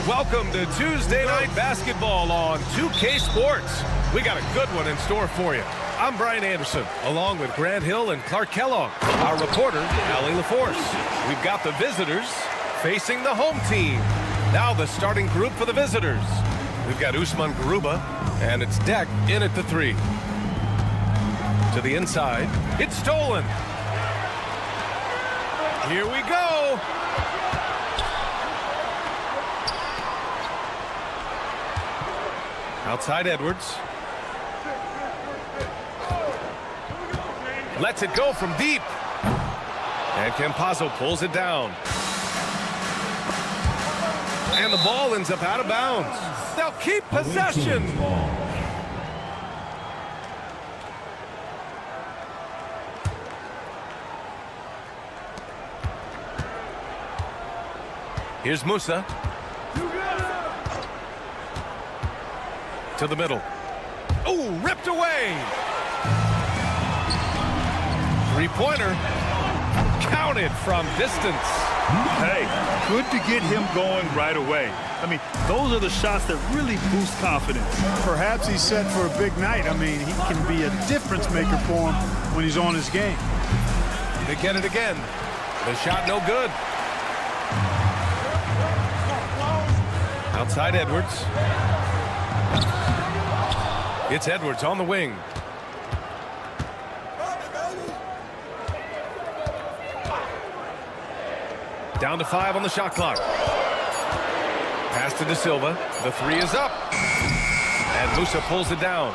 Welcome to Tuesday Night Basketball on 2K Sports. We got a good one in store for you. I'm Brian Anderson, along with Grant Hill and Clark Kellogg. Our reporter, Allie LaForce. We've got the visitors facing the home team. Now the starting group for the visitors. We've got Usman Garuba, and it's Deck in at the 3. To the inside, it's stolen. Here we go. Outside Edwards. Lets it go from deep. And Campazzo pulls it down. And the ball ends up out of bounds. They'll keep possession. Here's Musa. To the middle. Oh, ripped away. Three-pointer. Counted from distance. Hey, good to get him going right away. I mean, those are the shots that really boost confidence. Perhaps he's set for a big night. I mean, he can be a difference maker for him when he's on his game. They get it again. The shot no good. Outside Edwards. It's Edwards on the wing. Down to 5 on the shot clock. Pass to De Silva. The 3 is up. And Musa pulls it down.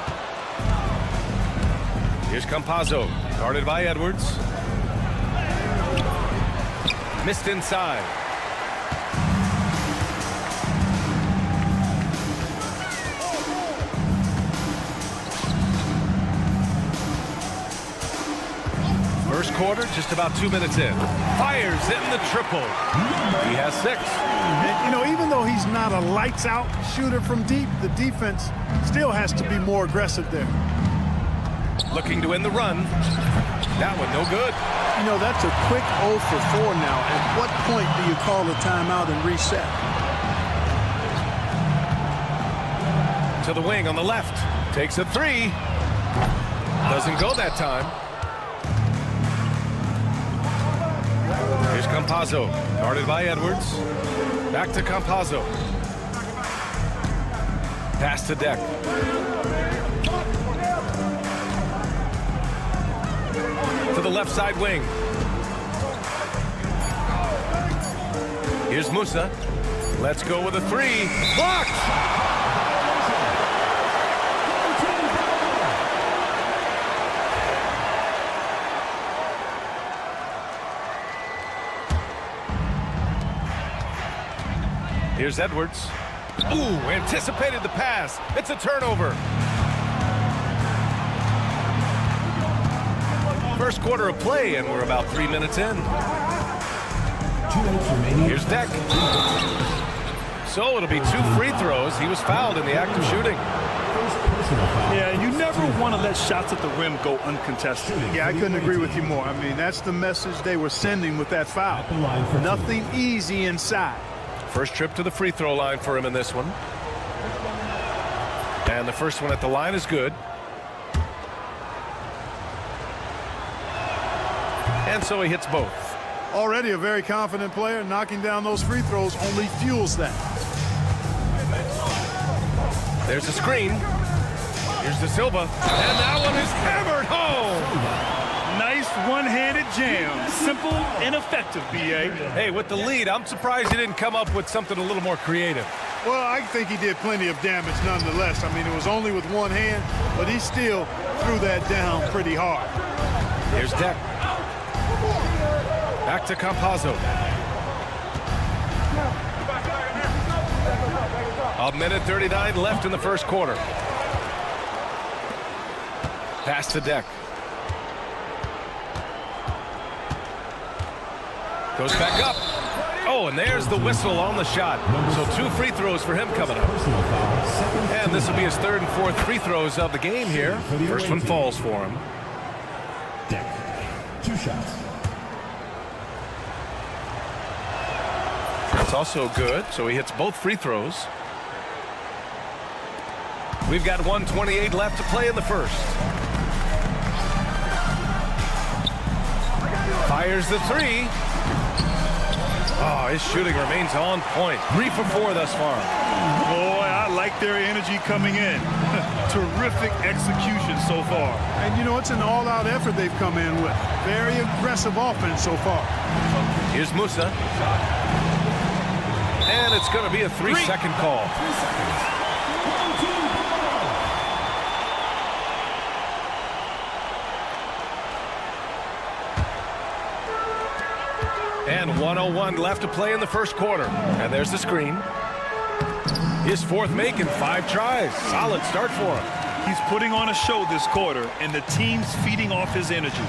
Here's Campazzo. Guarded by Edwards. Missed inside. First quarter, just about 2 minutes in. Fires in the triple. He has 6. And, you know, even though he's not a lights-out shooter from deep, the defense still has to be more aggressive there. Looking to win the run. That one no good. You know, that's a quick 0 for 4 now. At what point do you call a timeout and reset? To the wing on the left. Takes a 3. Doesn't go that time. Here's Campazzo, guarded by Edwards. Back to Campazzo. Pass to Deck. To the left side wing. Here's Musa. Let's go with a 3. Blocked! Here's Edwards. Ooh, anticipated the pass. It's a turnover. First quarter of play, and we're about 3 minutes in. Here's Deck. So it'll be 2 free throws. He was fouled in the act of shooting. Yeah, you never want to let shots at the rim go uncontested. Yeah, I couldn't agree with you more. I mean, that's the message they were sending with that foul. Nothing easy inside. First trip to the free throw line for him in this one. And the first one at the line is good. And so he hits both. Already a very confident player. Knocking down those free throws only fuels that. There's a screen. Here's De Silva. And that one is hammered home. Nice one-handed jam. Simple and effective, B.A. Hey, with the lead, I'm surprised he didn't come up with something a little more creative. Well, I think he did plenty of damage nonetheless. I mean, it was only with one hand, but he still threw that down pretty hard. Here's Deck. Back to Campazzo. A minute 39 left in the first quarter. Pass to Deck. Goes back up. Oh, and there's the whistle on the shot. So 2 free throws for him coming up. And this will be his 3rd and 4th free throws of the game here. First one falls for him. Deck, 2 shots. That's also good, so he hits both free throws. We've got 1:28 left to play in the first. Fires the three. Oh, his shooting remains on point. 3 for 4 thus far. Boy, I like their energy coming in. Terrific execution so far. And, you know, it's an all-out effort they've come in with. Very aggressive offense so far. Here's Musa. And it's going to be a 3-second call. And 1:01 left to play in the first quarter. And there's the screen. His fourth make in 5 tries. Solid start for him. He's putting on a show this quarter, and the team's feeding off his energy.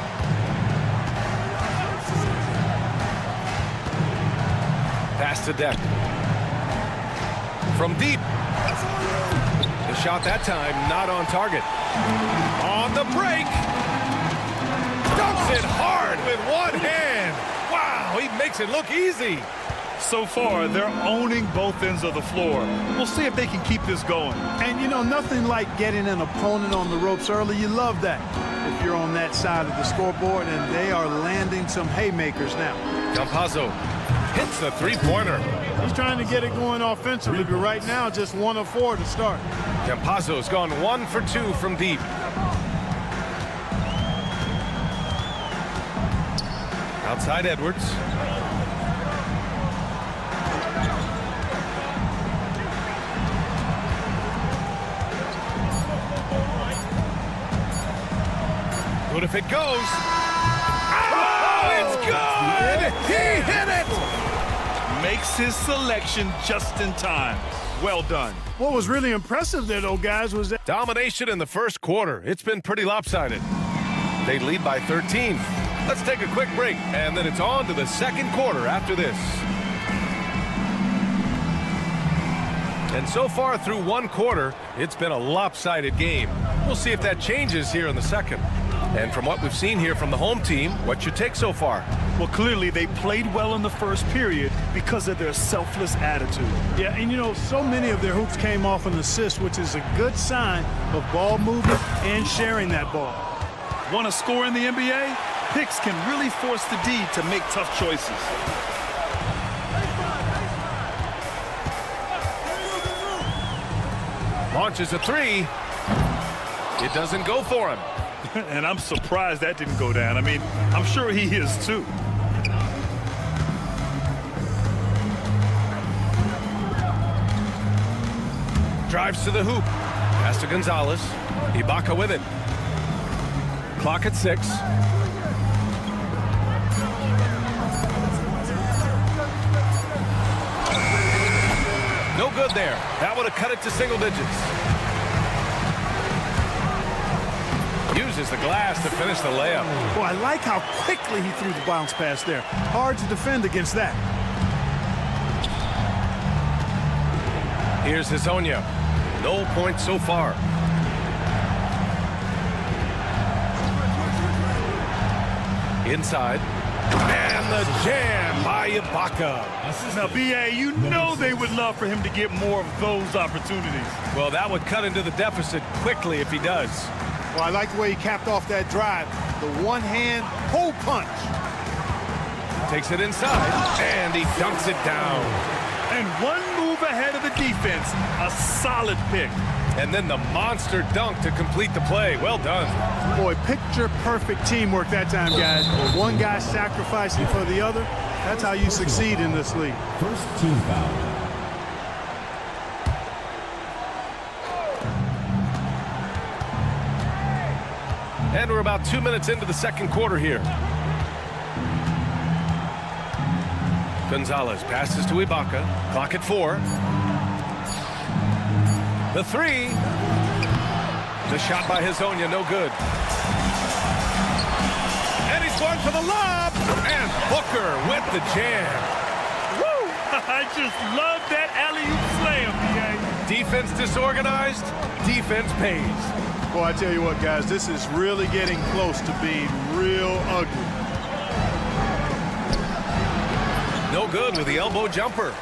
Pass to Deck. From deep. The shot that time not on target. On the break. Dumps it hard with one hand. Wow, he makes it look easy. So far, they're owning both ends of the floor. We'll see if they can keep this going. And, you know, nothing like getting an opponent on the ropes early. You love that if you're on that side of the scoreboard, and they are landing some haymakers now. Campazzo hits the three-pointer. He's trying to get it going offensively, but right now just 1 of 4 to start. Campazzo's gone 1 for 2 from deep. Outside Edwards. Good if it goes. Oh, it's good! He hit it! Makes his selection just in time. Well done. What was really impressive there, though, guys, was that Domination in the first quarter. It's been pretty lopsided. They lead by 13. Let's take a quick break, and then it's on to the second quarter after this. And so far through one quarter, it's been a lopsided game. We'll see if that changes here in the second. And from what we've seen here from the home team, what's your take so far? Well, clearly they played well in the first period because of their selfless attitude. Yeah, and you know, so many of their hoops came off an assist, which is a good sign of ball movement and sharing that ball. Want to score in the NBA? Picks can really force the D to make tough choices. Launches a three. It doesn't go for him. And I'm surprised that didn't go down. I mean, I'm sure he is too. Drives to the hoop. Pass to Gonzalez. Ibaka with it. Clock at 6. No good there. That would have cut it to single digits. Uses the glass to finish the layup. Boy, I like how quickly he threw the bounce pass there. Hard to defend against that. Here's Hezonja. No points so far. Inside. And the jam by Ibaka. Now, B.A., you know they would love for him to get more of those opportunities. Well, that would cut into the deficit quickly if he does. Well, I like the way he capped off that drive. The one-hand hole punch. Takes it inside, and he dunks it down. And one move ahead of the defense. A solid pick. And then the monster dunk to complete the play. Well done. Boy, picture-perfect teamwork that time, guys. One guy sacrificing for the other. That's how you succeed in this league. First team foul. And we're about 2 minutes into the second quarter here. Gonzalez passes to Ibaka. Clock at 4. The three. The shot by Hezonja, no good. And he's going for the lob. And Booker with the jam. Woo! I just love that alley-oop slam, B.A. Defense disorganized. Defense pays. Boy, I tell you what, guys, this is really getting close to being real ugly. No good with the elbow jumper.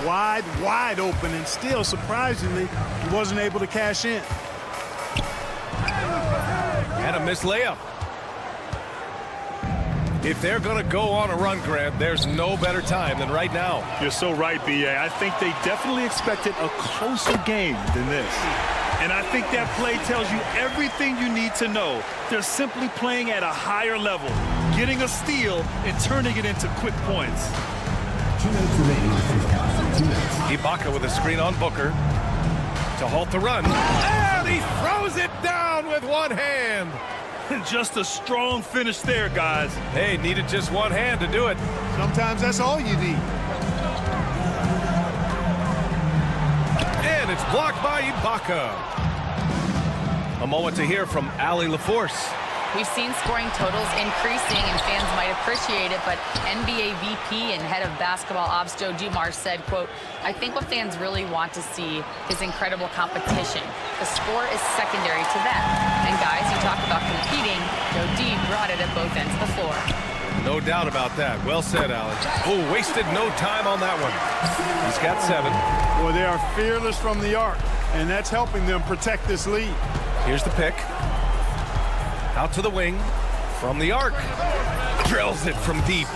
wide open, and still, surprisingly, he wasn't able to cash in. And a missed layup. If they're going to go on a run, Grant, there's no better time than right now. You're so right, B.A. I think they definitely expected a closer game than this. And I think that play tells you everything you need to know. They're simply playing at a higher level, getting a steal and turning it into quick points. 2 minutes remaining. 2 minutes. Ibaka with a screen on Booker to halt the run. And he throws it down with one hand. Just a strong finish there, guys. Hey, needed just one hand to do it. Sometimes that's all you need. And it's blocked by Ibaka. A moment to hear from Allie LaForce. We've seen scoring totals increasing, and fans might appreciate it, but NBA VP and head of basketball ops Joe Dumars said, quote, "I think what fans really want to see is incredible competition. The score is secondary to that. And guys, you talk about competing, Joe D brought it at both ends of the floor." No doubt about that. Well said, Allen. Oh, wasted no time on that one. He's got 7. Boy, they are fearless from the arc, and that's helping them protect this lead. Here's the pick. Out to the wing. From the arc. Drills it from deep.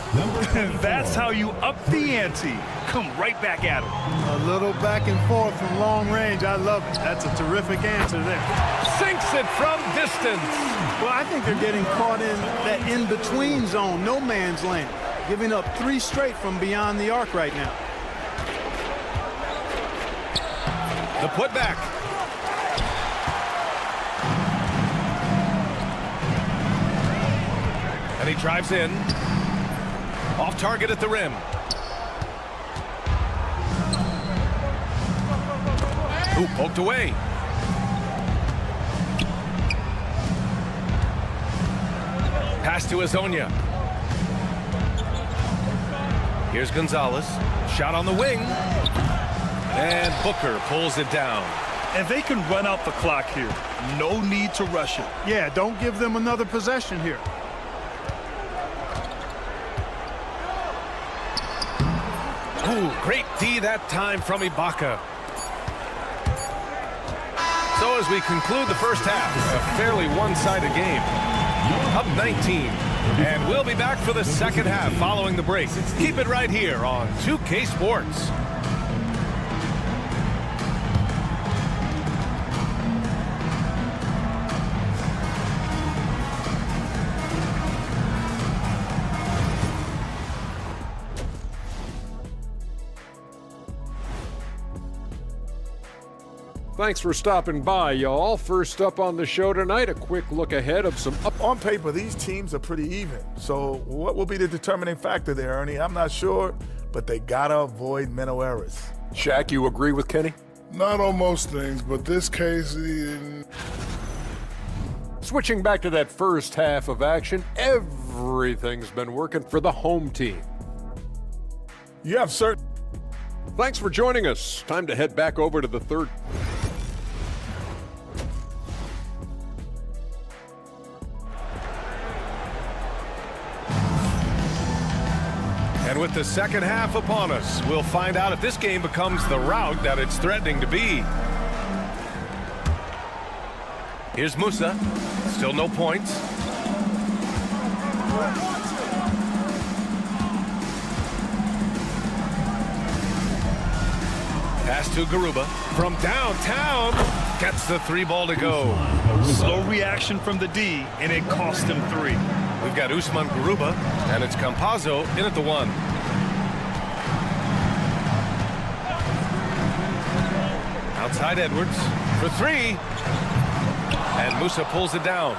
That's how you up the ante. Come right back at him. A little back and forth from long range. I love it. That's a terrific answer there. Sinks it from distance. Well, I think they're getting caught in that in-between zone, no man's land, giving up 3 straight from beyond the arc right now. The putback. And he drives in. Off target at the rim. Ooh, poked away. Pass to Azonia. Here's Gonzalez. Shot on the wing. And Booker pulls it down. And they can run out the clock here. No need to rush it. Yeah, don't give them another possession here. Ooh, great D that time from Ibaka. So as we conclude the first half, a fairly one-sided game. Up 19. And we'll be back for the second half following the break. Keep it right here on 2K Sports. Thanks for stopping by, y'all. First up on the show tonight, a quick look ahead of some On paper, these teams are pretty even. So what will be the determining factor there, Ernie? I'm not sure, but they gotta avoid mental errors. Shaq, you agree with Kenny? Not on most things, but this case, Switching back to that first half of action, everything's been working for the home team. You have certain... Thanks for joining us. Time to head back over to the third. And with the second half upon us, we'll find out if this game becomes the rout that it's threatening to be. Here's Musa. Still no points. Pass to Garuba. From downtown. Gets the 3-ball to go. Slow reaction from the D, and it cost him 3. We've got Usman Garuba, and it's Campazzo in at the 1. Outside Edwards for 3. And Musa pulls it down.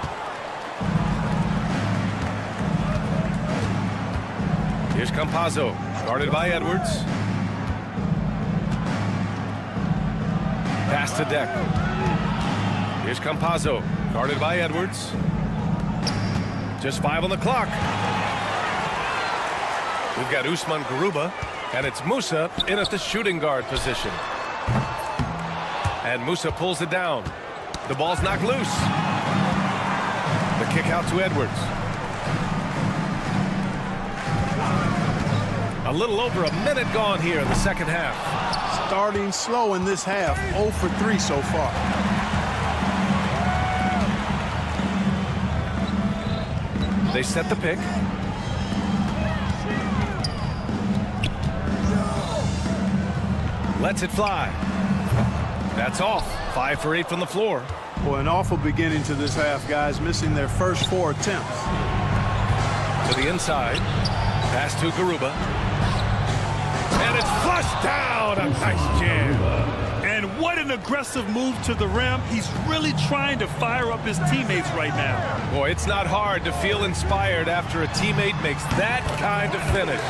Here's Campazzo, guarded by Edwards. Pass to Deck. Here's Campazzo, guarded by Edwards. Just 5 on the clock. We've got Usman Garuba, and it's Musa in at the shooting guard position. And Musa pulls it down. The ball's knocked loose. The kick out to Edwards. A little over a minute gone here in the second half. Starting slow in this half, 0 for 3 so far. They set the pick. Lets it fly. That's off. 5 for 8 from the floor. Boy, an awful beginning to this half, guys, missing their first 4 attempts. To the inside. Pass to Garuba. And it's flushed down. A nice jam. And what an aggressive move to the rim. He's really trying to fire up his teammates right now. Boy, it's not hard to feel inspired after a teammate makes that kind of finish.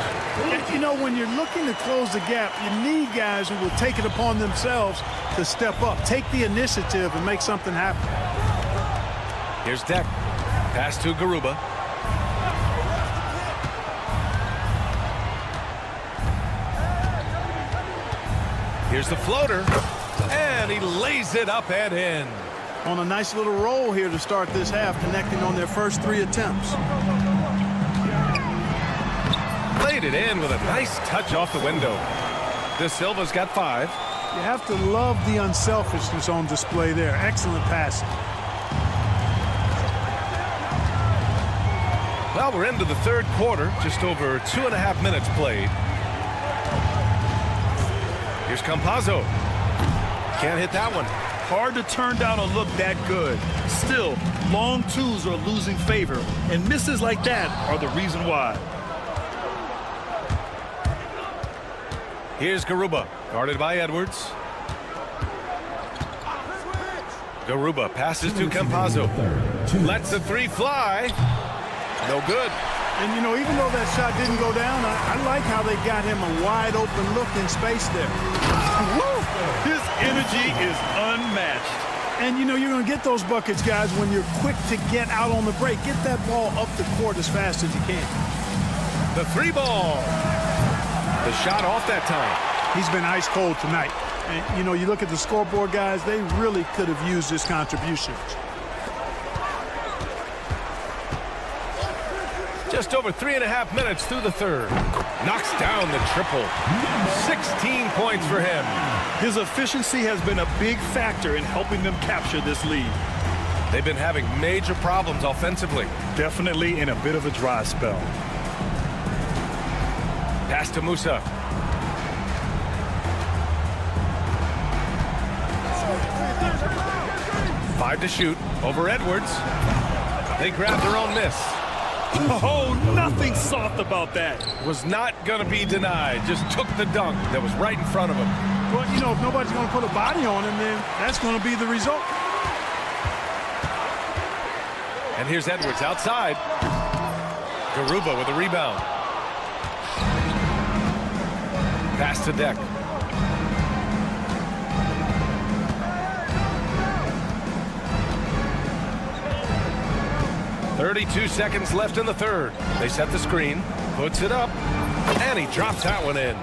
You know, when you're looking to close the gap, you need guys who will take it upon themselves to step up, take the initiative, and make something happen. Here's Deck. Pass to Garuba. Here's the floater, and he lays it up and in. On a nice little roll here to start this half, connecting on their first 3 attempts. Laid it in with a nice touch off the window. De Silva's got 5. You have to love the unselfishness on display there. Excellent passing. Well, we're into the third quarter, just over 2.5 minutes played. Here's Campazzo. Can't hit that one. Hard to turn down a look that good. Still, long twos are losing favor, and misses like that are the reason why. Here's Garuba, guarded by Edwards. Garuba passes to Campazzo. Lets the 3 fly. No good. And, you know, even though that shot didn't go down, I like how they got him a wide-open look in space there. Woo! His energy is unmatched. And, you know, you're going to get those buckets, guys, when you're quick to get out on the break. Get that ball up the court as fast as you can. The 3 ball. The shot off that time. He's been ice cold tonight. And, you know, you look at the scoreboard, guys, they really could have used this contribution. Just over 3.5 minutes through the third. Knocks down the triple. 16 points for him. His efficiency has been a big factor in helping them capture this lead. They've been having major problems offensively. Definitely in a bit of a dry spell. Pass to Musa. Five to shoot. Over Edwards. They grab their own miss. Oh, nothing soft about that. Was not going to be denied. Just took the dunk that was right in front of him. Well, you know, if nobody's going to put a body on him, then that's going to be the result. And here's Edwards outside. Garuba with a rebound. Pass to Deck. .32 seconds left in the third. They set the screen, puts it up, and he drops that one in.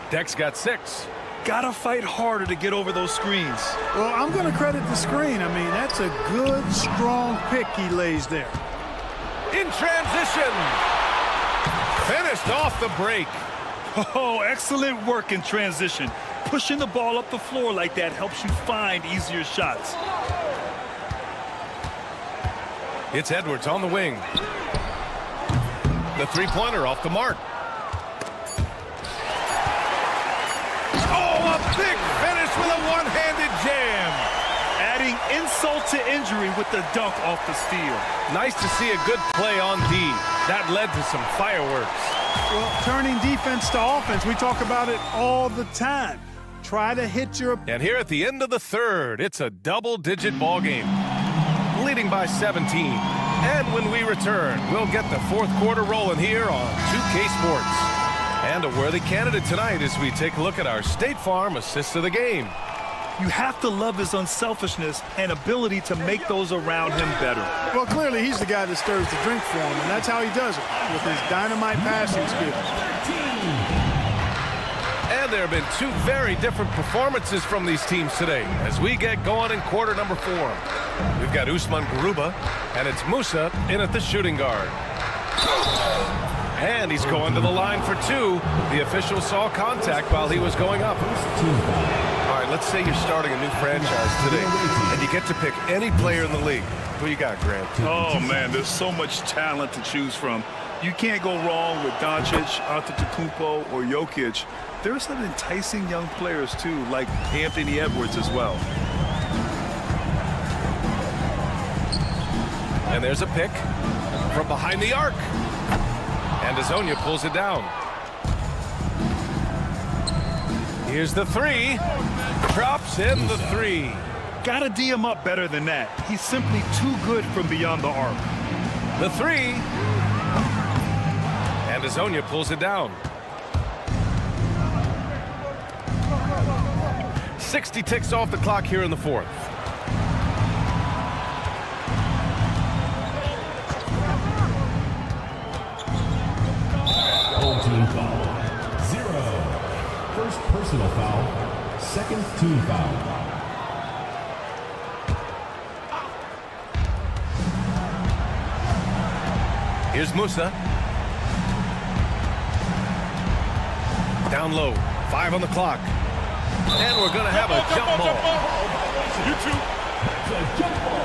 Deck's got 6. Gotta fight harder to get over those screens. Well, I'm going to credit the screen. I mean, that's a good, strong pick he lays there. In transition. Finished off the break. Oh, excellent work in transition. Pushing the ball up the floor like that helps you find easier shots. It's Edwards on the wing. The 3-pointer off the mark. Oh, a big finish with a one-handed jam. Adding insult to injury with the dunk off the steal. Nice to see a good play on D. That led to some fireworks. Well, turning defense to offense, we talk about it all the time. Try to hit your... And here at the end of the third, it's a double-digit ball game. Leading by 17. And when we return, we'll get the fourth quarter rolling here on 2K Sports. And a worthy candidate tonight as we take a look at our State Farm assist of the game. You have to love his unselfishness and ability to make those around him better. Well, clearly he's the guy that stirs the drink for him, and that's how he does it, with his dynamite passing skills. And there have been 2 very different performances from these teams today as we get going in quarter number 4. We've got Usman Garuba, and it's Musa in at the shooting guard. And he's going to the line for two. The official saw contact while he was going up. All right, let's say you're starting a new franchise today, and you get to pick any player in the league. Who you got, Grant? Oh, man, there's so much talent to choose from. You can't go wrong with Doncic, Antetokounmpo, or Jokic. There are some enticing young players, too, like Anthony Edwards as well. And there's a pick from behind the arc. And Azonia pulls it down. Here's the three. Drops in the three. Gotta D him up better than that. He's simply too good from beyond the arc. The three. And Azonia pulls it down. 60 ticks off the clock here in the fourth. Home team foul. 0. First personal foul. Second team foul. Here's Musa. Down low. 5 on the clock. And we're going to have a jump ball. You two. It's a jump ball.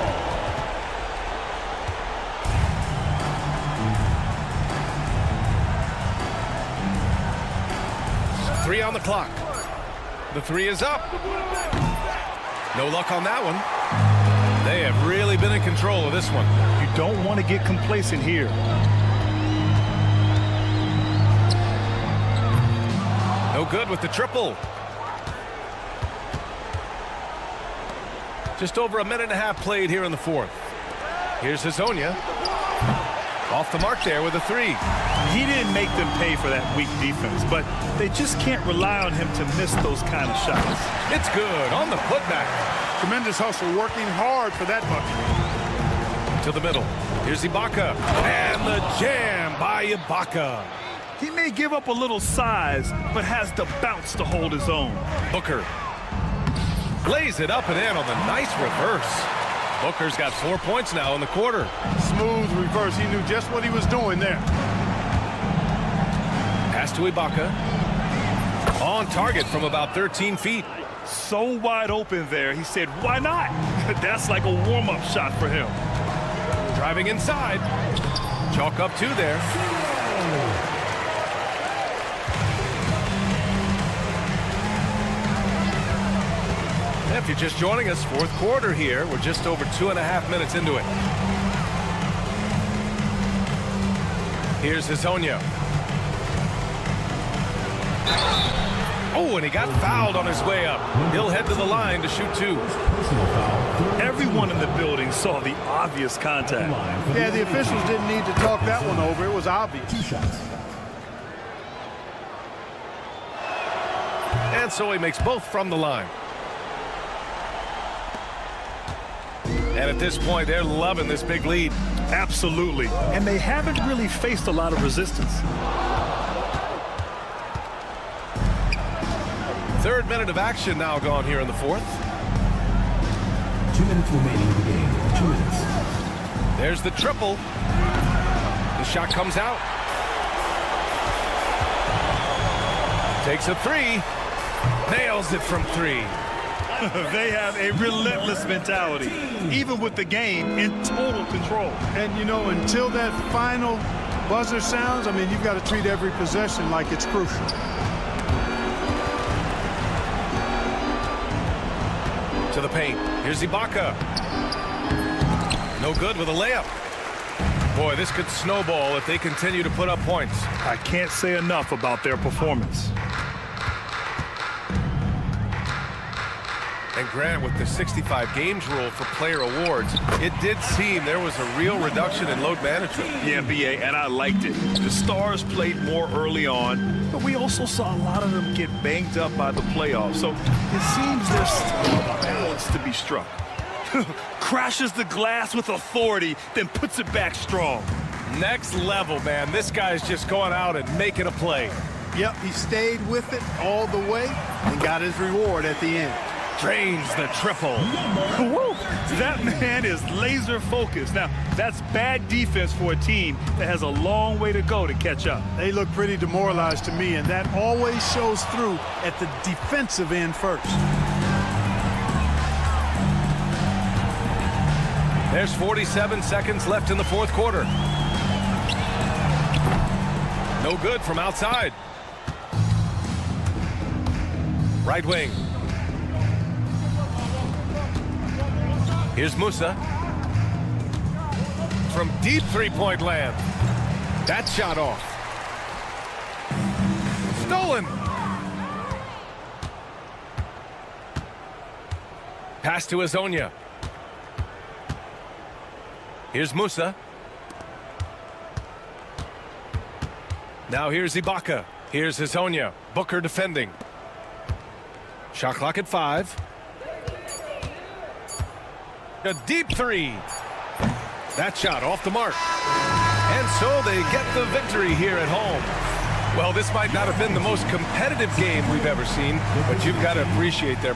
Three on the clock. The three is up. No luck on that one. They have really been in control of this one. You don't want to get complacent here. No good with the triple. Just over a minute and a half played here in the fourth. Here's Azonia. Off the mark there with a three. He didn't make them pay for that weak defense, but they just can't rely on him to miss those kind of shots. It's good on the putback. Tremendous hustle, working hard for that bucket. To the middle. Here's Ibaka. And the jam by Ibaka. He may give up a little size, but has the bounce to hold his own. Booker. Lays it up and in on the nice reverse. Booker's got 4 points now in the quarter. Smooth reverse. He knew just what he was doing there. Pass to Ibaka. On target from about 13 feet. So wide open there, he said, why not? That's like a warm-up shot for him. Driving inside. Chalk up 2 there. If you're just joining us, fourth quarter here. We're just over 2.5 minutes into it. Here's Azonia. Oh, and he got fouled on his way up. He'll head to the line to shoot 2. Everyone in the building saw the obvious contact. Yeah, the officials didn't need to talk that one over. It was obvious. 2 shots. And so he makes both from the line. And at this point, they're loving this big lead. Absolutely. And they haven't really faced a lot of resistance. Third minute of action now gone here in the fourth. 2 minutes remaining in the game. 2 minutes. There's the triple. The shot comes out. Takes a three. Nails it from 3. They have a relentless mentality, even with the game in total control. And, you know, until that final buzzer sounds, I mean, you've got to treat every possession like it's crucial. To the paint. Here's Ibaka. No good with a layup. Boy, this could snowball if they continue to put up points. I can't say enough about their performance. And Grant, with the 65 games rule for player awards, it did seem there was a real reduction in load management. Yeah, BA, and I liked it. The stars played more early on, but we also saw a lot of them get banged up by the playoffs. So it seems there's still a balance to be struck. Crashes the glass with authority, then puts it back strong. Next level, man. This guy's just going out and making a play. Yep, he stayed with it all the way and got his reward at the end. Drains the triple. Woo! That man is laser focused. Now, that's bad defense for a team that has a long way to go to catch up. They look pretty demoralized to me, and that always shows through at the defensive end first. There's 47 seconds left in the fourth quarter. No good from outside. Right wing. Here's Musa. From deep three-point land. That shot off. Stolen. Pass to Azonia. Here's Musa. Now here's Ibaka. Here's Azonia. Booker defending. Shot clock at 5. A deep three. That shot off the mark. And so they get the victory here at home. Well, this might not have been the most competitive game we've ever seen, but you've got to appreciate their...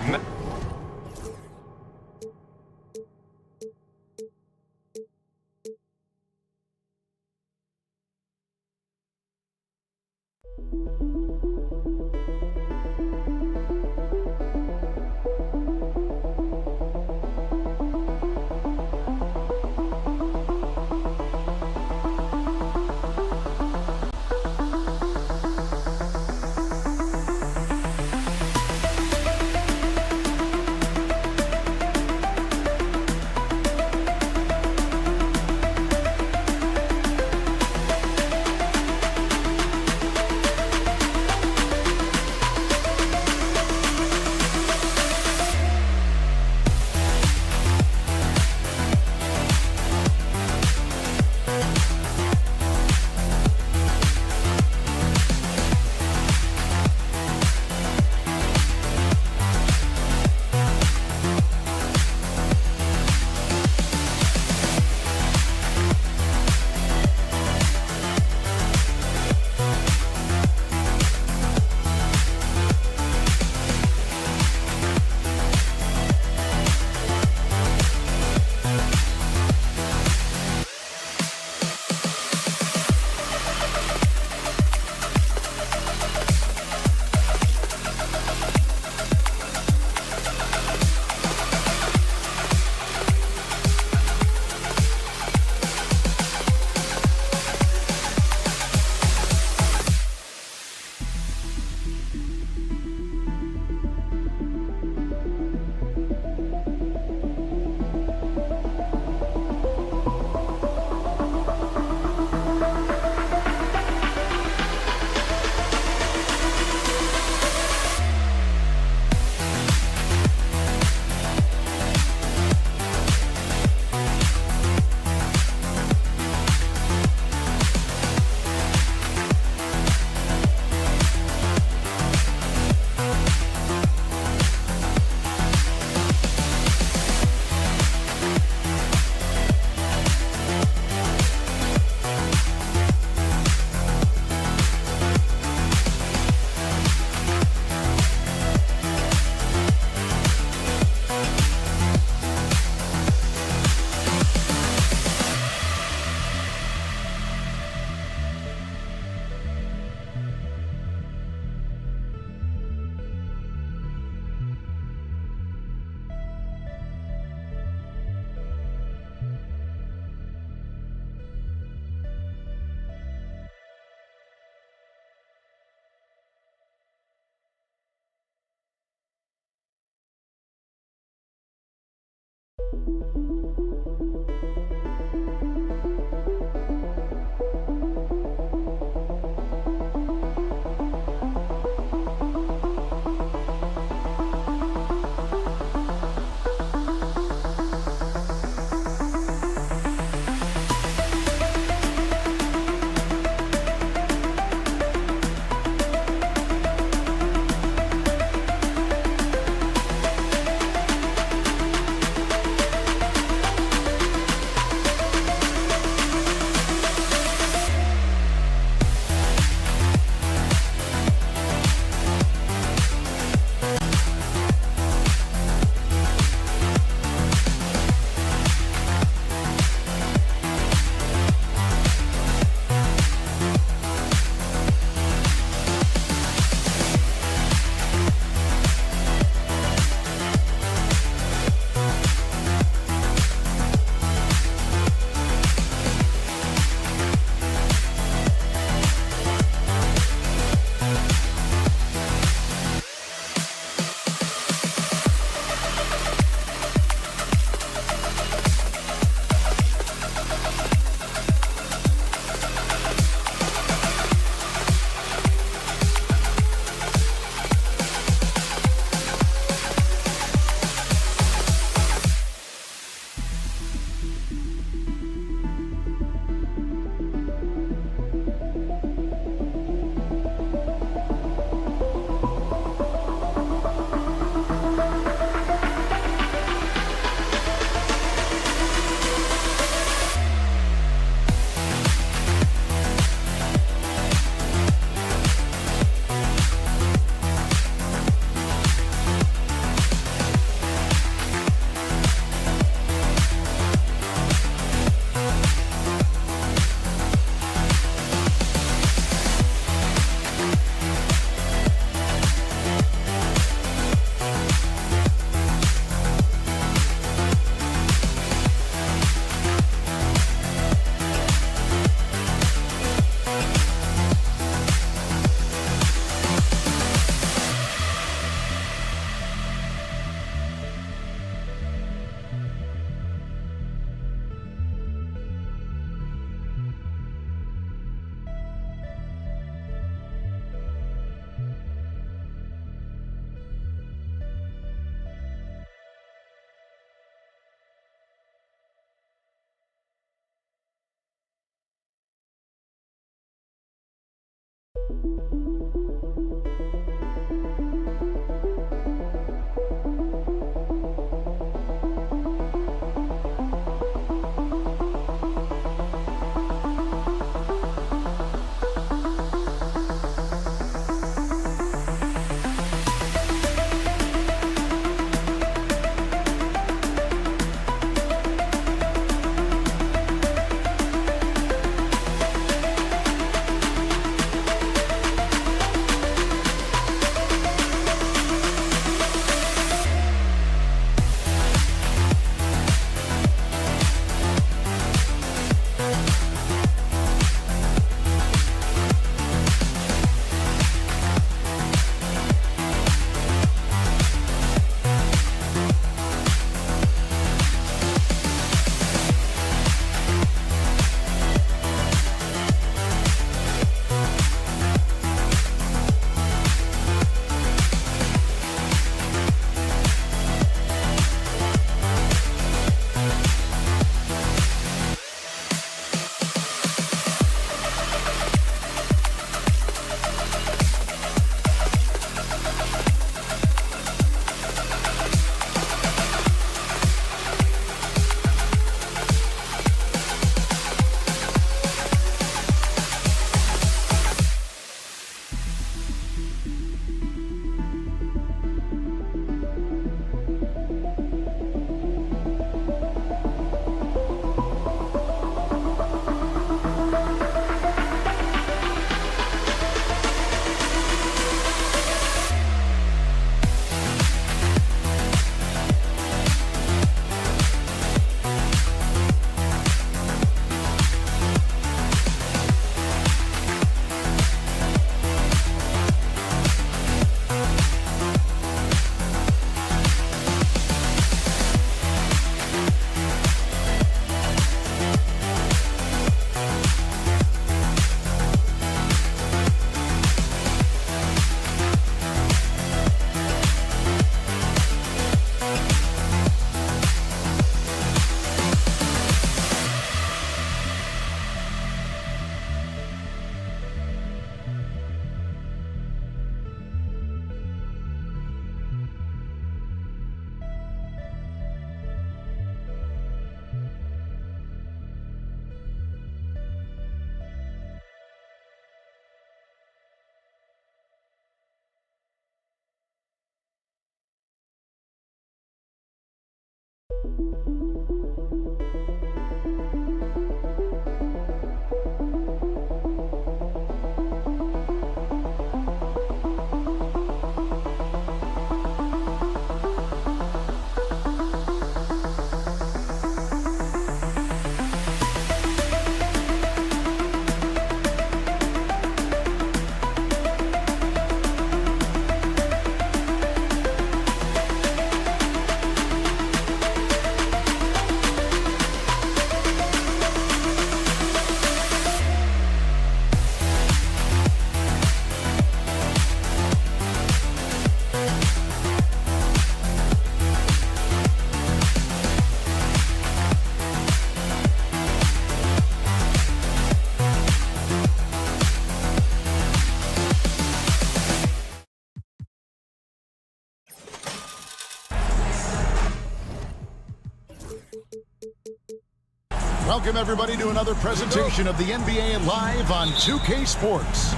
Welcome, everybody, to another presentation of the NBA Live on 2K Sports.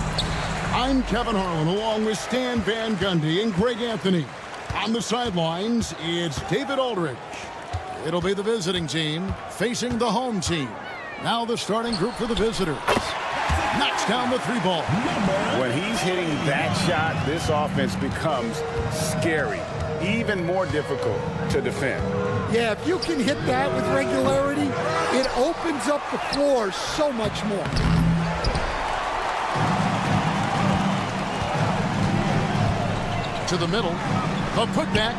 I'm Kevin Harlan, along with Stan Van Gundy and Greg Anthony. On the sidelines, it's David Aldridge. It'll be the visiting team facing the home team. Now the starting group for the visitors. Knocks down the three ball. When he's hitting that shot, this offense becomes scary, even more difficult to defend. Yeah, if you can hit that with regularity, it opens up the floor so much more. To the middle, a putback.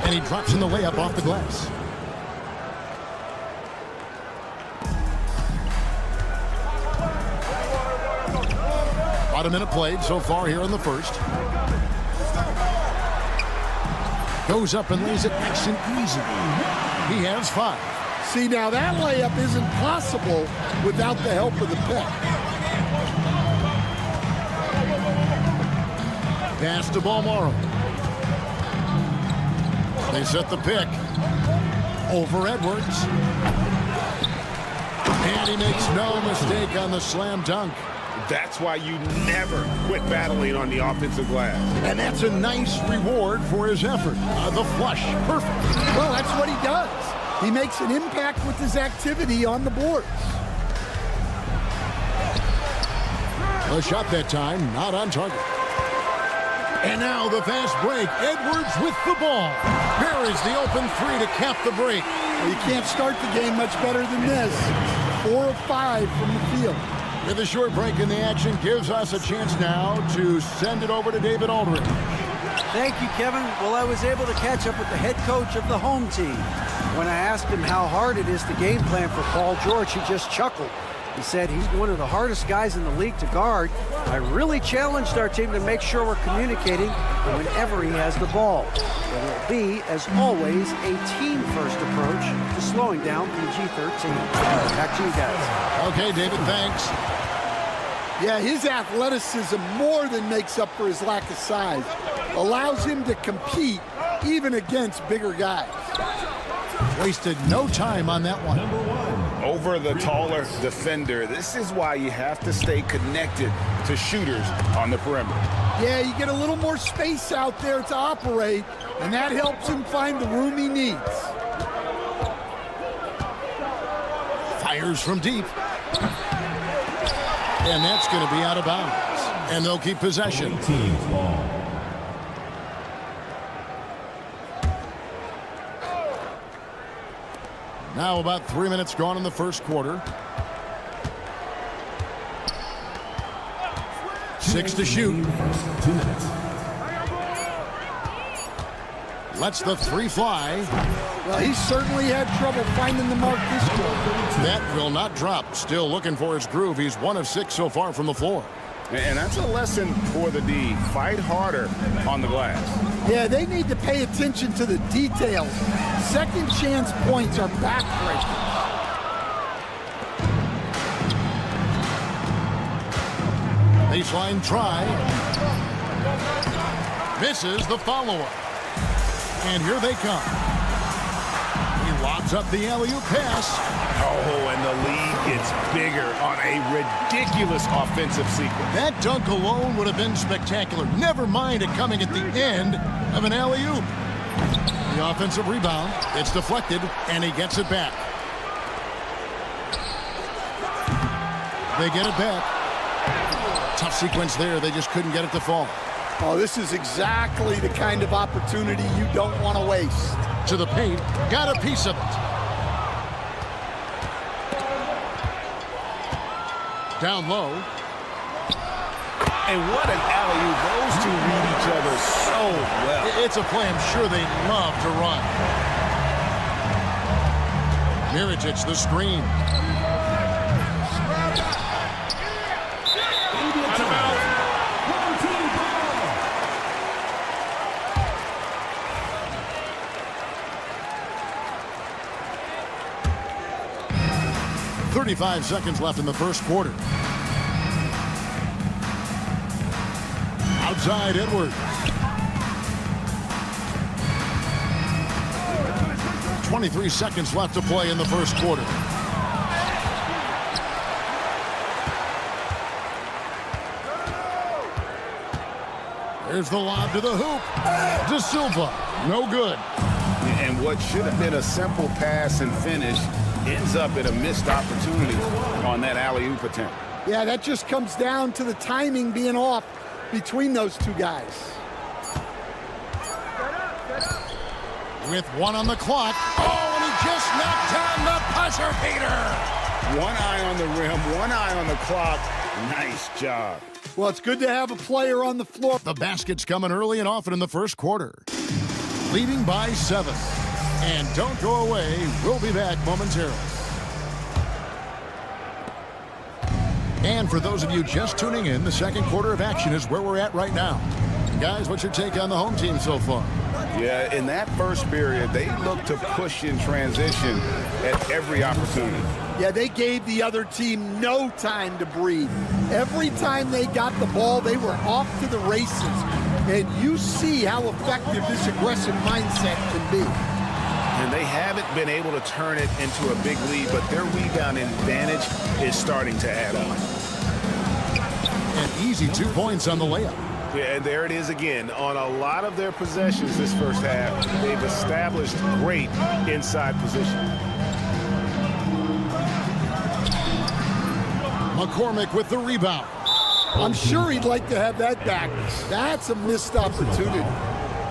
And he drops in the layup off the glass. About a minute played so far here in the first. Goes up and lays it nice and easy. He has 5. See, now that layup isn't possible without the help of the pick. Pass to Balmaro. They set the pick. Over Edwards. And he makes no mistake on the slam dunk. That's why you never quit battling on the offensive glass. And that's a nice reward for his effort. The flush, perfect. Well, that's what he does. He makes an impact with his activity on the boards. A shot that time, not on target. And now the fast break. Edwards with the ball. Buries the open 3 to cap the break. Well, you can't start the game much better than this. 4 of 5 from the field. With a short break in the action, gives us a chance now to send it over to David Aldridge. Thank you, Kevin. Well, I was able to catch up with the head coach of the home team. When I asked him how hard it is to game plan for Paul George, he just chuckled. He said he's one of the hardest guys in the league to guard. I really challenged our team to make sure we're communicating whenever he has the ball. It will be, as always, a team-first approach to slowing down PG-13. Back to you guys. Okay, David, thanks. Yeah, his athleticism more than makes up for his lack of size. Allows him to compete even against bigger guys. Wasted no time on that one. Over the taller defender. This is why you have to stay connected to shooters on the perimeter. Yeah, you get a little more space out there to operate, and that helps him find the room he needs. Fires from deep. And that's going to be out of bounds. And they'll keep possession. Team's ball. Now about 3 minutes gone in the first quarter. 6 to shoot. 2 minutes. Lets the 3 fly. Well, he certainly had trouble finding the mark this quarter. That will not drop. Still looking for his groove. He's 1 of 6 so far from the floor. And that's a lesson for the D. Fight harder on the glass. Yeah, they need to pay attention to the details. Second chance points are backbreaking. Baseline try. Misses the follow-up. And here they come. He lobs up the alley-oop pass. Oh, and the lead gets gets bigger on a ridiculous offensive sequence. That dunk alone would have been spectacular. Never mind it coming at the end of an alley-oop. The offensive rebound. It's deflected, and he gets it back. They get it back. Tough sequence there. They just couldn't get it to fall. Oh, this is exactly the kind of opportunity you don't want to waste. To the paint. Got a piece of it. Down low. And what an alley-oop. Those two read each other so well. It's a play I'm sure they love to run. Mirotic, the screen. .35 seconds left in the first quarter. Outside Edwards. 23 seconds left to play in the first quarter. There's the lob to the hoop. De Silva, no good. And what should have been a simple pass and finish ends up in a missed opportunity on that alley-oop attempt. Yeah, that just comes down to the timing being off between those two guys. With one on the clock. Oh, and he just knocked down the buzzer beater. One eye on the rim, one eye on the clock. Nice job. Well, it's good to have a player on the floor. The basket's coming early and often in the first quarter. Leading by 7. And don't go away. We'll be back momentarily. And for those of you just tuning in, the second quarter of action is where we're at right now. Guys, what's your take on the home team so far? Yeah, in that first period, they looked to push in transition at every opportunity. Yeah, they gave the other team no time to breathe. Every time they got the ball, they were off to the races. And you see how effective this aggressive mindset can be. And they haven't been able to turn it into a big lead, but their rebound advantage is starting to add on. An easy 2 points on the layup. Yeah, and there it is again. On a lot of their possessions this first half, they've established great inside position. McCormick with the rebound. I'm sure he'd like to have that back. That's a missed opportunity.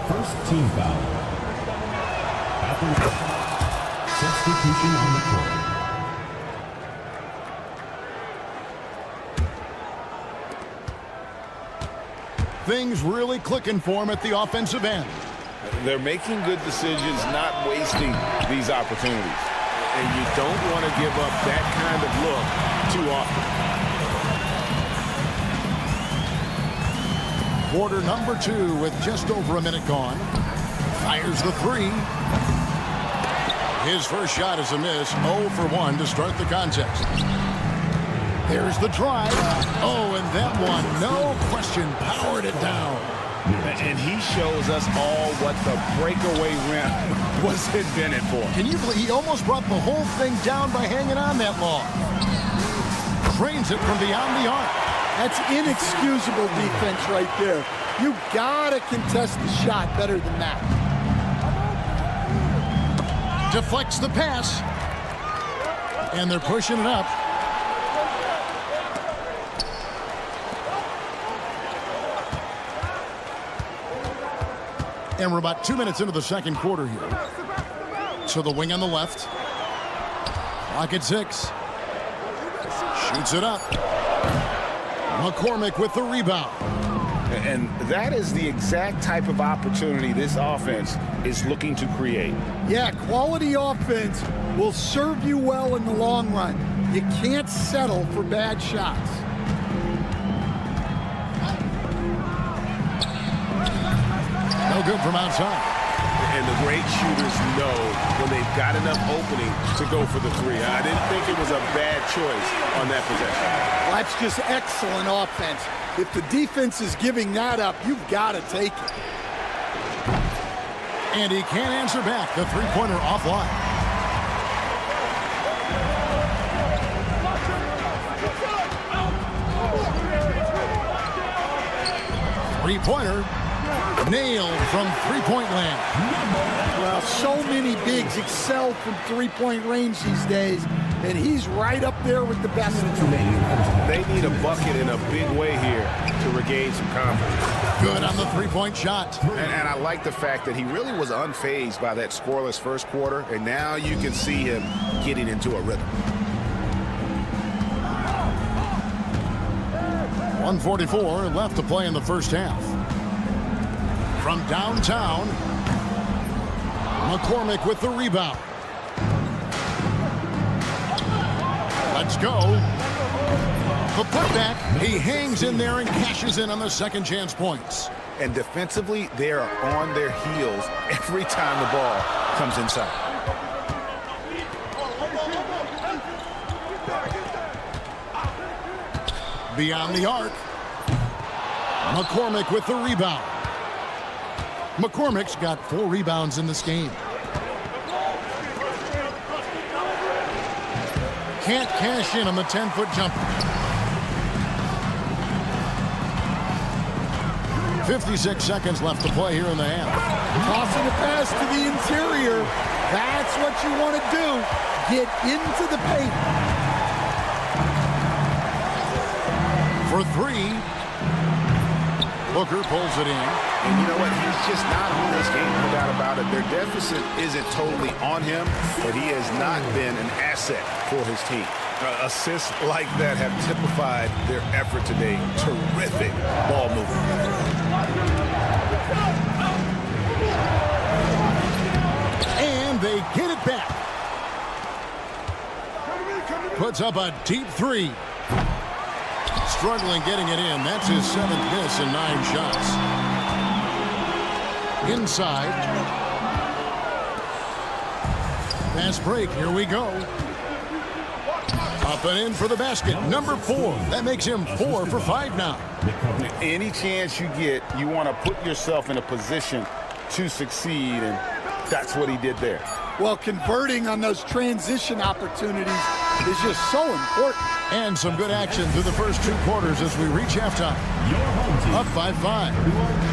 First team foul. Substitution on the court. Things really clicking for him at the offensive end. They're making good decisions, not wasting these opportunities. And you don't want to give up that kind of look too often. Quarter number 2 with just over a minute gone. Fires the 3. His first shot is a miss. 0 for 1 to start the contest. Here's the drive. Oh, and that one, no question, powered it down. And he shows us all what the breakaway rim was invented for. Can you believe he almost brought the whole thing down by hanging on that long? Trains it from beyond the arc. That's inexcusable defense right there. You gotta contest the shot better than that. Deflects the pass. And they're pushing it up. And we're about 2 minutes into the second quarter here. So the wing on the left. Clock at 6. Shoots it up. McCormick with the rebound. And that is the exact type of opportunity this offense is looking to create. Yeah, quality offense will serve you well in the long run. You can't settle for bad shots. No good from outside. And the great shooters know when they've got enough opening to go for the 3. I didn't think it was a bad choice on that possession. Well, that's just excellent offense. If the defense is giving that up, you've got to take it. And he can't answer back. The 3-pointer offline. Three-pointer. Nailed from three-point land. Well, so many bigs excel from three-point range these days, and he's right up there with the best. They need a bucket in a big way here to regain some confidence. Good on the three-point shot. And I like the fact that he really was unfazed by that scoreless first quarter, and now you can see him getting into a rhythm. 1:44 left to play in the first half. From downtown, McCormick with the rebound. Let's go. The putback. He hangs in there and cashes in on the second chance points. And defensively, they are on their heels every time the ball comes inside. Beyond the arc. McCormick with the rebound. McCormick's got 4 rebounds in this game. Can't cash in on the 10-foot jumper. 56 seconds left to play here in the half. Tossing a pass to the interior. That's what you want to do. Get into the paint. For 3. Booker pulls it in. And you know what? He's just not on this game, no doubt about it. Their deficit isn't totally on him, but he has not been an asset for his team. Assists like that have typified their effort today. Terrific ball movement. And they get it back. Puts up a deep 3. Struggling getting it in. That's his 7th miss in 9 shots. Inside. Fast break. Here we go. Up and in for the basket. Number 4. That makes him 4 for 5 now. Any chance you get, you want to put yourself in a position to succeed, and that's what he did there. Well, converting on those transition opportunities is just so important. And some good action through the first 2 quarters as we reach halftime. Up by 5.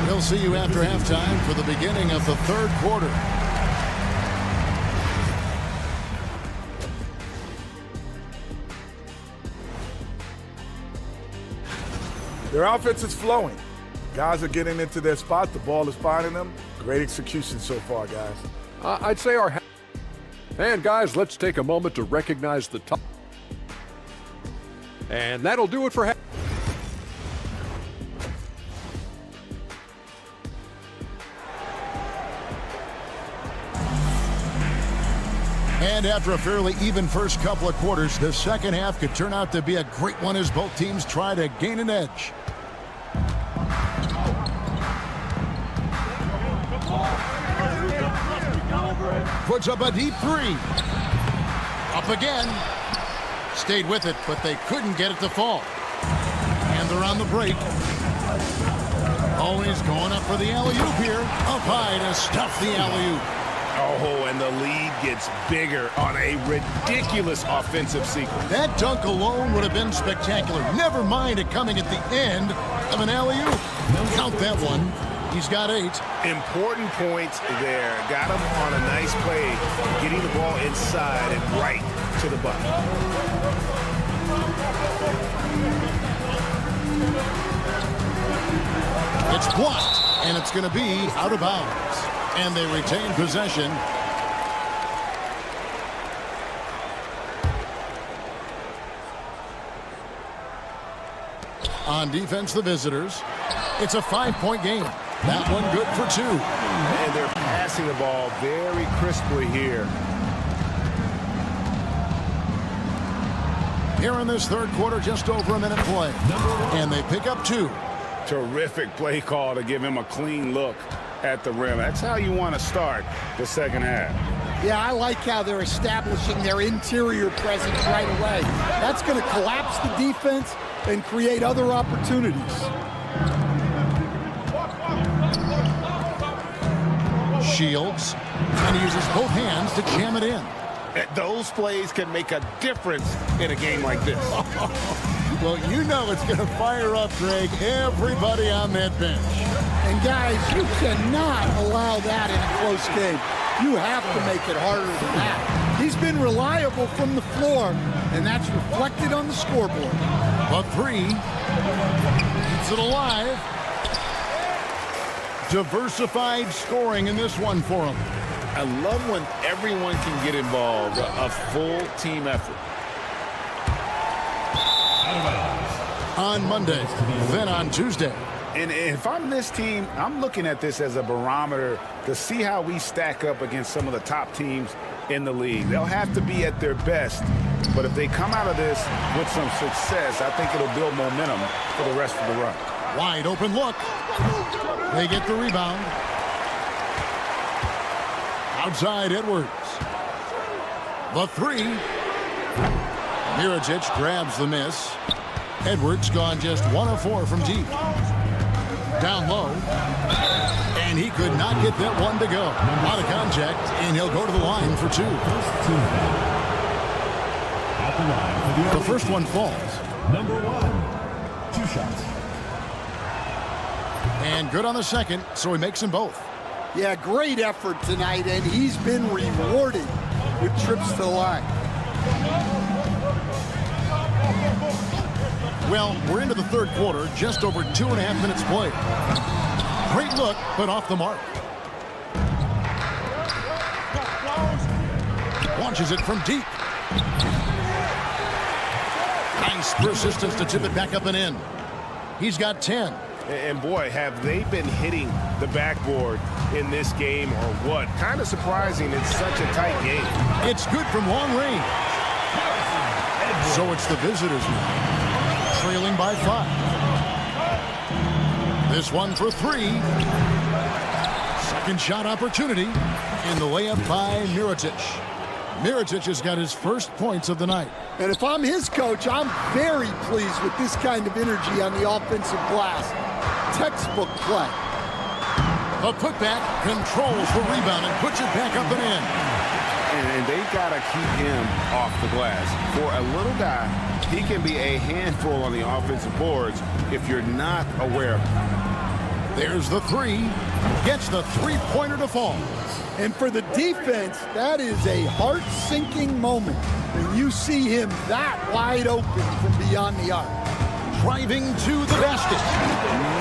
We'll see you after halftime for the beginning of the 3rd quarter. Their offense is flowing. Guys are getting into their spot. The ball is finding them. Great execution so far, guys. I'd say our... And guys, let's take a moment to recognize the top. And that'll do it for... And after a fairly even first couple of quarters, the second half could turn out to be a great one as both teams try to gain an edge. Puts up a deep 3. Up again. Stayed with it, but they couldn't get it to fall. And they're on the break. Always going up for the alley-oop here. Up high to stuff the alley-oop. Oh, and the lead gets bigger on a ridiculous offensive sequence. That dunk alone would have been spectacular. Never mind it coming at the end of an alley-oop. Count that one. He's got 8. Important points there. Got him on a nice play, getting the ball inside and right to the bucket. It's blocked, and it's going to be out of bounds. And they retain possession. On defense, the visitors. It's a 5-point game. That one good for 2. And they're passing the ball very crisply here. Here in this 3rd quarter, just over a minute play. And they pick up 2. Terrific play call to give him a clean look at the rim. That's how you want to start the second half. Yeah, I like how they're establishing their interior presence right away. That's going to collapse the defense and create other opportunities. Shields, and he uses both hands to jam it in. Those plays can make a difference in a game like this. Well, you know it's going to fire up, Greg, everybody on that bench. And guys, you cannot allow that in a close game. You have to make it harder than that. He's been reliable from the floor, and that's reflected on the scoreboard. A three. Keeps it alive. Diversified scoring in this one for him. I love when everyone can get involved, a full team effort. On Monday, then on Tuesday. And if I'm this team, I'm looking at this as a barometer to see how we stack up against some of the top teams in the league. They'll have to be at their best, but if they come out of this with some success, I think it'll build momentum for the rest of the run. Wide open look. They get the rebound. Outside Edwards. The three. Mirotic grabs the miss. Edwards gone just 1 of 4 from deep. Down low. And he could not get that one to go. Out of contact, and he'll go to the line for 2. The first one falls. Number 1, 2 shots. And good on the second, so he makes them both. Yeah, great effort tonight, and he's been rewarded with trips to the line. Well, we're into the third quarter, just over 2.5 minutes played. Great look, but off the mark. Launches it from deep. Nice persistence to tip it back up and in. He's got 10. And boy, have they been hitting the backboard in this game or what? Kind of surprising it's such a tight game. It's good from long range. So it's the visitors now, trailing by 5. This one for 3. Second shot opportunity, and the layup by Mirotic. Mirotic has got his first points of the night. And if I'm his coach, I'm very pleased with this kind of energy on the offensive glass. Textbook play. The putback controls the rebound and puts it back up and in. And they got to keep him off the glass. For a little guy, he can be a handful on the offensive boards if you're not aware of him. There's the 3. Gets the three-pointer to fall. And for the defense, that is a heart-sinking moment when you see him that wide open from beyond the arc. Driving to the basket.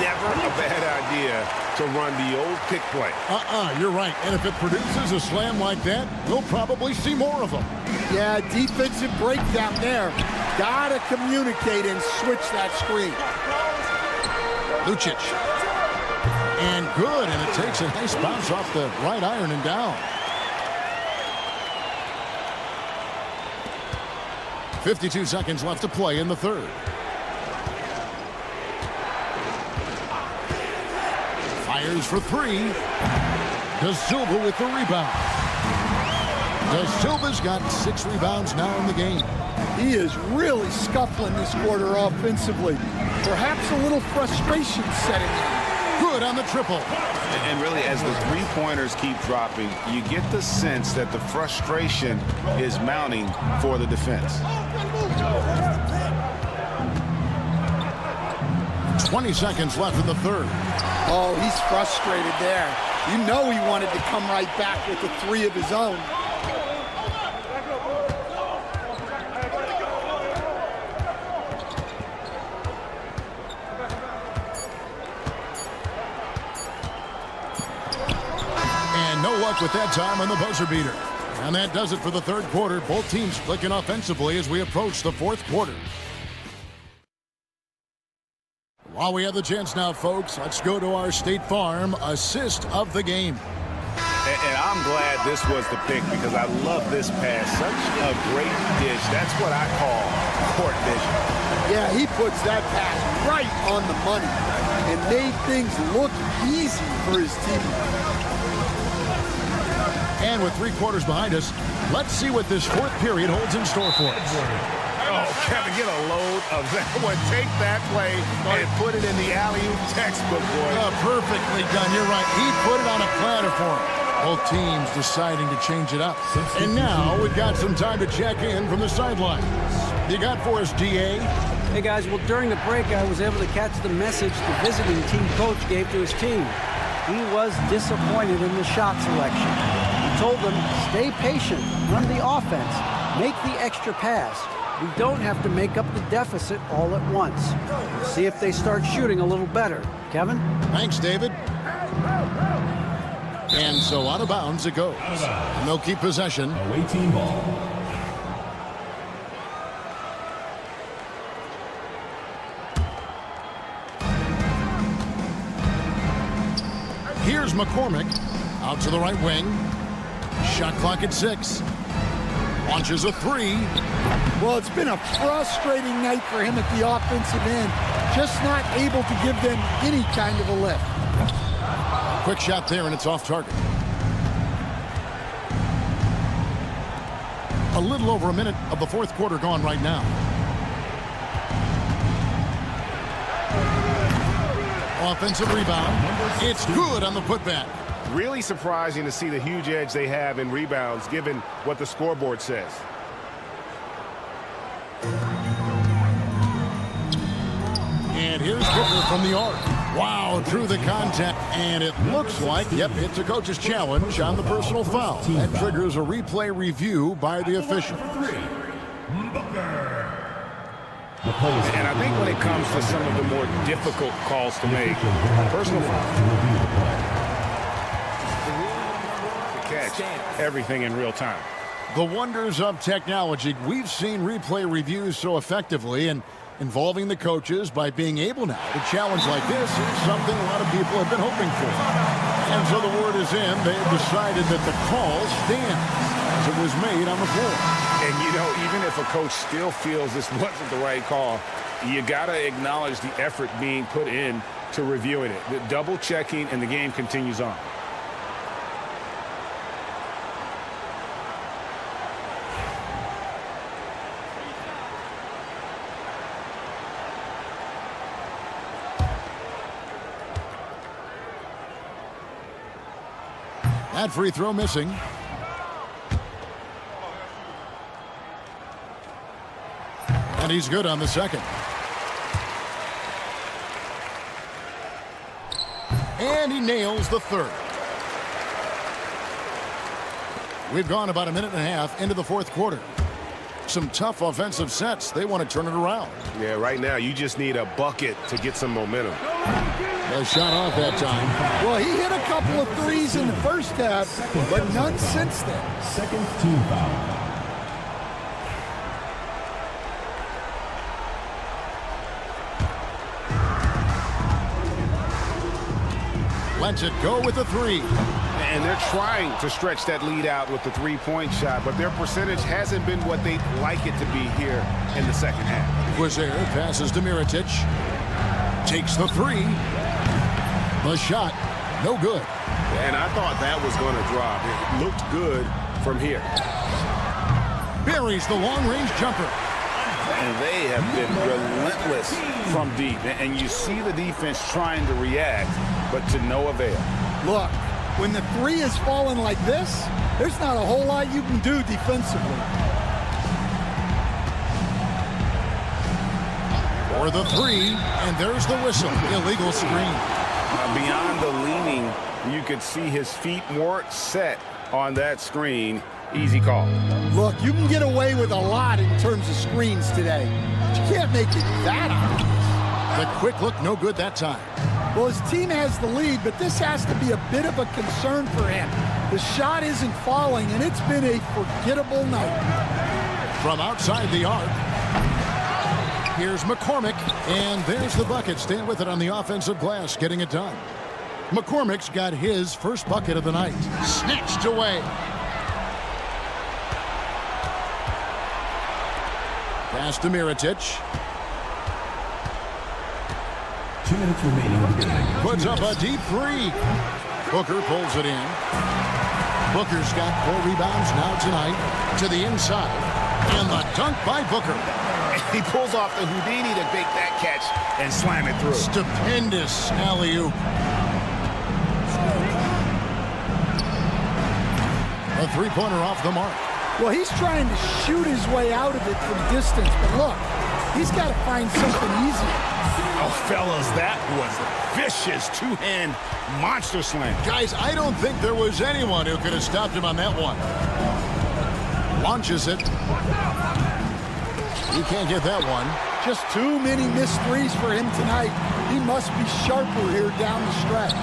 Never a bad idea to run the old pick play. You're right. And if it produces a slam like that, we'll probably see more of them. Yeah, defensive breakdown there. Gotta communicate and switch that screen. Lucic. And good, and it takes a nice bounce off the right iron and down. 52 seconds left to play in the third. Fires for 3. Da Silva with the rebound. Da Silva's got 6 rebounds now in the game. He is really scuffling this quarter offensively. Perhaps a little frustration setting in. Good on the triple. And really, as the three-pointers keep dropping, you get the sense that the frustration is mounting for the defense. 20 seconds left in the third. Oh, he's frustrated there. You know he wanted to come right back with the 3 of his own. No luck with that time on the buzzer beater. And that does it for the third quarter. Both teams clicking offensively as we approach the fourth quarter. While we have the chance now, folks, let's go to our State Farm assist of the game. And I'm glad this was the pick because I love this pass. Such a great dish. That's what I call court vision. Yeah, he puts that pass right on the money and made things look easy for his team. And with 3 quarters behind us, let's see what this fourth period holds in store for us. Oh, Kevin, get a load of that one. Take that play and put it in the alley-oop textbook, boy. Perfectly done. You're right. He put it on a platter for him. Both teams deciding to change it up. And now we've got some time to check in from the sidelines. You got for us, DA? Hey guys, well during the break I was able to catch the message the visiting team coach gave to his team. He was disappointed in the shot selection. He told them, stay patient, run the offense, make the extra pass. We don't have to make up the deficit all at once. We'll see if they start shooting a little better. Kevin? Thanks, David. And so out of bounds it goes. And they'll keep possession. Away team ball. Here's McCormick. Out to the right wing. Shot clock at 6. Launches a 3. Well, it's been a frustrating night for him at the offensive end. Just not able to give them any kind of a lift. Quick shot there, and it's off target. A little over a minute of the fourth quarter gone right now. Offensive rebound. It's good on the putback. Really surprising to see the huge edge they have in rebounds given what the scoreboard says. And here's Booker from the arc. Wow, through the contact. And it looks like, yep, it's a coach's challenge on the personal foul. That triggers a replay review by the official. And I think when it comes to some of the more difficult calls to make, personal foul. To catch everything in real time. The wonders of technology. We've seen replay reviews so effectively, and involving the coaches by being able now to challenge like this is something a lot of people have been hoping for. And so the word is in. They have decided that the call stands as it was made on the floor. And, you know, even if a coach still feels this wasn't the right call, you got to acknowledge the effort being put in to reviewing it. The double checking, and the game continues on. That free throw missing. And he's good on the second. And he nails the third. We've gone about a minute and a half into the fourth quarter. Some tough offensive sets. They want to turn it around. Yeah, right now you just need a bucket to get some momentum. A shot off that time. Well, he hit a couple of threes in the first half, but none since then. Second team foul. Lets it go with a 3. And they're trying to stretch that lead out with the three-point shot, but their percentage hasn't been what they'd like it to be here in the second half. Quizair passes to Mirotic. Takes the 3. The shot, no good. And I thought that was going to drop. It looked good from here. Buries the long-range jumper. And they have been relentless from deep. And you see the defense trying to react, but to no avail. Look, when the 3 is falling like this, there's not a whole lot you can do defensively. For the 3, and there's the whistle. Illegal screen. Beyond the leaning, you could see his feet more set on that screen. Easy call. Look, you can get away with a lot in terms of screens today. But you can't make it that obvious. The quick look, no good that time. Well, his team has the lead, but this has to be a bit of a concern for him. The shot isn't falling, and it's been a forgettable night. From outside the arc, here's McCormick, and there's the bucket. Stand with it on the offensive glass, getting it done. McCormick's got his first bucket of the night. Snatched away. Pass to Mirotic. 2 minutes remaining in the game. Puts up a deep 3. Booker pulls it in. Booker's got 4 rebounds now tonight. To the inside. And the dunk by Booker. He pulls off the Houdini to make that catch and slam it through. Stupendous alley-oop. A three-pointer off the mark. Well, he's trying to shoot his way out of it from distance, but look, He's got to find something easier. Oh, fellas, that was vicious two-hand monster slam. Guys, I don't think there was anyone who could have stopped him on that one. Launches it. He can't get that one. Just too many missed threes for him tonight. He must be sharper here down the stretch.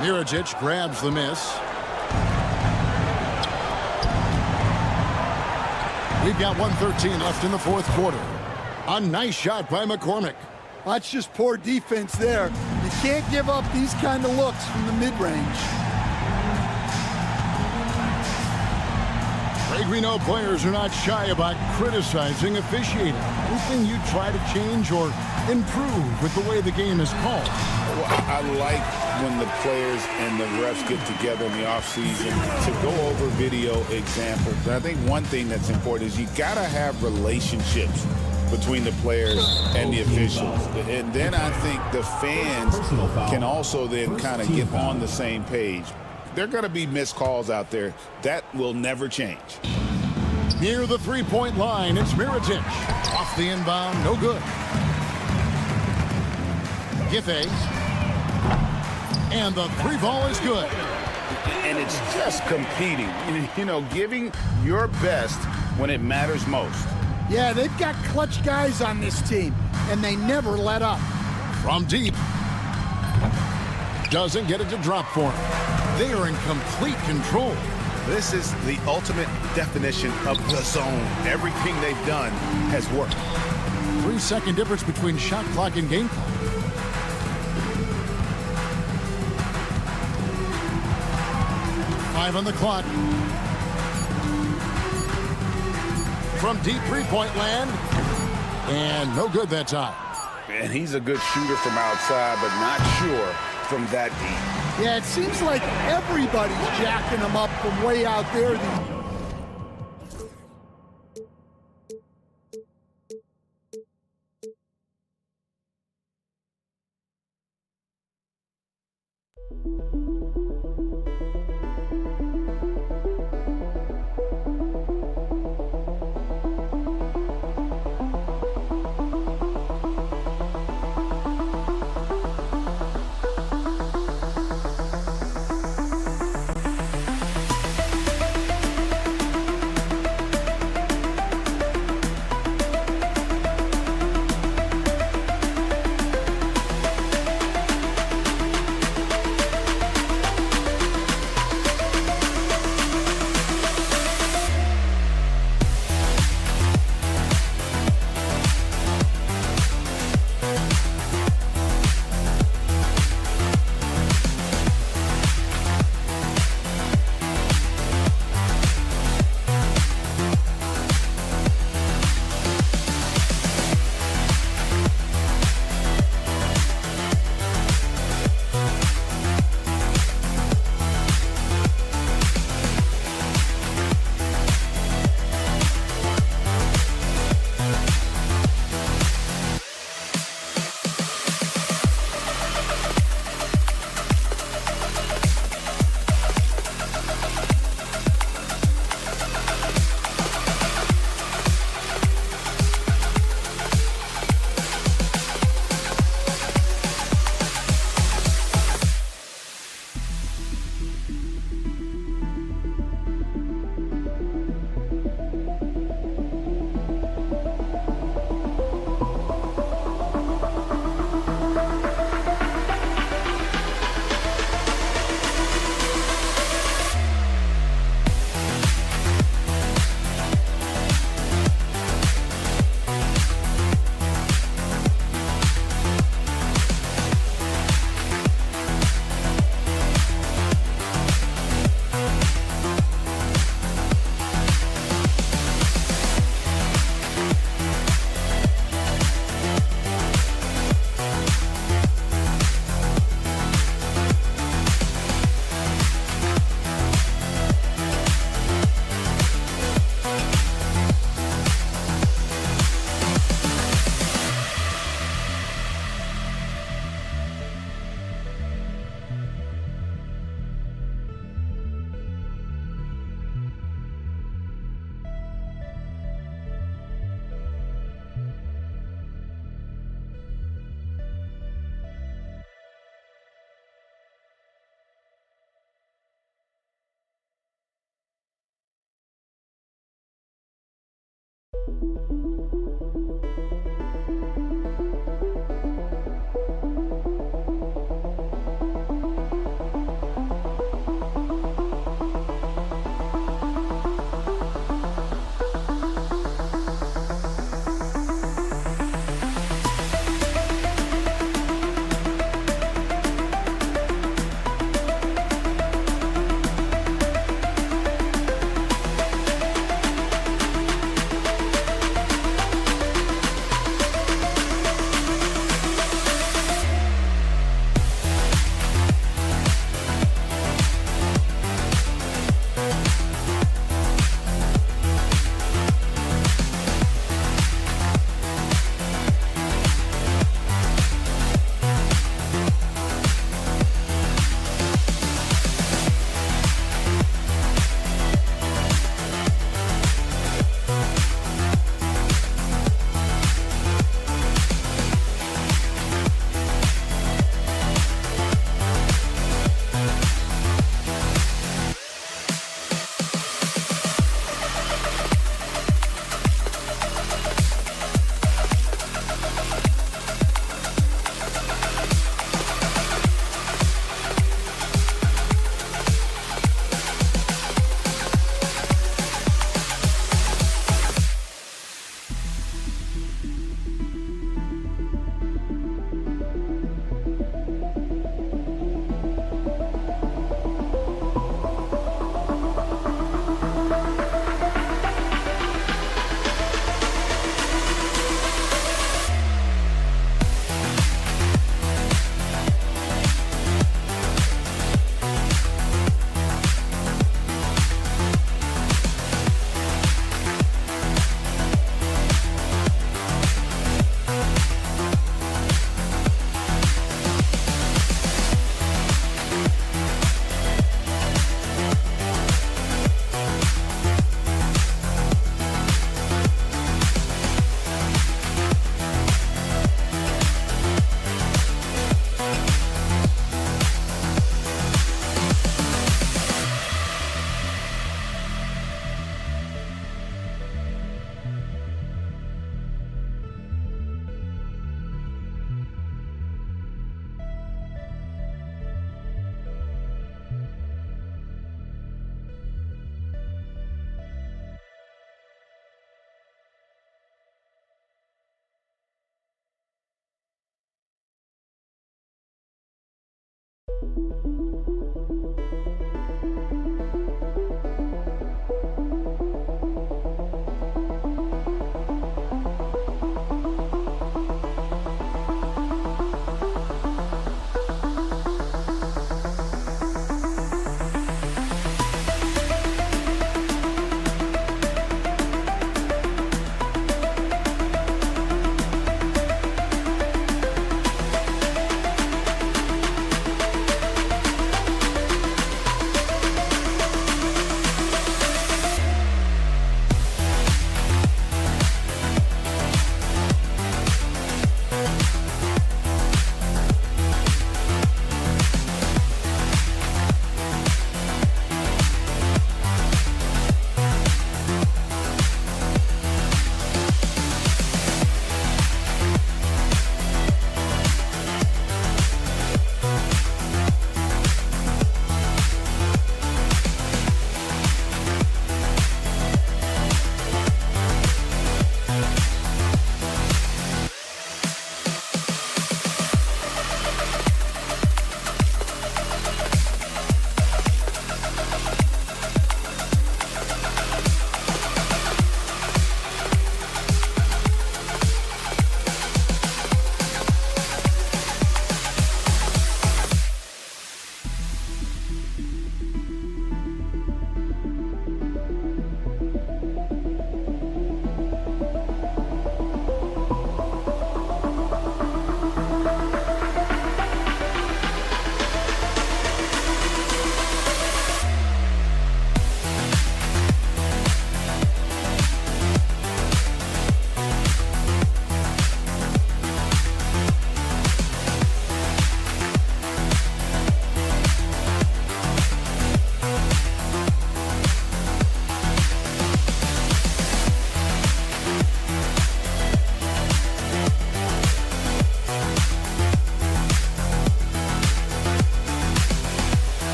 Mirajic grabs the miss. We've got 1:13 left in the fourth quarter. A nice shot by McCormick. That's just poor defense there. You can't give up these kind of looks from the mid-range. Greg, we know players are not shy about criticizing officiating. Anything you try to change or improve with the way the game is called? Well, I like when the players and the refs get together in the offseason to go over video examples. And I think one thing that's important is you got to have relationships between the players and the officials. And then I think the fans can also then kind of get on the same page. There are going to be missed calls out there. That will never change. Near the three-point line, it's Mirajic. Off the inbound, no good. Giffey. And the three ball is good. And it's just competing. You know, giving your best when it matters most. Yeah, they've got clutch guys on this team, and they never let up. From deep. Doesn't get it to drop for him. They are in complete control. This is the ultimate definition of the zone. Everything they've done has worked. 3-second difference between shot clock and game clock. Five on the clock. From deep three-point land. And no good that time. And he's a good shooter from outside, but not sure from that deep. Yeah, it seems like everybody's jacking him up from way out there.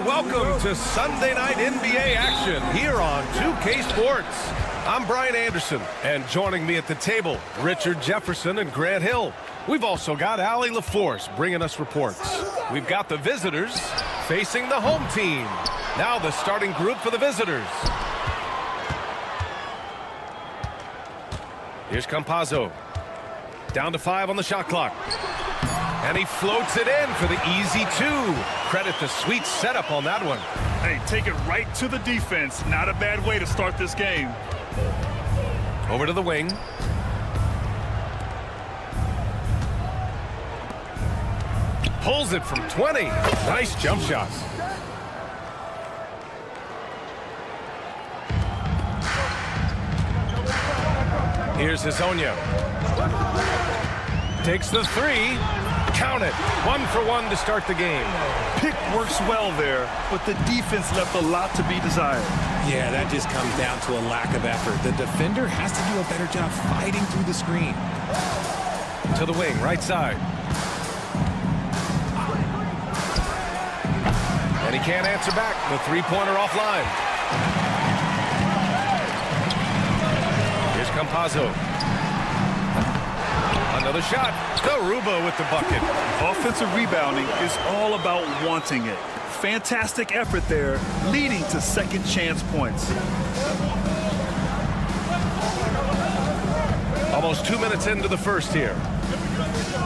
Welcome to Sunday Night NBA action here on 2K Sports. I'm Brian Anderson, and joining me at the table, Richard Jefferson and Grant Hill. We've also got Allie LaForce bringing us reports. We've got the visitors facing the home team. Now the starting group for the visitors. Here's Campazzo. Down to 5 on the shot clock. And he floats it in for the easy 2. Credit the sweet setup on that one. Hey, take it right to the defense. Not a bad way to start this game. Over to the wing. Pulls it from 20. Nice jump shot. Here's Hezonja. Takes the 3. Count it. 1 for 1 to start the game. Pick works well there, but the defense left a lot to be desired. Yeah, that just comes down to a lack of effort. The defender has to do a better job fighting through the screen. To the wing, right side. And he can't answer back. The three-pointer offline. Here's Campazzo. Another shot. Garuba with the bucket. Offensive rebounding is all about wanting it. Fantastic effort there, leading to second chance points. Almost 2 minutes into the first here.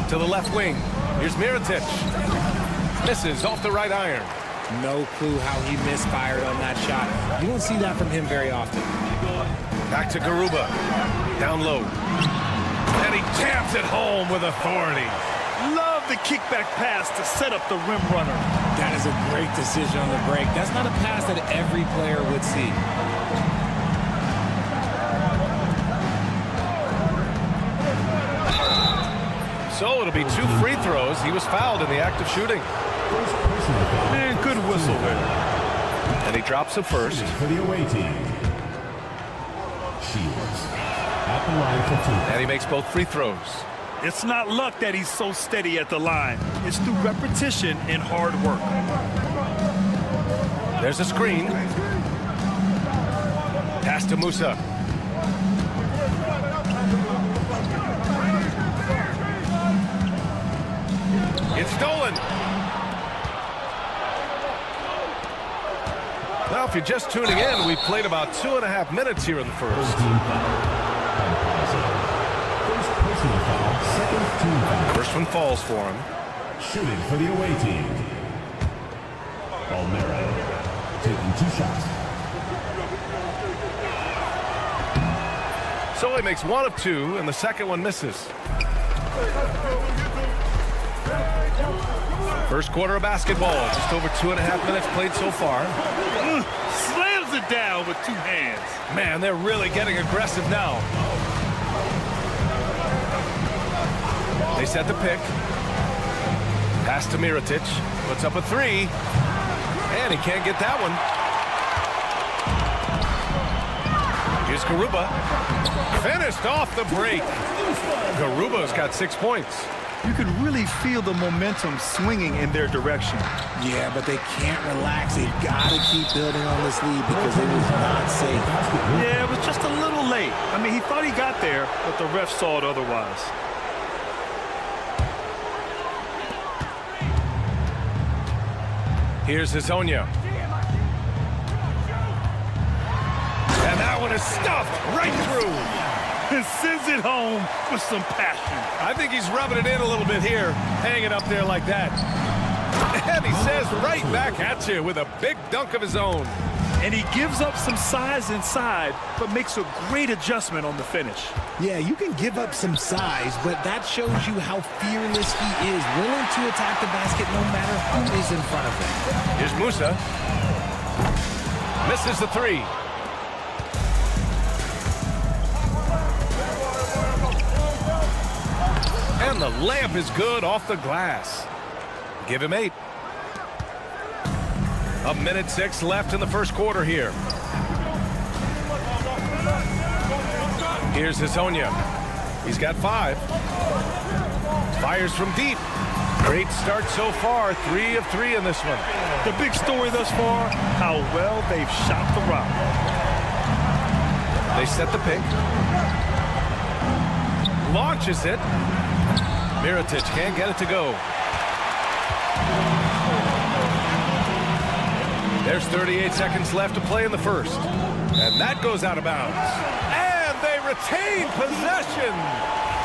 To the left wing. Here's Mirotic. Misses off the right iron. No clue how he misfired on that shot. You don't see that from him very often. Back to Garuba. Down low. And he taps it home with authority. Love the kickback pass to set up the rim runner. That is a great decision on the break. That's not a pass that every player would see. So it'll be 2 free throws. He was fouled in the act of shooting. And good whistle there. And he drops the first. For the away team. Shields. At the line for 2. And he makes both free throws. It's not luck that he's so steady at the line. It's through repetition and hard work. There's a screen. Pass to Musa. It's stolen. Now, if you're just tuning in, we've played about 2.5 minutes here in the first. First one falls for him. Shooting for the away team. Palmero taking 2 shots. So he makes 1 of 2, and the second one misses. First quarter of basketball. Just over 2.5 minutes played so far. Slams it down with 2 hands. Man, they're really getting aggressive now. They set the pick. Pass to Mirotic. Puts up a 3. And he can't get that one. Here's Garuba. Finished off the break. Garuba's got 6 points. You can really feel the momentum swinging in their direction. Yeah, but they can't relax. They've got to keep building on this lead because it is not safe. Yeah, it was just a little late. I mean, he thought he got there, but the ref saw it otherwise. Here's Hazonia. And that one is stuffed right through. And sends it home with some passion. I think he's rubbing it in a little bit here, hanging up there like that. And he says right back at you with a big dunk of his own. And he gives up some size inside, but makes a great adjustment on the finish. Yeah, you can give up some size, but that shows you how fearless he is, willing to attack the basket no matter who is in front of him. Here's Musa. Misses the three. And the layup is good off the glass. Give him 8. 1:06 left in the first quarter here. Here's Hazonia. He's got 5. Fires from deep. Great start so far. 3 of 3 in this one. The big story thus far, how well they've shot the rock. They set the pick. Launches it. Mirotic can't get it to go. There's 38 seconds left to play in the first. And that goes out of bounds. And they retain possession.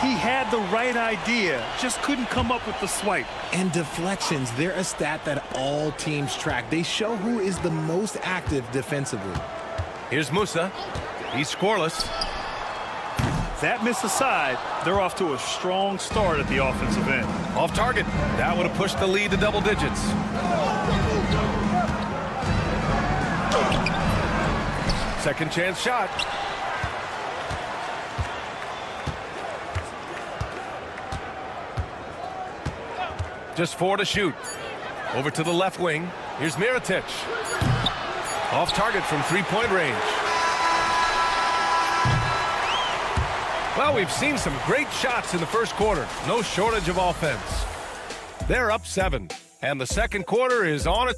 He had the right idea, just couldn't come up with the swipe. And deflections, they're a stat that all teams track. They show who is the most active defensively. Here's Musa. He's scoreless. That miss aside, they're off to a strong start at the offensive end. Off target. That would have pushed the lead to double digits. Second chance shot. Just 4 to shoot. Over to the left wing. Here's Mirotic. Off target from three-point range. Well, we've seen some great shots in the first quarter. No shortage of offense. They're up 7. And the second quarter is on it.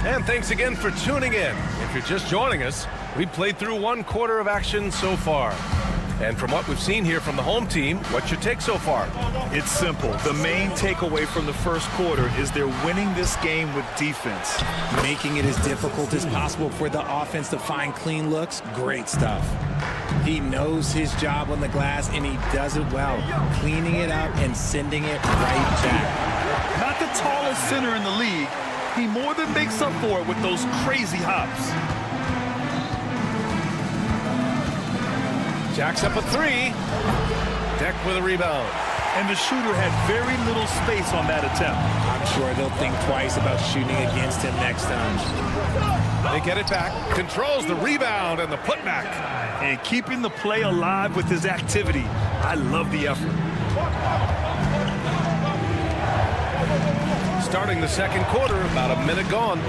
And thanks again for tuning in. If you're just joining us, we've played through 1 quarter of action so far. And from what we've seen here from the home team, what's your take so far? It's simple. The main takeaway from the first quarter is they're winning this game with defense. Making it as difficult as possible for the offense to find clean looks. Great stuff. He knows his job on the glass, and he does it well. Cleaning it up and sending it right back. Not the tallest center in the league. He more than makes up for it with those crazy hops. Jacks up a 3. Deck with a rebound. And the shooter had very little space on that attempt. I'm sure they'll think twice about shooting against him next time. They get it back. Controls the rebound and the putback. And keeping the play alive with his activity. I love the effort. Starting the second quarter, about a minute gone.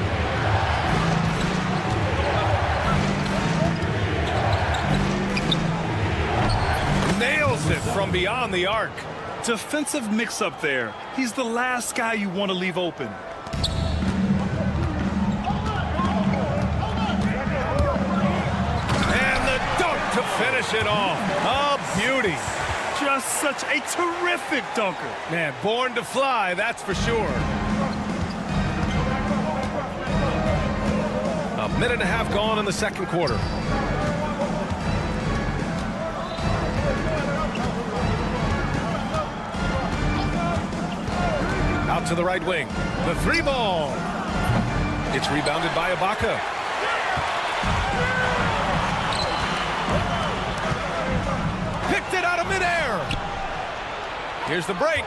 Nails it from beyond the arc. Defensive mix-up there. He's the last guy you want to leave open. And the dunk to finish it off. A beauty. Just such a terrific dunker. Man, born to fly, that's for sure. A minute and a half gone in the second quarter. Out to the right wing. The 3 ball. It's rebounded by Ibaka. Picked it out of midair. Here's the break.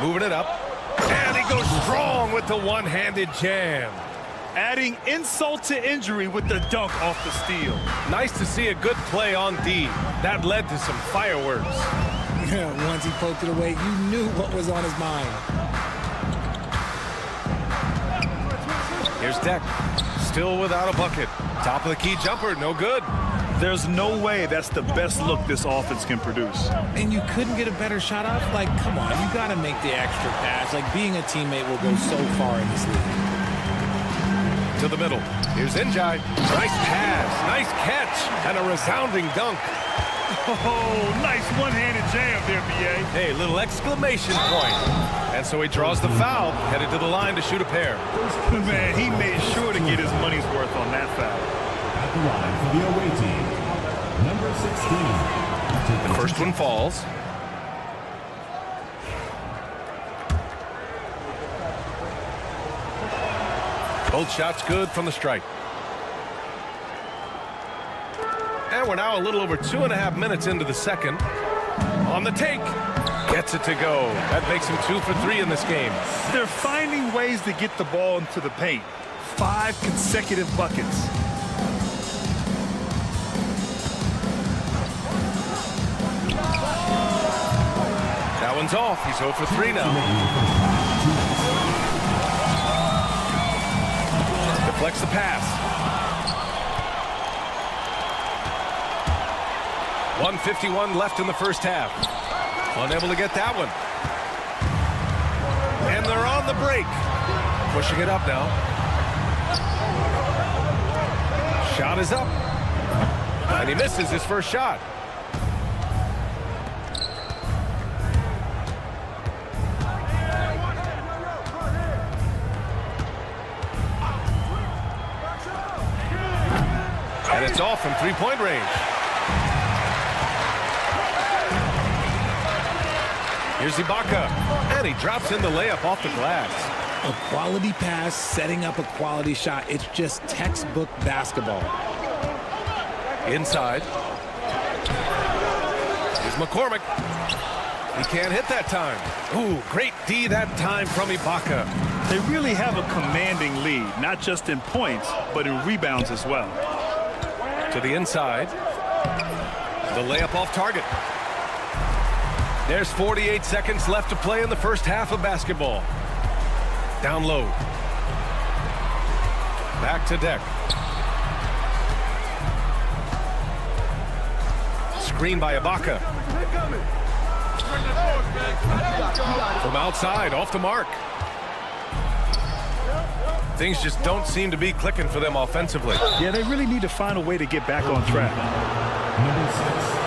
Moving it up. And he goes strong with the one-handed jam. Adding insult to injury with the dunk off the steal. Nice to see a good play on D. That led to some fireworks. Once he poked it away, you knew what was on his mind. Here's Deck. Still without a bucket. Top of the key jumper, no good. There's no way that's the best look this offense can produce. And you couldn't get a better shot off? Like, come on, you got to make the extra pass. Like, being a teammate will go so far in this league. To the middle. Here's Jedi. Nice pass, nice catch, and a resounding dunk. Oh, nice one-handed jam there, B.A. Hey, little exclamation point. And so he draws the foul, headed to the line to shoot a pair. Man, he made sure to get his money's worth on that foul. At the line for the away team, number 16. The first one falls. Both shots good from the strike. And we're now a little over 2.5 minutes into the second. On the take. Gets it to go. That makes him 2 for 3 in this game. They're finding ways to get the ball into the paint. 5 consecutive buckets. That one's off. He's 0 for 3 now. Deflects the pass. 1:51 left in the first half. Unable to get that one. And they're on the break. Pushing it up now. Shot is up. And he misses his first shot. And it's off from three-point range. Here's Ibaka, and he drops in the layup off the glass. A quality pass, setting up a quality shot. It's just textbook basketball. Inside. Here's McCormick. He can't hit that time. Ooh, great D that time from Ibaka. They really have a commanding lead, not just in points, but in rebounds as well. To the inside. The layup off target. There's 48 seconds left to play in the first half of basketball. Down low. Back to deck. Screen by Ibaka. From outside, off the mark. Things just don't seem to be clicking for them offensively. Yeah, they really need to find a way to get back on track. Number 6.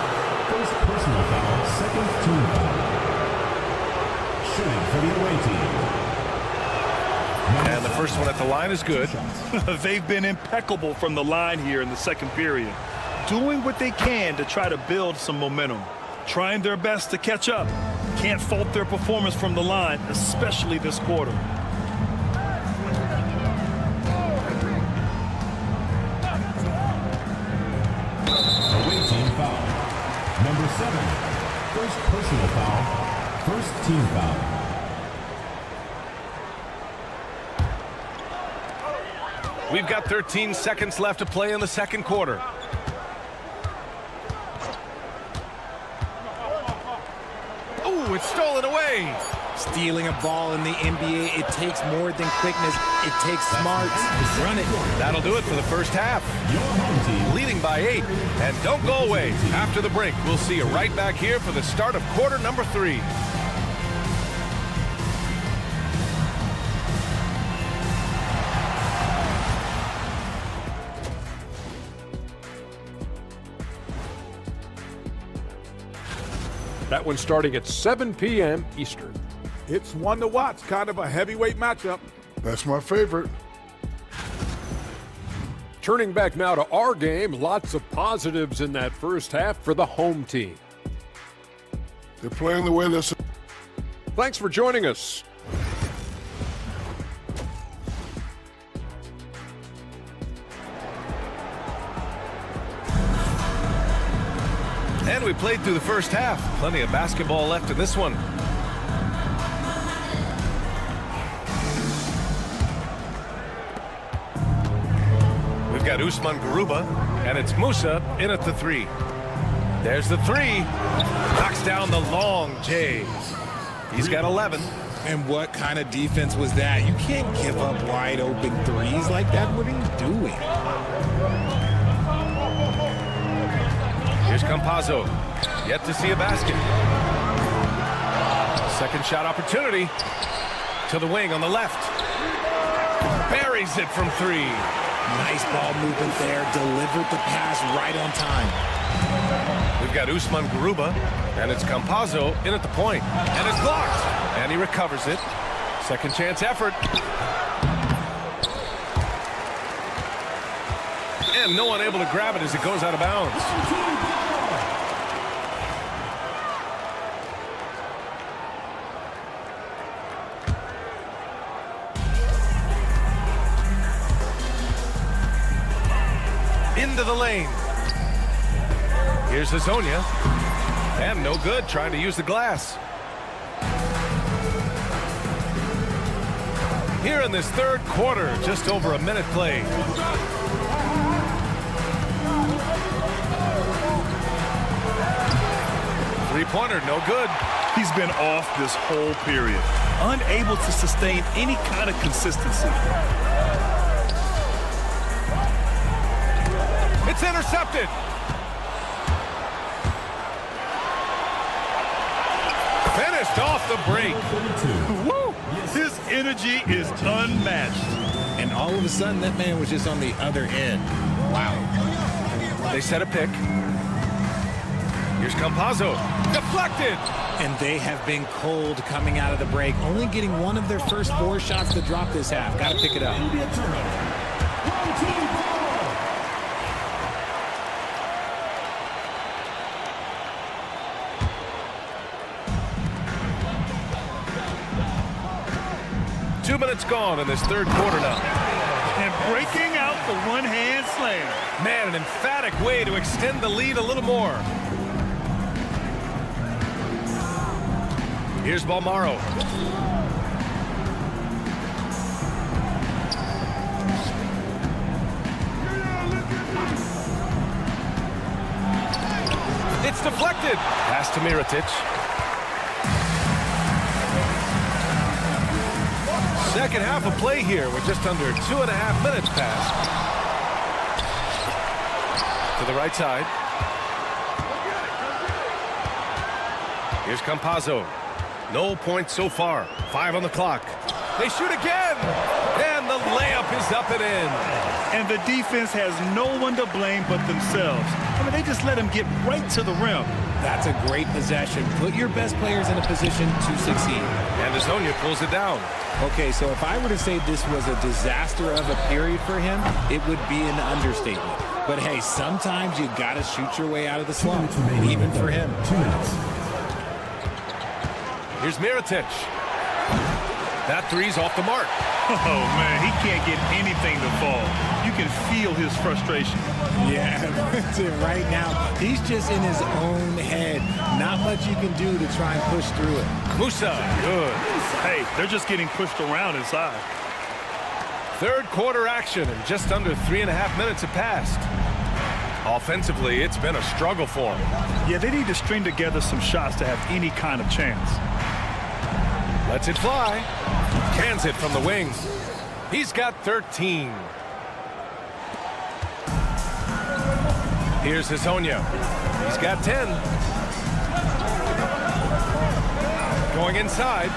First personal foul, second team foul. Shooting for the away team. And the first one at the line is good. They've been impeccable from the line here in the second period. Doing what they can to try to build some momentum. Trying their best to catch up. Can't fault their performance from the line, especially this quarter. Away team foul. Number 7. First personal foul. First team foul. We've got 13 seconds left to play in the second quarter. Ooh, it's stolen away. Stealing a ball in the NBA, it takes more than quickness. It takes smarts. Run it. That'll do it for the first half. Leading by 8. And don't go away. After the break, we'll see you right back here for the start of quarter number 3. That one's starting at 7 p.m. Eastern. It's one to watch, kind of a heavyweight matchup. That's my favorite. Turning back now to our game, lots of positives in that first half for the home team. They're playing the way they're. Thanks for joining us. And we played through the first half. Plenty of basketball left in this one. We've got Usman Garuba, and it's Musa in at the 3. There's the 3. Knocks down the long J. He's got 11. And what kind of defense was that? You can't give up wide open threes like that. What are you doing? Here's Campazzo. Yet to see a basket. Second shot opportunity. To the wing on the left. Buries it from 3. Nice ball movement there. Delivered the pass right on time. We've got Usman Garuba, and it's Campazzo in at the point. And it's blocked. And he recovers it. Second chance effort. And no one able to grab it as it goes out of bounds. Into the lane. Here's Hazonia. And no good, trying to use the glass. Here in this third quarter, just over a minute played. Three-pointer, no good. He's been off this whole period, unable to sustain any kind of consistency. It's intercepted. Finished off the break. Woo! His energy is unmatched. And all of a sudden, that man was just on the other end. Wow. They set a pick. Here's Campazzo. Deflected. And they have been cold coming out of the break, only getting one of their first 4 shots to drop this half. Got to pick it up. 2 minutes gone in this third quarter now. And breaking out the one-hand slam. Man, an emphatic way to extend the lead a little more. Here's Balmaro. It's deflected. Pass to Mirotic. Second half of play here with just under 2.5 minutes passed. To the right side. Here's Campazzo. No points so far. 5 on the clock. They shoot again. And the layup is up and in. And the defense has no one to blame but themselves. I mean, they just let him get right to the rim. That's a great possession. Put your best players in a position to succeed. And Hazonia pulls it down. Okay, so if I were to say this was a disaster of a period for him, it would be an understatement. But hey, sometimes you got to shoot your way out of the slump, even for him. 2 minutes. Here's Mirotic. That three's off the mark. Oh, man, he can't get anything to fall. You can feel his frustration. Yeah, right now, he's just in his own head. Not much you can do to try and push through it. Musa, good. Hey, they're just getting pushed around inside. Third quarter action, and just under 3.5 minutes have passed. Offensively, it's been a struggle for them. Yeah, they need to string together some shots to have any kind of chance. Lets it fly. Cans it from the wing. He's got 13. Here's Hazonia. He's got 10. Going inside.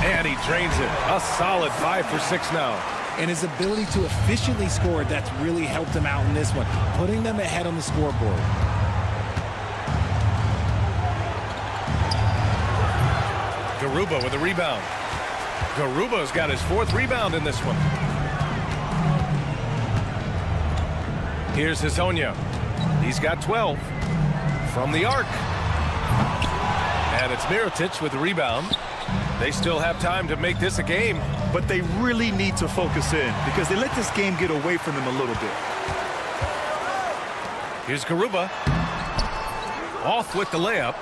And he drains it. A solid 5 for 6 now. And his ability to efficiently score, that's really helped him out in this one, putting them ahead on the scoreboard. Garuba with a rebound. Garuba's got his 4th rebound in this one. Here's Hazonia. He's got 12 from the arc. And it's Mirotic with the rebound. They still have time to make this a game. But they really need to focus in because they let this game get away from them a little bit. Here's Garuba. Off with the layup.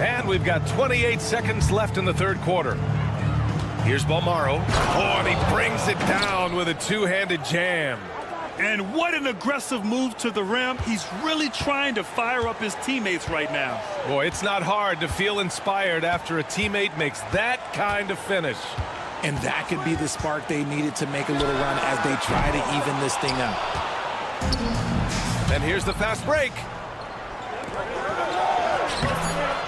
And we've got 28 seconds left in the third quarter. Here's Balmaro. Oh, and he brings it down with a two-handed jam. And what an aggressive move to the rim. He's really trying to fire up his teammates right now. Boy, it's not hard to feel inspired after a teammate makes that kind of finish. And that could be the spark they needed to make a little run as they try to even this thing up. And here's the fast break.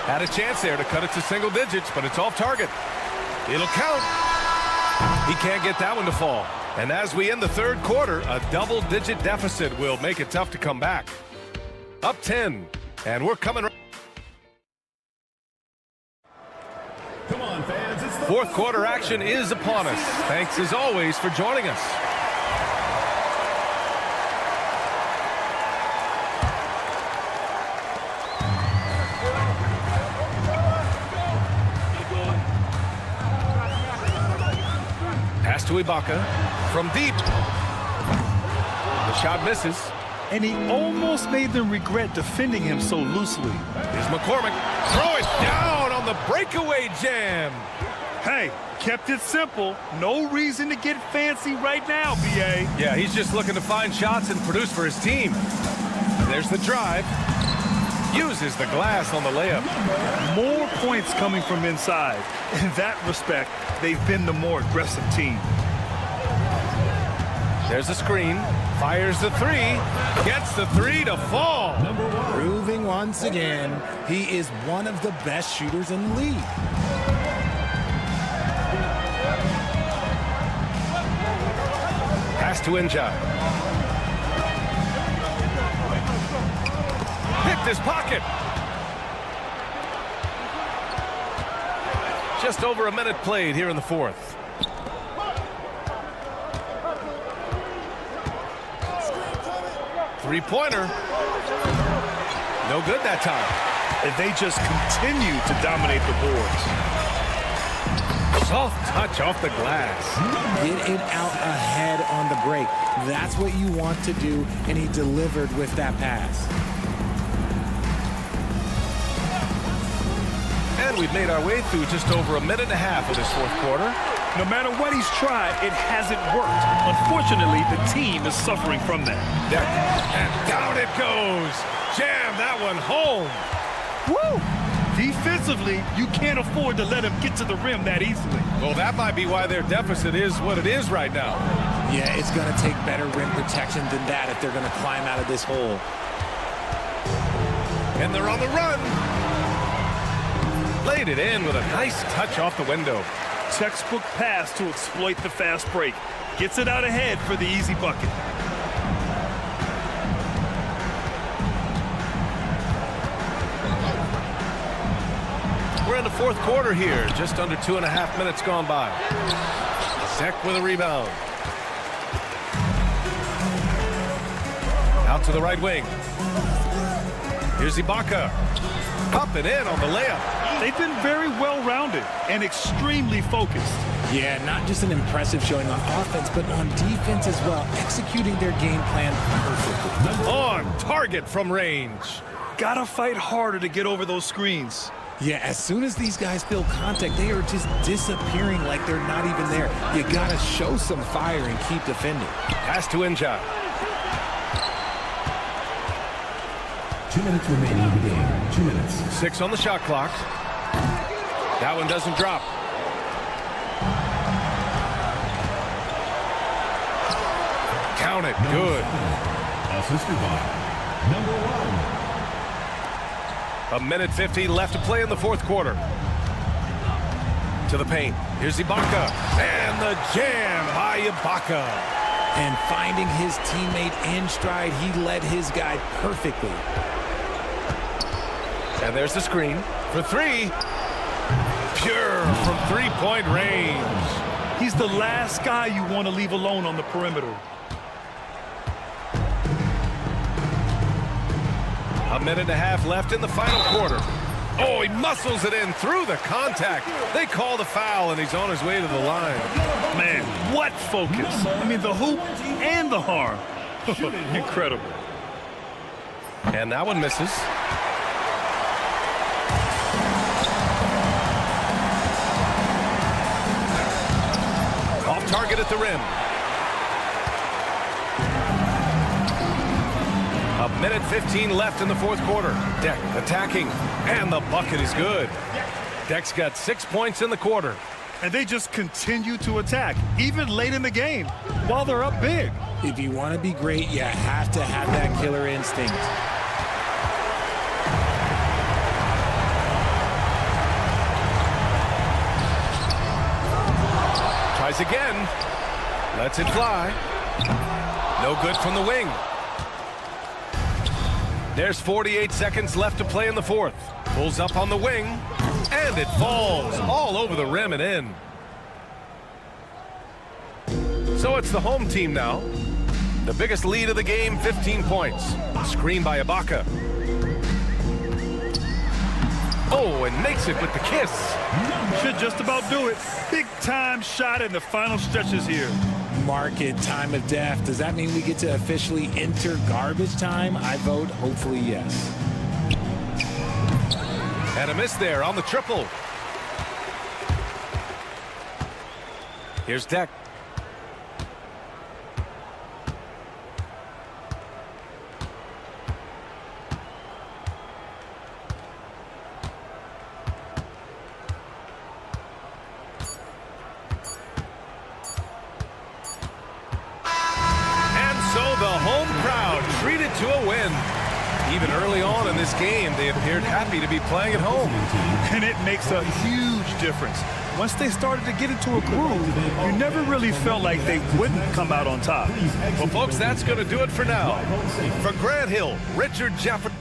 Had a chance there to cut it to single digits, but it's off target. It'll count. He can't get that one to fall. And as we end the third quarter, a double-digit deficit will make it tough to come back. Up 10, And we're coming. Come on, fans. It's the Fourth quarter action is upon us. Thanks as always for joining us. Pass to Ibaka from deep. The shot misses. And he almost made them regret defending him so loosely. Here's McCormick. Throw it down on the breakaway jam. Hey, kept it simple. No reason to get fancy right now, B.A. Yeah, he's just looking to find shots and produce for his team. There's the drive. Uses the glass on the layup. More points coming from inside. In that respect, they've been the more aggressive team. There's a screen. Fires the three. Gets the three to fall. Proving once again, he is one of the best shooters in the league. Pass to Njai. Picked his pocket. Just over a minute played here in the fourth. Three-pointer. No good that time. And they just continue to dominate the boards. Soft touch off the glass. Get it out ahead on the break. That's what you want to do, and he delivered with that pass. And we've made our way through just over a minute and a half of this fourth quarter. No matter what he's tried, it hasn't worked. Unfortunately, the team is suffering from that. And down it goes. Jam that one home. Woo! Defensively, you can't afford to let him get to the rim that easily. Well, that might be why their deficit is what it is right now. Yeah, it's going to take better rim protection than that if they're going to climb out of this hole. And they're on the run. Laid it in with a nice touch off the window. Textbook pass to exploit the fast break. Gets it out ahead for the easy bucket. We're in the fourth quarter here. Just under 2.5 minutes gone by. Deck with a rebound. Out to the right wing. Here's Ibaka. Up and in on the layup. They've been very well-rounded and extremely focused. Yeah, not just an impressive showing on offense, but on defense as well, executing their game plan perfectly. On target from range. Gotta fight harder to get over those screens. Yeah, as soon as these guys feel contact, they are just disappearing like they're not even there. You gotta show some fire and keep defending. Pass to Njai. 2 minutes remaining in the game. 2 minutes. 6 on the shot clock. That one doesn't drop. Count it. Good. Assisted by number 1. A minute 50 left to play in the fourth quarter. To the paint. Here's Ibaka. And the jam by Ibaka. And finding his teammate in stride, he led his guy perfectly. And there's the screen for three. Pure from three-point range. He's the last guy you want to leave alone on the perimeter. A minute and a half left in the final quarter. Oh, he muscles it in through the contact. They call the foul, and he's on his way to the line. Man, what focus. I mean, the hoop and the harm. Incredible. And that one misses. Off target at the rim. A minute 15 left in the fourth quarter. Deck attacking, and the bucket is good. Deck's got 6 points in the quarter. And they just continue to attack, even late in the game, while they're up big. If you want to be great, you have to have that killer instinct. Tries again. Lets it fly. No good from the wing. There's 48 seconds left to play in the fourth. Pulls up on the wing, and it falls all over the rim and in. So it's the home team now. The biggest lead of the game, 15 points. Screen by Ibaka. Oh, and makes it with the kiss. Should just about do it. Big time shot in the final stretches here. Market time of death. Does that mean we get to officially enter garbage time? I vote hopefully yes. And a miss there on the triple. Here's Deck. Treated to a win. Even early on in this game, they appeared happy to be playing at home. And it makes a huge difference. Once they started to get into a groove, you never really felt like they wouldn't come out on top. Well, folks, that's going to do it for now. For Grant Hill, Richard Jefferson.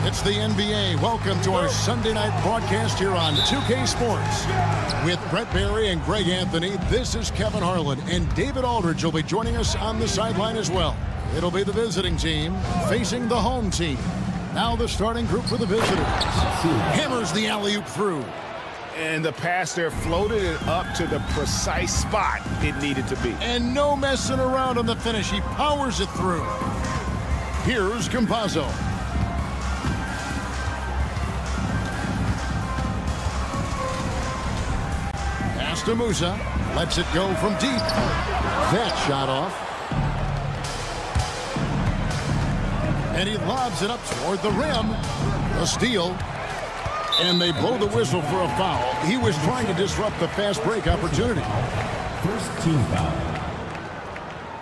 It's the NBA. Welcome to our Sunday night broadcast here on 2K Sports. With Brett Barry and Greg Anthony, this is Kevin Harlan, and David Aldridge will be joining us on the sideline as well. It'll be the visiting team facing the home team. Now the starting group for the visitors. Hammers the alley-oop through. And the pass there floated it up to the precise spot it needed to be. And no messing around on the finish. He powers it through. Here's Campazzo. Pass to Musa. Lets it go from deep. That shot off. And he lobs it up toward the rim. A steal. And they blow the whistle for a foul. He was trying to disrupt the fast break opportunity. First team foul.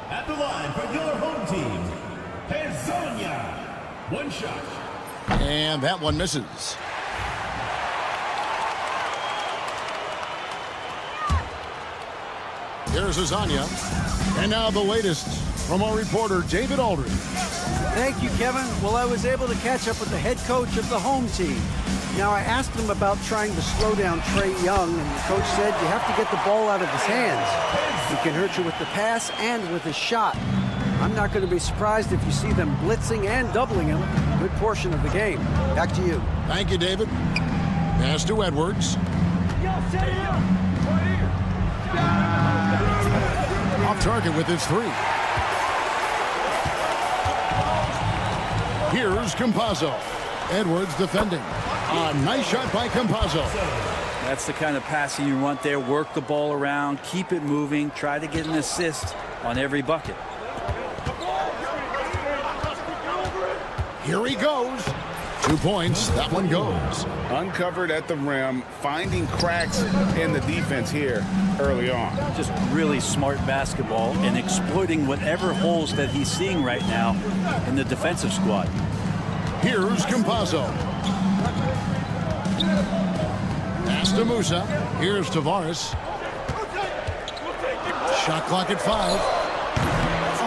At the line for your home team, Hezonja. One shot. And that one misses. Here's Hezonja. And now the latest from our reporter, David Aldridge. Thank you, Kevin. Well, I was able to catch up with the head coach of the home team. Now, I asked him about trying to slow down Trae Young, and the coach said you have to get the ball out of his hands. He can hurt you with the pass and with his shot. I'm not going to be surprised if you see them blitzing and doubling him a good portion of the game. Back to you. Thank you, David. Pass to Edwards. Off target with his three. Here's Campazzo. Edwards defending. A nice shot by Campazzo. That's the kind of passing you want there. Work the ball around, keep it moving, try to get an assist on every bucket. Here he goes. 2 points. That one goes. Uncovered at the rim, finding cracks in the defense here early on. Just really smart basketball and exploiting whatever holes that he's seeing right now in the defensive squad. Here's Campazzo. Pass to Musa. Here's Tavares. Shot clock at 5.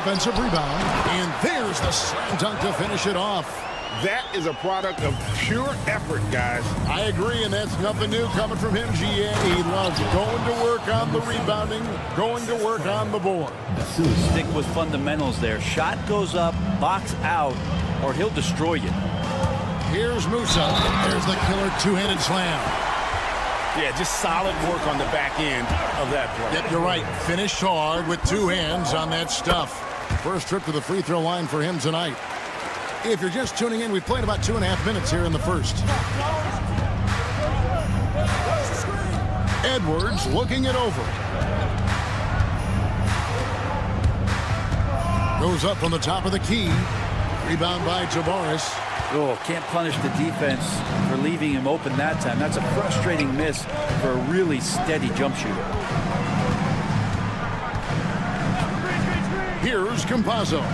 Offensive rebound. And there's the slam dunk to finish it off. That is a product of pure effort, guys. I agree, and that's nothing new coming from him, GA. He loves going to work on the rebounding, going to work on the board. Stick with fundamentals there. Shot goes up, box out, or he'll destroy you. Here's Musa. There's the killer two-handed slam. Yeah, just solid work on the back end of that play. Yep, you're right. Finished hard with two hands on that stuff. First trip to the free throw line for him tonight. If you're just tuning in, we've played about 2.5 minutes here in the first. Edwards looking it over. Goes up from the top of the key. Rebound by Tavares. Oh, can't punish the defense for leaving him open that time. That's a frustrating miss for a really steady jump shooter. Here's Campazzo.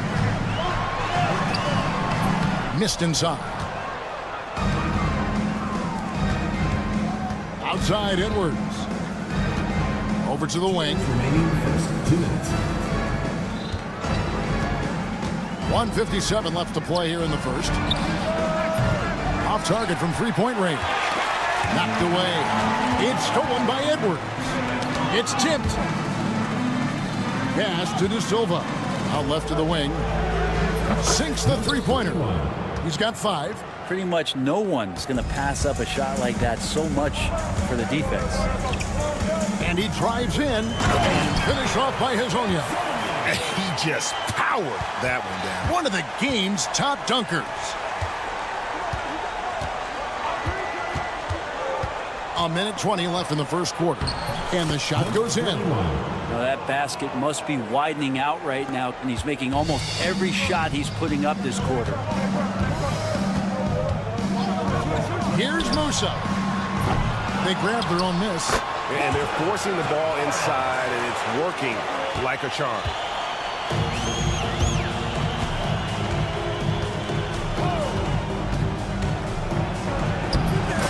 Missed inside. Outside Edwards. Over to the wing. Remaining first 2 minutes. 1:57 left to play here in the first. Off target from three-point range. Knocked away. It's stolen by Edwards. It's tipped. Pass to De Silva. Out left to the wing. Sinks the three-pointer. He's got 5. Pretty much no one's going to pass up a shot like that so much for the defense. And he drives in and finish off by Hezonja. He just powered that one down. One of the game's top dunkers. A minute 20 left in the first quarter. And the shot goes in. Now that basket must be widening out right now, and he's making almost every shot he's putting up this quarter. Here's Musa. They grab their own miss. And they're forcing the ball inside, and it's working like a charm.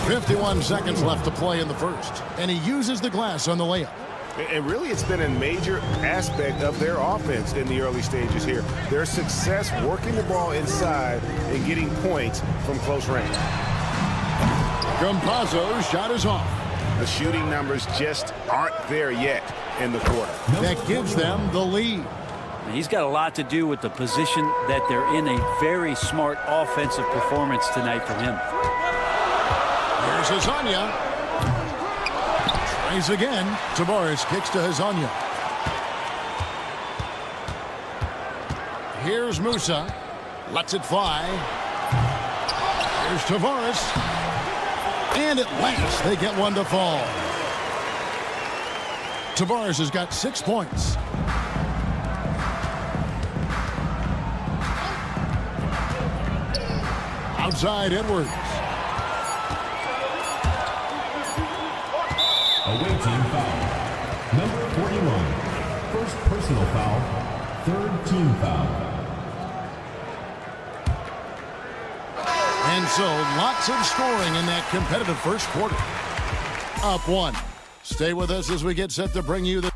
.51 seconds left to play in the first. And he uses the glass on the layup. And really, it's been a major aspect of their offense in the early stages here. Their success working the ball inside and getting points from close range. Campazzo's shot is off. The shooting numbers just aren't there yet in the quarter. That gives them the lead. He's got a lot to do with the position that they're in. A very smart offensive performance tonight from him. Here's Hezonja. Tries again. Tavares kicks to Hezonja. Here's Musa. Lets it fly. Here's Tavares. And at last, they get one to fall. Tavares has got 6 points. Outside Edwards. Away team foul. Number 41. First personal foul. Third team foul. And so lots of scoring in that competitive first quarter. Up one. Stay with us as we get set to bring you the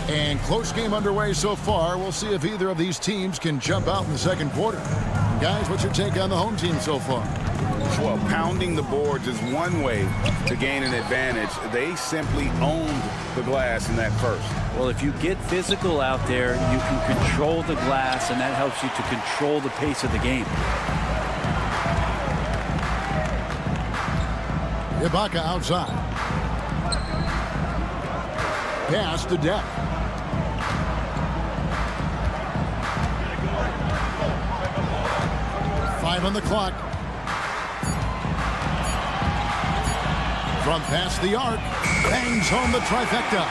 and close game underway so far. We'll see if either of these teams can jump out in the second quarter. Guys, what's your take on the home team so far? Well, pounding the boards is one way to gain an advantage. They simply owned the glass in that first. Well, if you get physical out there, you can control the glass, and that helps you to control the pace of the game. Ibaka outside. Pass to Depp. Five on the clock. From past the arc, bangs home the trifecta.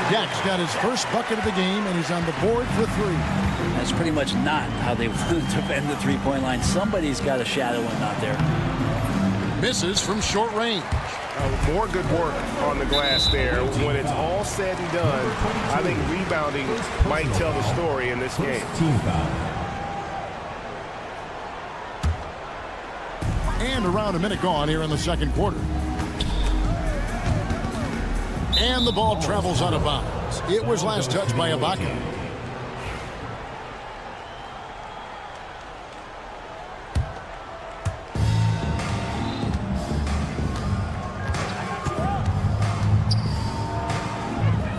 Deck's got his first bucket of the game, and he's on the board for 3. That's pretty much not how they want to defend the three-point line. Somebody's got a shadow one out there. Misses from short range. More good work on the glass there. When it's all said and done, I think rebounding might tell the story in this game. Team foul. And around a minute gone here in the second quarter. And the ball travels out of bounds. It was last touched by Ibaka.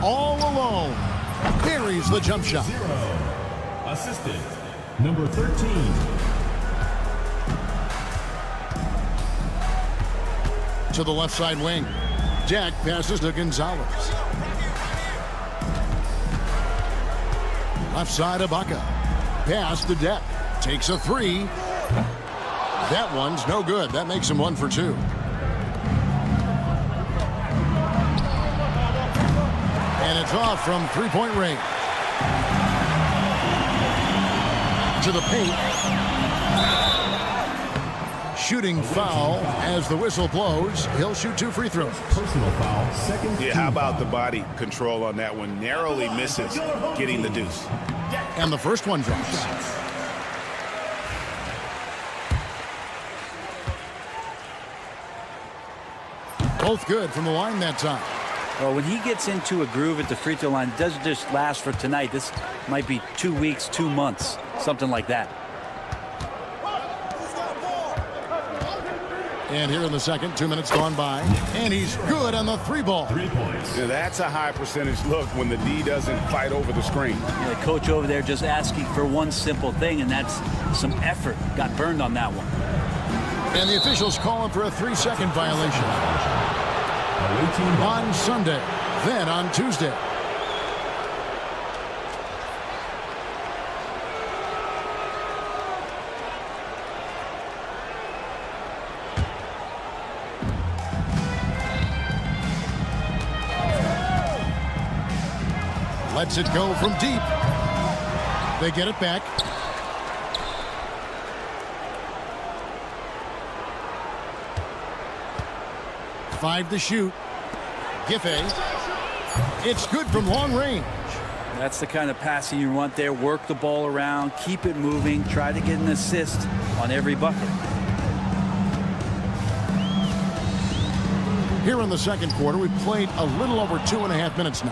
All alone. Buries the jump shot. 0. Assistant. Number 13. To the left side wing. Jack passes to Gonzalez. Left side Ibaka. Pass to Depp. Takes a 3. That one's no good. That makes him 1 for 2. And it's off from three-point range. To the paint. Shooting foul as the whistle blows. He'll shoot 2 free throws. Personal foul. Second. Yeah, how about the body control on that one? Narrowly misses getting the deuce. And the first one drops. Both good from the line that time. Well, when he gets into a groove at the free throw line, it doesn't just last for tonight. This might be 2 weeks, 2 months, something like that. And here in the second, 2 minutes gone by. And he's good on the 3 ball. 3 points. Yeah, that's a high percentage look when the D doesn't fight over the screen. Yeah, the coach over there just asking for one simple thing, and that's some effort. Got burned on that one. And the officials calling for a 3-second violation. On Sunday, then on Tuesday. Lets it go from deep. They get it back. Five to shoot. Giffey. It's good from long range. That's the kind of passing you want there. Work the ball around, keep it moving, try to get an assist on every bucket. Here in the second quarter, we've played a little over 2.5 minutes now.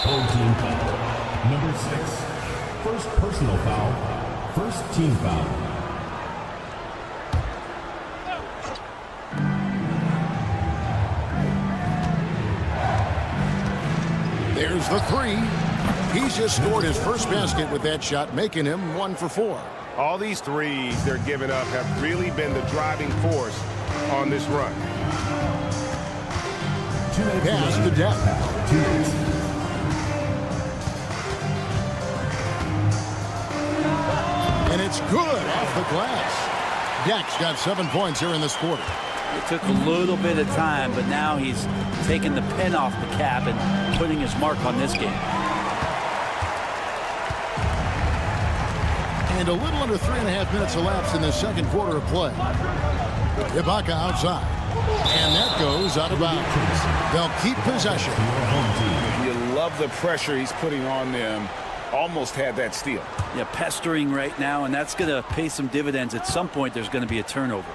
Home team foul. Number 6. First personal foul. First team foul. There's the three. He's just scored his first basket with that shot, making him 1 for 4. All these threes they're giving up have really been the driving force on this run. Pass to depth. And it's good off the glass. Dak's got 7 points here in this quarter. It took a little bit of time, but now he's taking the pen off the cap and putting his mark on this game. And a little under 3.5 minutes elapsed in the second quarter of play. Ibaka outside. And that goes out of bounds. They'll keep possession. You love the pressure he's putting on them. Almost had that steal. Yeah, pestering right now, and that's going to pay some dividends. At some point, there's going to be a turnover.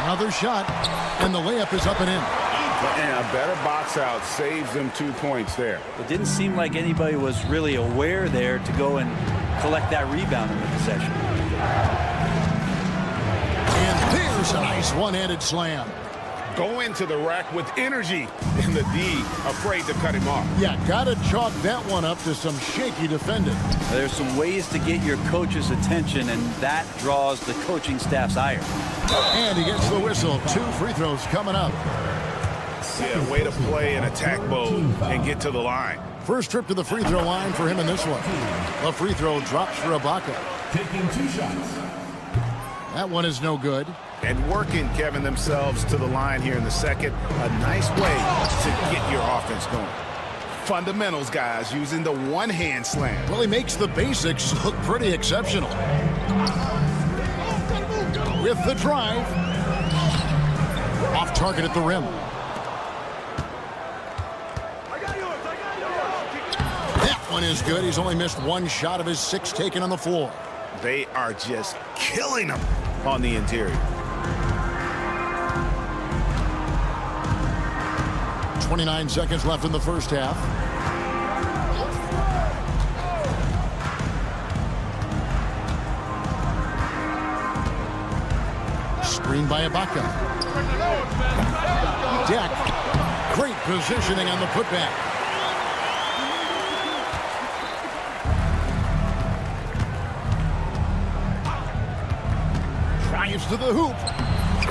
Another shot, and the layup is up and in. And a better box out saves them 2 points there. It didn't seem like anybody was really aware there to go and collect that rebound in the possession. And there's a nice one-handed slam. Go into the rack with energy, and the D afraid to cut him off. Yeah, gotta chalk that one up to some shaky defending. There's some ways to get your coach's attention, and that draws the coaching staff's ire. And he gets the whistle. 2 free throws coming up. Yeah, way to play in attack mode and get to the line. First trip to the free throw line for him in this one. A free throw drops for Ibaka. Taking 2 shots. That one is no good. And working, Kevin, themselves to the line here in the second. A nice way to get your offense going. Fundamentals, guys, using the one-hand slam. Well, he makes the basics look pretty exceptional. With the drive. Off target at the rim. That one is good. He's only missed 1 shot of his 6 taken on the floor. They are just killing them on the interior. 29 seconds left in the first half. Screen by Ibaka. Dak. Great positioning on the putback. Drives to the hoop.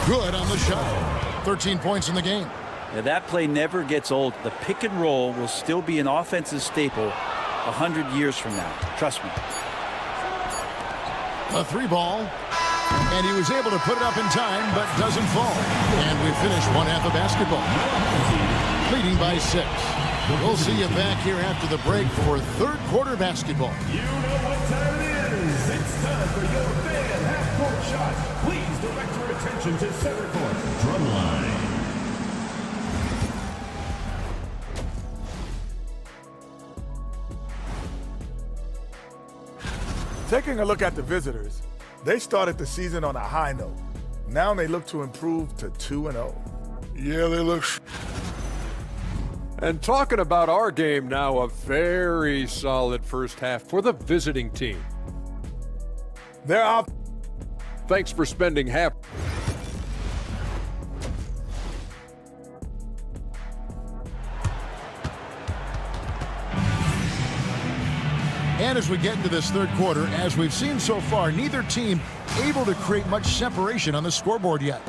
Good on the shot. 13 points in the game. Yeah, that play never gets old. The pick and roll will still be an offensive staple 100 years from now. Trust me. A 3 ball. And he was able to put it up in time, but doesn't fall. And we finish 1 half of basketball. Leading by 6. We'll see you back here after the break for third quarter basketball. You know what time it is. It's time for your fan half-court shot. Please direct your attention to center court. Drum line. Taking a look at the visitors, they started the season on a high note. Now they look to improve to 2-0. Yeah, they look... And talking about our game now, a very solid first half for the visiting team. They're out. Thanks for spending half. And as we get into this third quarter, as we've seen so far, neither team able to create much separation on the scoreboard yet.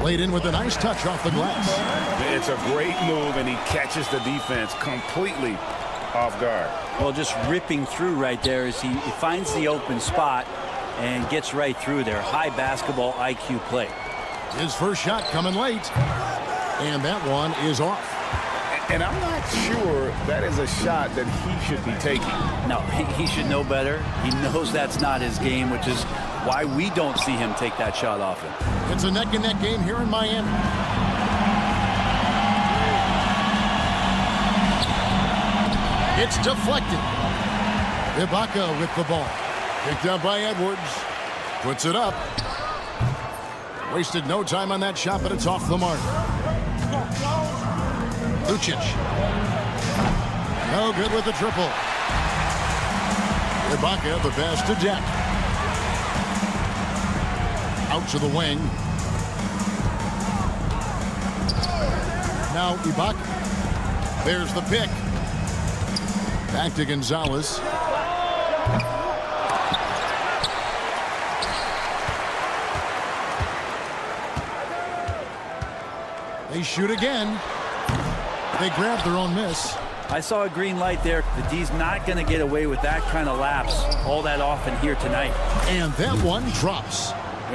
Laid in with a nice touch off the glass. It's a great move, and he catches the defense completely off guard. Well, just ripping through right there as he finds the open spot and gets right through there. High basketball IQ play. His first shot coming late. And that one is off. And I'm not sure that is a shot that he should be taking. No, he should know better. He knows that's not his game, which is why we don't see him take that shot often. It's a neck-and-neck game here in Miami. It's deflected. Ibaka with the ball. Picked up by Edwards. Puts it up. Wasted no time on that shot, but it's off the mark. Lucic. No good with the triple. Ibaka, the pass to Jack. Out to the wing. Now Ibaka. There's the pick. Back to Gonzalez. They shoot again. They grab their own miss. I saw a green light there. The D's not going to get away with that kind of lapse all that often here tonight. And that one drops.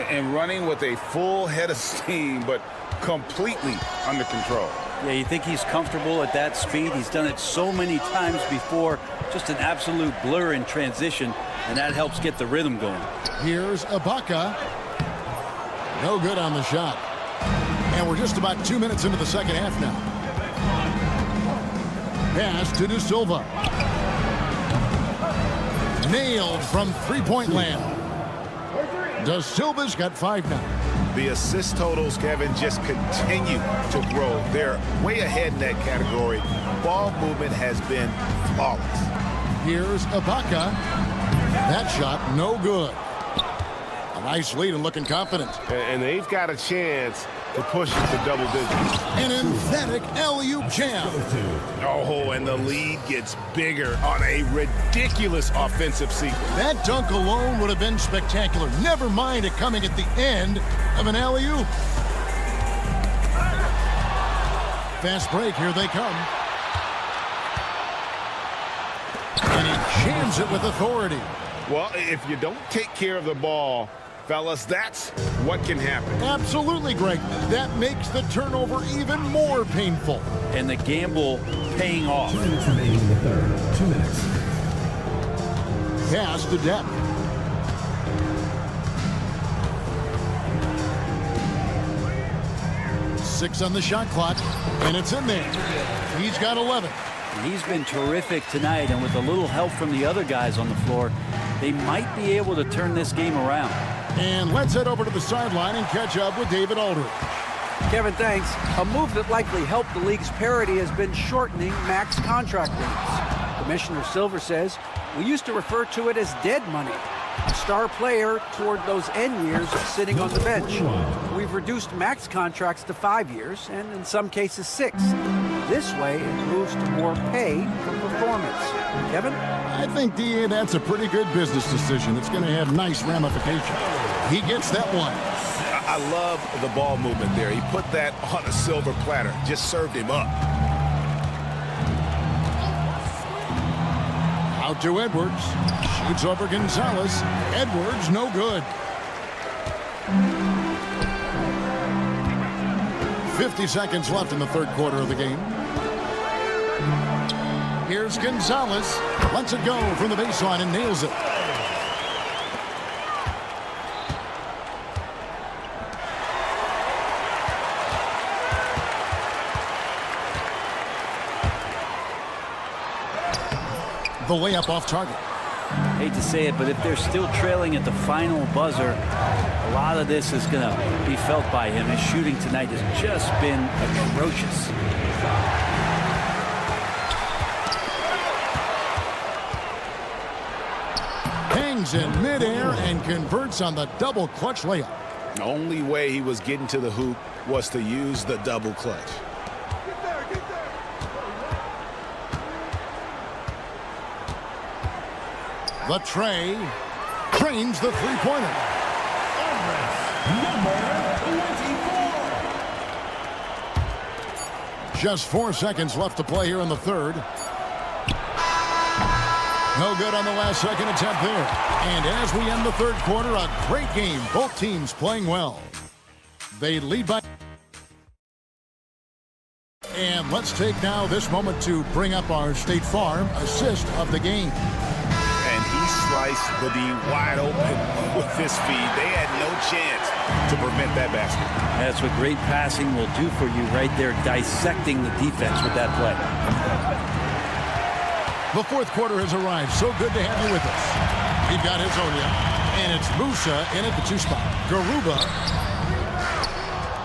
And running with a full head of steam, but completely under control. Yeah, you think he's comfortable at that speed? He's done it so many times before. Just an absolute blur in transition, and that helps get the rhythm going. Here's Ibaka. No good on the shot. And we're just about 2 minutes into the second half now. Pass to De Silva. Nailed from three-point land. De Silva's got 5 now. The assist totals, Kevin, just continue to grow. They're way ahead in that category. Ball movement has been flawless. Here's Ibaka. That shot, no good. A nice lead and looking confident. And they've got a chance to push it to double digits. An emphatic alley-oop jam. Oh, and the lead gets bigger on a ridiculous offensive sequence. That dunk alone would have been spectacular. Never mind it coming at the end of an alley-oop. Fast break, here they come. And he jams it with authority. Well, if you don't take care of the ball, fellas, that's what can happen. Absolutely, Greg. That makes the turnover even more painful. And the gamble paying off. 2 minutes remaining in the third. 2 minutes. Pass to depth. Six on the shot clock, and it's in there. He's got 11. He's been terrific tonight, and with a little help from the other guys on the floor, they might be able to turn this game around. And let's head over to the sideline and catch up with David Aldridge. Kevin, thanks. A move that likely helped the league's parity has been shortening max contract limits. Commissioner Silver says, we used to refer to it as dead money. A star player toward those end years sitting on the bench. We've reduced max contracts to 5 years, and in some cases 6. This way, it moves to more pay for performance. Kevin? I think, DA, that's a pretty good business decision. It's going to have nice ramifications. He gets that one. I love the ball movement there. He put that on a silver platter. Just served him up. Out to Edwards. Shoots over Gonzalez. Edwards, no good. 50 seconds left in the third quarter of the game. Here's Gonzalez. Lets it go from the baseline and nails it. The layup off target. Hate to say it, but if they're still trailing at the final buzzer, a lot of this is going to be felt by him. His shooting tonight has just been atrocious. Hangs in midair and converts on the double clutch layup. The only way he was getting to the hoop was to use the double clutch. The tray trains the three-pointer. Just 4 seconds left to play here in the third. No good on the last second attempt there. And as we end the third quarter, a great game. Both teams playing well. They lead by... And let's take now this moment to bring up our State Farm assist of the game. And he sliced the D wide open with this feed. They had no chance to prevent that basket. That's what great passing will do for you right there, dissecting the defense with that play. The fourth quarter has arrived. So good to have you with us. We've got Hazonia, and it's Musa in at the 2 spot. Garuba.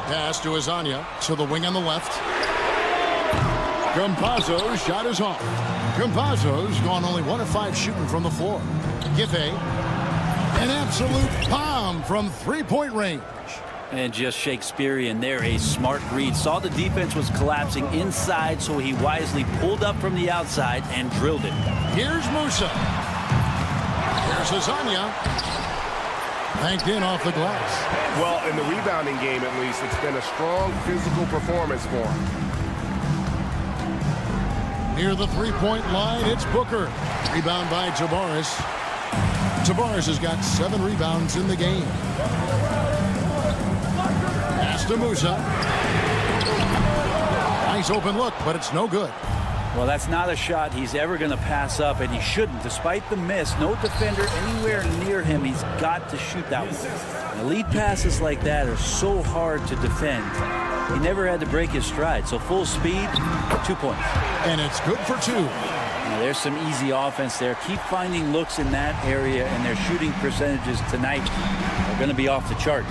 Pass to Hazonia to the wing on the left. Campazzo's shot is off. Campazzo's gone only 1 of 5 shooting from the floor. Giffey. An absolute bomb from 3-point range. And just Shakespearean there, a smart read. Saw the defense was collapsing inside, so he wisely pulled up from the outside and drilled it. Here's Musa. Here's Hazonia. Banked in off the glass. Well, in the rebounding game, at least, it's been a strong physical performance for him. Near the 3-point line, it's Booker. Rebound by Tabares. Tabares has got 7 rebounds in the game. Pass to Musa. Nice open look, but it's no good. Well, that's not a shot he's ever going to pass up, and he shouldn't. Despite the miss, no defender anywhere near him. He's got to shoot that one. Now, lead passes like that are so hard to defend. He never had to break his stride, so full speed, 2 points. And it's good for 2. Now, there's some easy offense there. Keep finding looks in that area, and their shooting percentages tonight are going to be off the charts.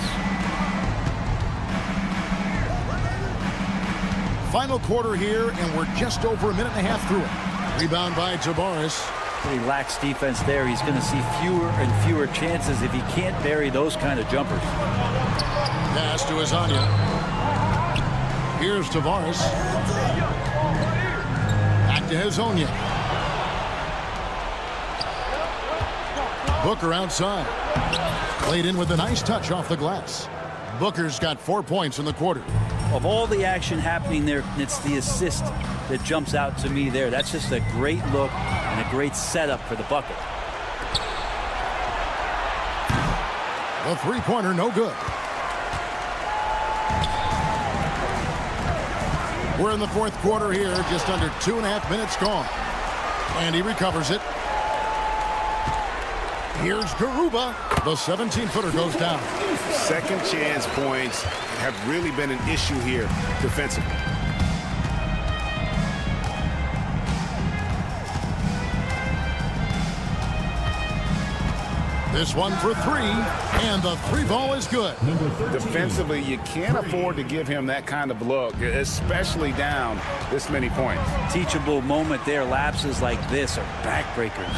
Final quarter here, and we're just over a minute and a half through it. Rebound by Tabares. Pretty lax defense there. He's going to see fewer and fewer chances if he can't bury those kind of jumpers. Pass to Hazonia. Here's Tabares. Back to Hazonia. Booker outside. Played in with a nice touch off the glass. Booker's got 4 points in the quarter. Of all the action happening there, it's the assist that jumps out to me there. That's just a great look and a great setup for the bucket. The 3-pointer, no good. We're in the fourth quarter here, just under 2.5 minutes gone. And he recovers it. Here's Garuba. The 17-footer goes down. Second chance points have really been an issue here defensively. This one for 3, and the 3-ball is good. Defensively, you can't afford to give him that kind of look, especially down this many points. Teachable moment there. Lapses like this are backbreakers.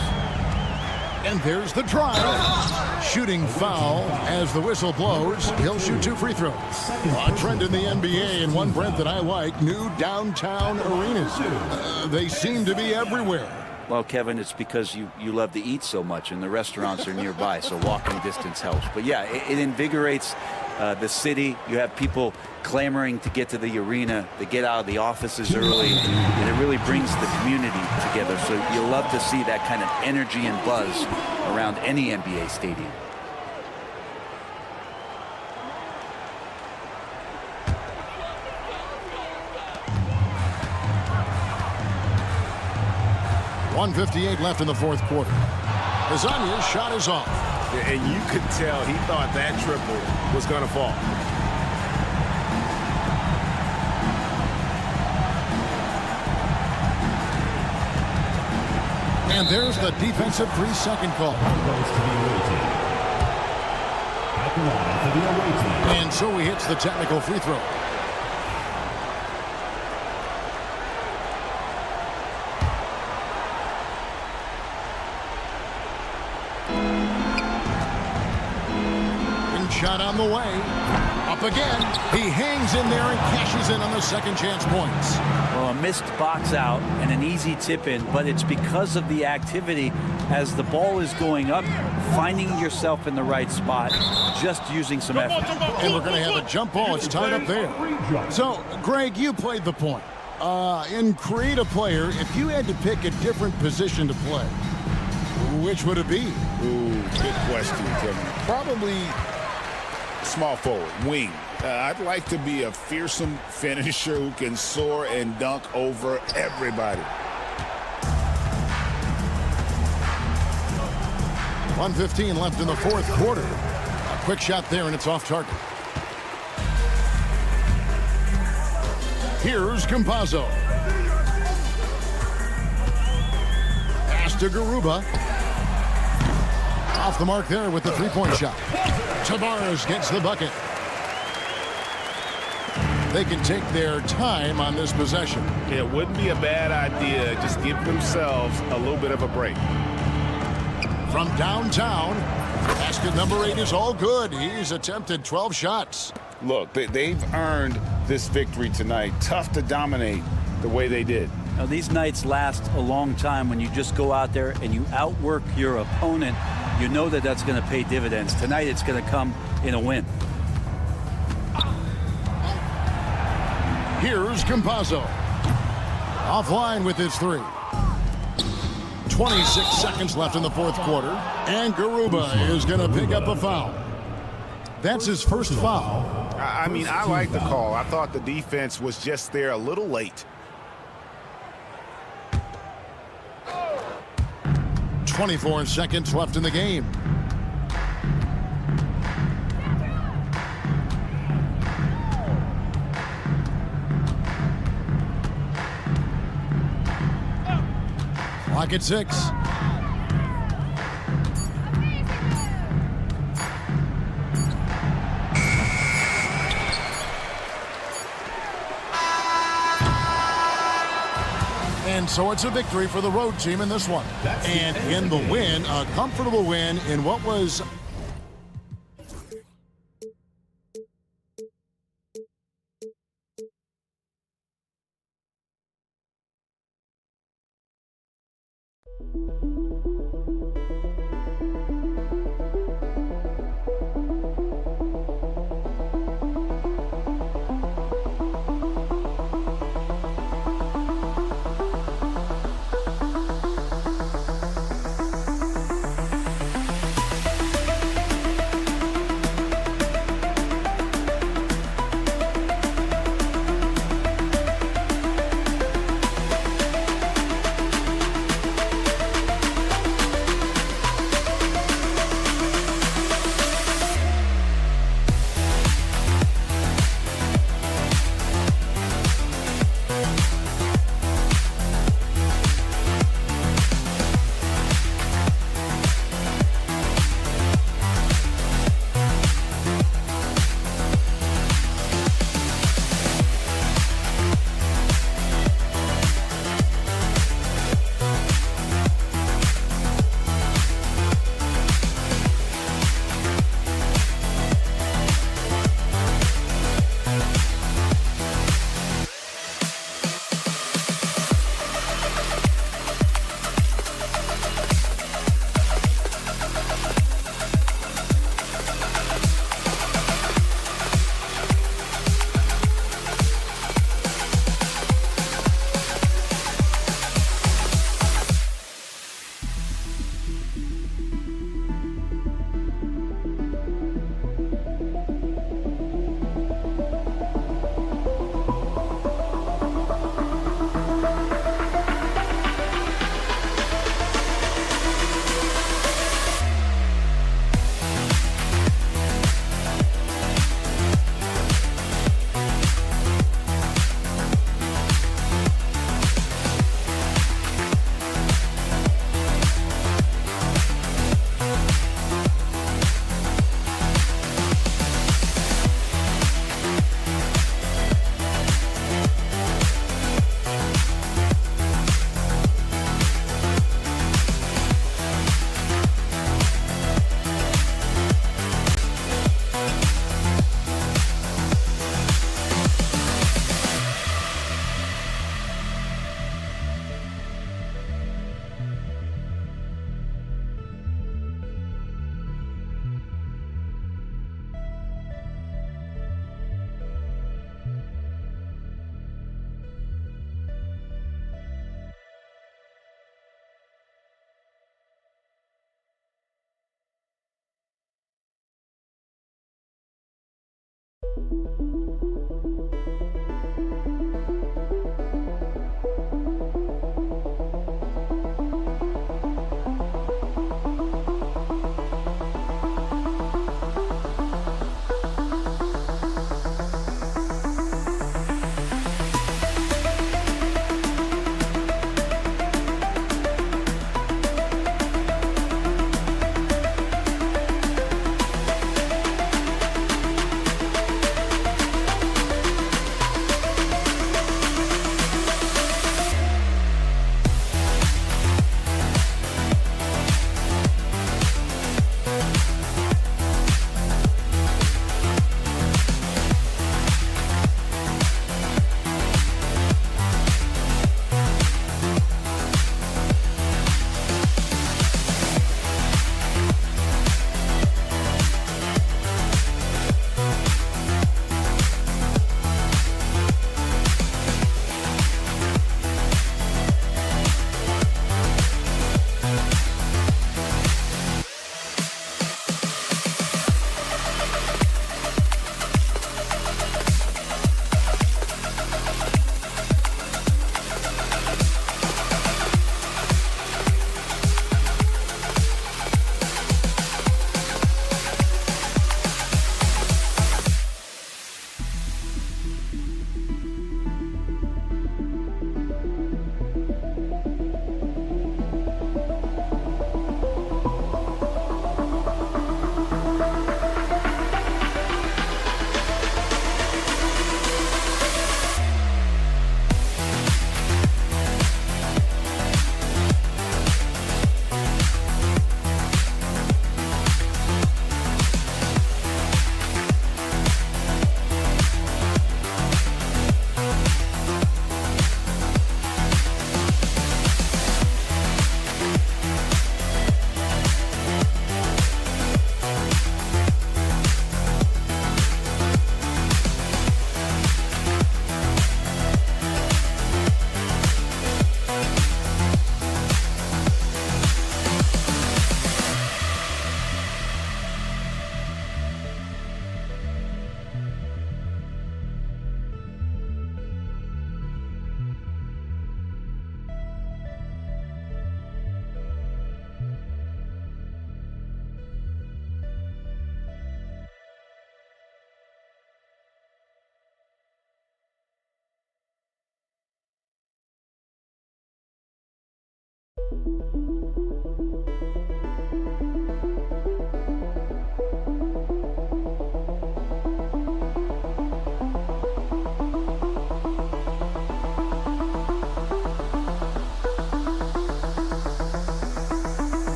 And there's the drive. Shooting foul as the whistle blows. He'll shoot 2 free throws. A trend in the NBA, and one, Brent, that I like, new downtown arenas. They seem to be everywhere. Well, Kevin, it's because you love to eat so much, and the restaurants are nearby, so walking distance helps. But yeah, it invigorates the city. You have people clamoring to get to the arena, to get out of the offices early, and it really brings the community together. So you'll love to see that kind of energy and buzz around any NBA stadium. .158 left in the fourth quarter. Hazonia's shot is off. And you could tell he thought that triple was going to fall. And there's the defensive 3-second call. And so he hits the technical free throw. Shot on the way. Up again. He hangs in there and cashes in on the second chance points. Well, a missed box out and an easy tip in, but it's because of the activity as the ball is going up, finding yourself in the right spot, just using some effort. And we're going to have a jump ball. It's tied up there. So, Greg, you played the point. In creative player, if you had to pick a different position to play, which would it be? Ooh, good question, Kevin. Probably small forward, wing. I'd like to be a fearsome finisher who can soar and dunk over everybody. 1:15 left in the fourth quarter. A quick shot there, and it's off target. Here's Campazzo. to Garuba. Off the mark there with the three-point shot. Tavares gets the bucket. They can take their time on this possession. It wouldn't be a bad idea. Just give themselves a little bit of a break. From downtown, basket number 8 is all good. He's attempted 12 shots. Look, they've earned this victory tonight. Tough to dominate the way they did. Now, these nights last a long time when you just go out there and you outwork your opponent. You know that that's going to pay dividends. Tonight it's going to come in a win. Here's Campazzo. Offline with his 3. 26 seconds left in the fourth quarter. And Garuba is going to pick up a foul. That's his first foul. I mean, I like the call. I thought the defense was just there a little late. 24 seconds left in the game. Clock at 6. And so it's a victory for the road team in this one. And in the win, a comfortable win in what was...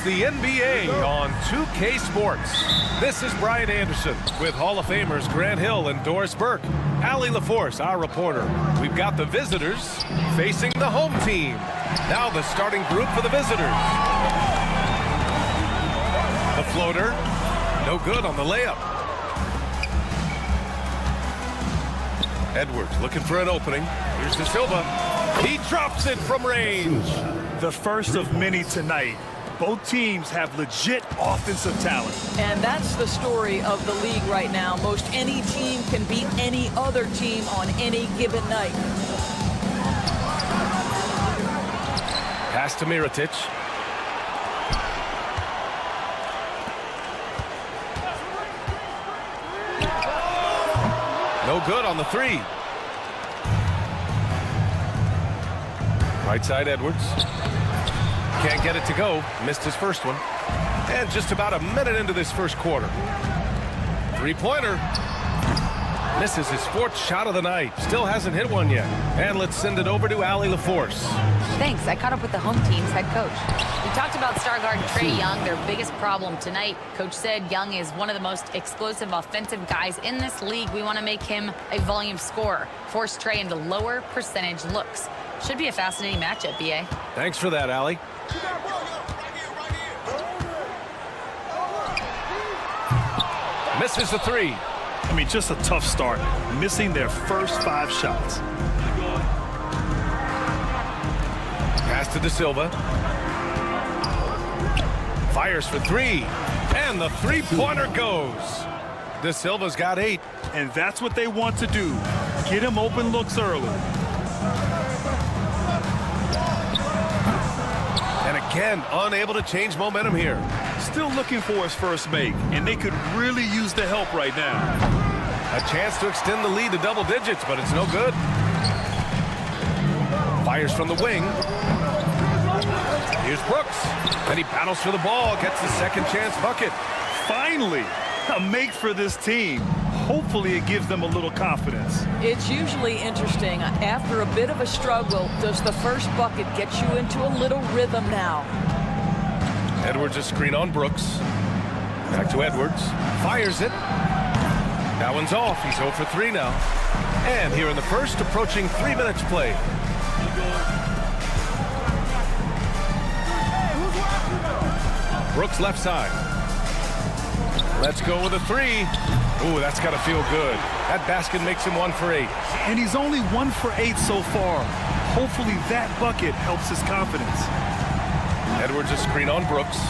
the NBA on 2K Sports. This is Brian Anderson with Hall of Famers Grant Hill and Doris Burke. Allie LaForce, our reporter. We've got the visitors facing the home team. Now the starting group for the visitors. The floater, no good on the layup. Edwards looking for an opening. Here's De Silva. He drops it from range. The first of many tonight. Both teams have legit offensive talent. And that's the story of the league right now. Most any team can beat any other team on any given night. Pass to Mirotic. No good on the three. Right side, Edwards. Can't get it to go. Missed his first one. And just about a minute into this first quarter. Three-pointer. Misses his fourth shot of the night. Still hasn't hit one yet. And let's send it over to Allie LaForce. Thanks. I caught up with the home team's head coach. We talked about star guard Trae Young, their biggest problem tonight. Coach said Young is one of the most explosive offensive guys in this league. We want to make him a volume scorer. Force Trae into lower percentage looks. Should be a fascinating matchup, B.A. Thanks for that, Allie. Misses the three. I mean, just a tough start. Missing their first 5 shots. Pass to De Silva. Fires for three. And the three-pointer goes. De Silva's got 8. And that's what they want to do. Get him open looks early. And again, unable to change momentum here. Still looking for his first make, and they could really use the help right now. A chance to extend the lead to double digits, but it's no good. Fires from the wing. Here's Brooks. And he battles for the ball, gets the second chance bucket. Finally, a make for this team. Hopefully it gives them a little confidence. It's usually interesting. After a bit of a struggle, does the first bucket get you into a little rhythm now? Edwards a screen on Brooks. Back to Edwards. Fires it. That one's off. He's 0 for 3 now. And here in the first, approaching 3 minutes played. Brooks left side. Let's go with a 3. Ooh, that's got to feel good. That basket makes him 1 for 8. And he's only 1 for 8 so far. Hopefully that bucket helps his confidence. Edwards a screen on Brooks.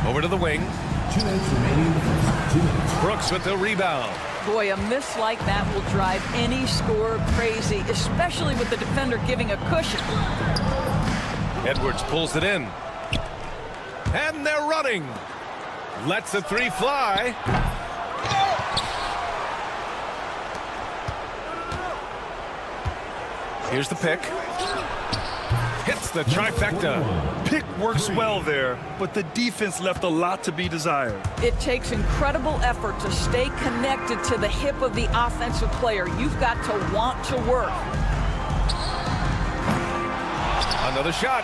Over to the wing. 2 minutes remaining in the first. 2 minutes. Brooks with the rebound. Boy, a miss like that will drive any scorer crazy, especially with the defender giving a cushion. Edwards pulls it in. And they're running. Lets the 3 fly. Here's the pick. Hits the trifecta. Pick works well there, but the defense left a lot to be desired. It takes incredible effort to stay connected to the hip of the offensive player. You've got to want to work. Another shot.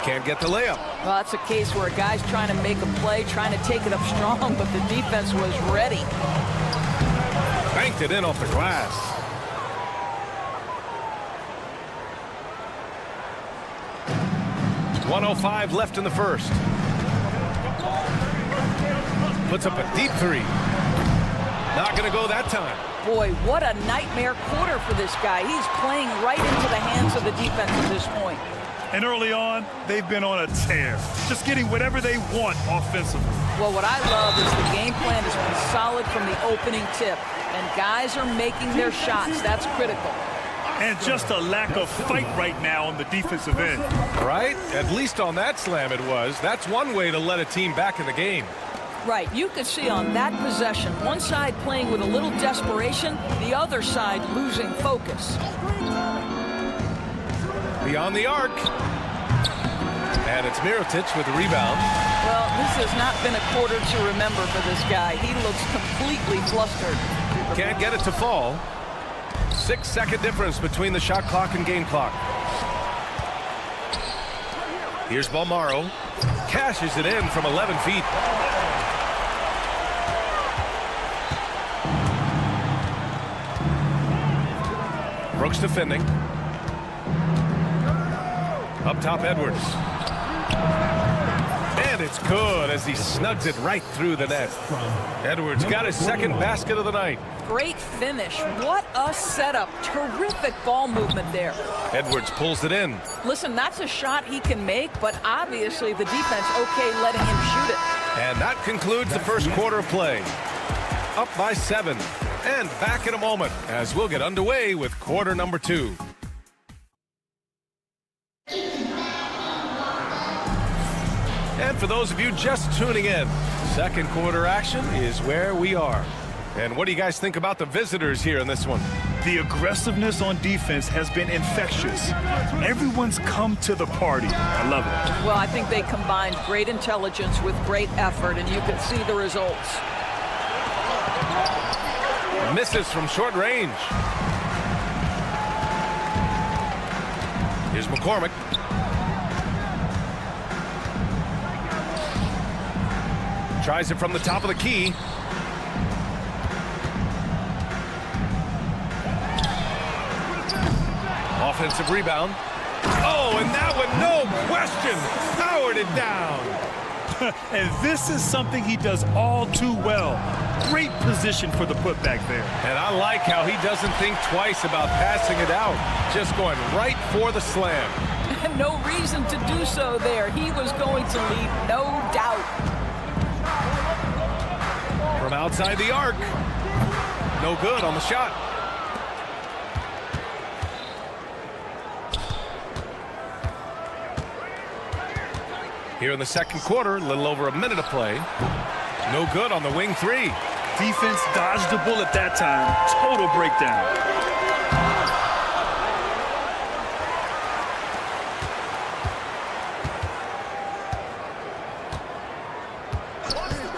Can't get the layup. Well, that's a case where a guy's trying to make a play, trying to take it up strong, but the defense was ready. Banked it in off the glass. .105 left in the first. Puts up a deep 3. Not going to go that time. Boy, what a nightmare quarter for this guy. He's playing right into the hands of the defense at this point. And early on, they've been on a tear. Just getting whatever they want offensively. Well, what I love is the game plan has been solid from the opening tip. And guys are making their shots. That's critical. And just a lack of fight right now on the defensive end. Right? At least on that slam it was. That's one way to let a team back in the game. Right. You could see on that possession, one side playing with a little desperation, the other side losing focus. Beyond the arc. And it's Mirotic with the rebound. Well, this has not been a quarter to remember for this guy. He looks completely flustered. Can't get it to fall. 6-second difference between the shot clock and game clock. Here's Balmaro. Cashes it in from 11 feet. Brooks defending. Up top, Edwards. And it's good as he snugs it right through the net. Edwards got his second basket of the night. Great finish. What a setup. Terrific ball movement there. Edwards pulls it in. Listen, that's a shot he can make, but obviously the defense okay letting him shoot it. And that concludes the first quarter of play. Up by 7. And back in a moment as we'll get underway with quarter number 2. And for those of you just tuning in, second quarter action is where we are. And what do you guys think about the visitors here in this one? The aggressiveness on defense has been infectious. Everyone's come to the party. I love it. Well, I think they combined great intelligence with great effort, and you can see the results. Misses from short range. Here's McCormick. Tries it from the top of the key. Offensive rebound. Oh, and that one, no question, powered it down. And this is something he does all too well. Great position for the putback there. And I like how he doesn't think twice about passing it out. Just going right for the slam. No reason to do so there. He was going to lead, no doubt. From outside the arc. No good on the shot. Here in the second quarter, a little over a minute of play. No good on the wing 3. Defense dodged the bullet that time. Total breakdown.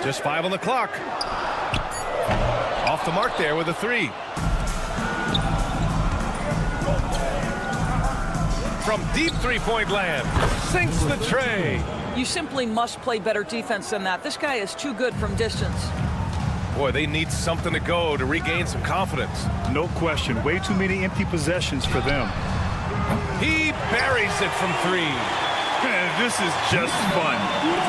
Just 5 on the clock. Off the mark there with a 3. From deep three-point land. Sinks the tray. You simply must play better defense than that. This guy is too good from distance. Boy, they need something to go to regain some confidence. No question. Way too many empty possessions for them. He buries it from 3. This is just fun.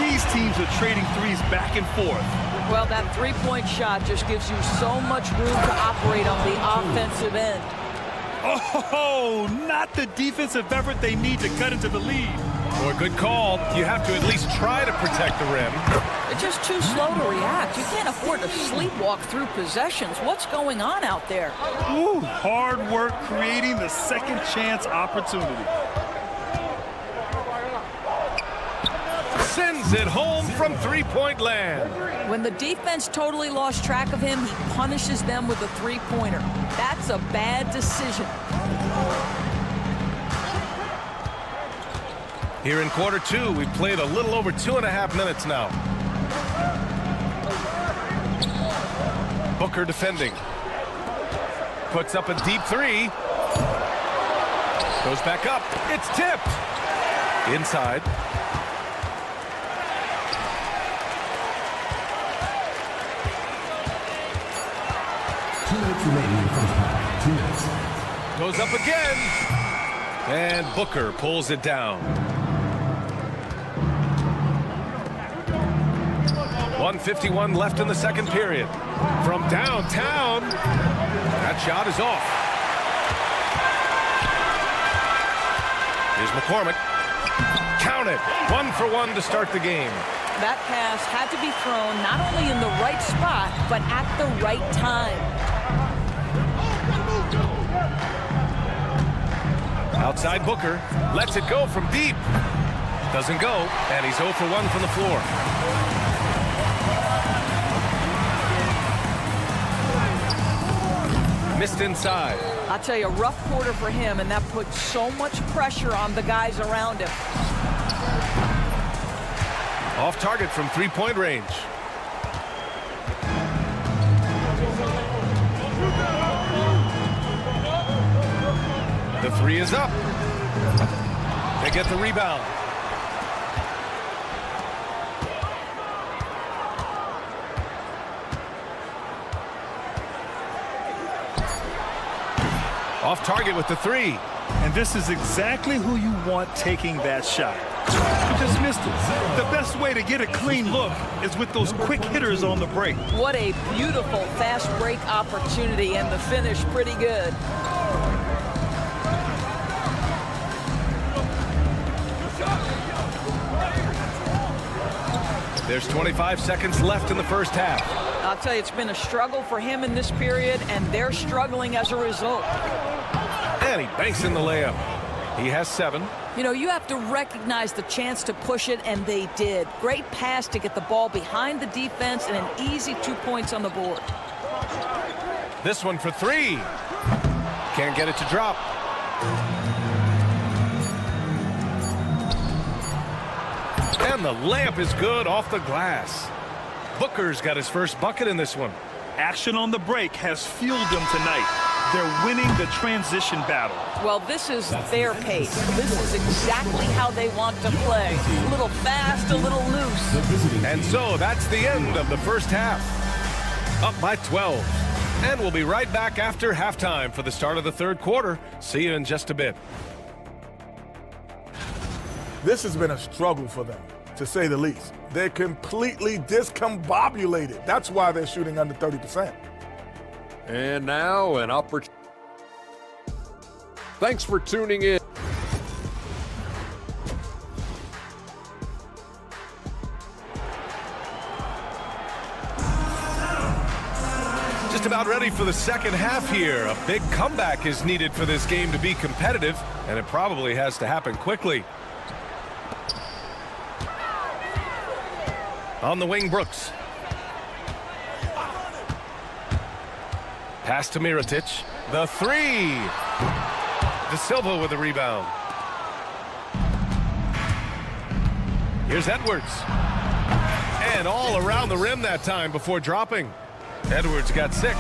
These teams are trading threes back and forth. Well, that three-point shot just gives you so much room to operate on the offensive end. Oh, not the defensive effort they need to cut into the lead. Boy, good call. You have to at least try to protect the rim. They're just too slow to react. You can't afford to sleepwalk through possessions. What's going on out there? Ooh, hard work creating the second chance opportunity. Sends it home from three-point land. When the defense totally lost track of him, he punishes them with a three-pointer. That's a bad decision. Here in quarter 2, we've played a little over 2.5 minutes now. Booker defending. Puts up a deep 3. Goes back up. It's tipped. Inside. Goes up again. And Booker pulls it down. 1:51 left in the second period. From downtown, that shot is off. Here's McCormick. Count it. 1 for 1 to start the game. That pass had to be thrown not only in the right spot, but at the right time. Outside Booker. Lets it go from deep. Doesn't go. And he's 0 for 1 from the floor. Missed inside. I'll tell you, a rough quarter for him, and that puts so much pressure on the guys around him. Off target from three-point range. The 3 is up. They get the rebound. Off target with the three. And this is exactly who you want taking that shot. You just missed it. The best way to get a clean look is with those quick hitters on the break. What a beautiful fast break opportunity, and the finish pretty good. There's 25 seconds left in the first half. I'll tell you, it's been a struggle for him in this period, and they're struggling as a result. And he banks in the layup. He has 7. You know, you have to recognize the chance to push it, and they did. Great pass to get the ball behind the defense, and an easy 2 points on the board. This one for 3. Can't get it to drop. And the layup is good off the glass. Booker's got his first bucket in this one. Action on the break has fueled them tonight. They're winning the transition battle. Well, this is their pace. This is exactly how they want to play. A little fast, a little loose. And so that's the end of the first half. Up by 12. And we'll be right back after halftime for the start of the third quarter. See you in just a bit. This has been a struggle for them, to say the least. They're completely discombobulated. That's why they're shooting under 30%. And now an opportunity. Thanks for tuning in. Just about ready for the second half here. A big comeback is needed for this game to be competitive, and it probably has to happen quickly. On the wing, Brooks. Pass to Mirotic. The 3. De Silva with the rebound. Here's Edwards. And all around the rim that time before dropping. Edwards got 6.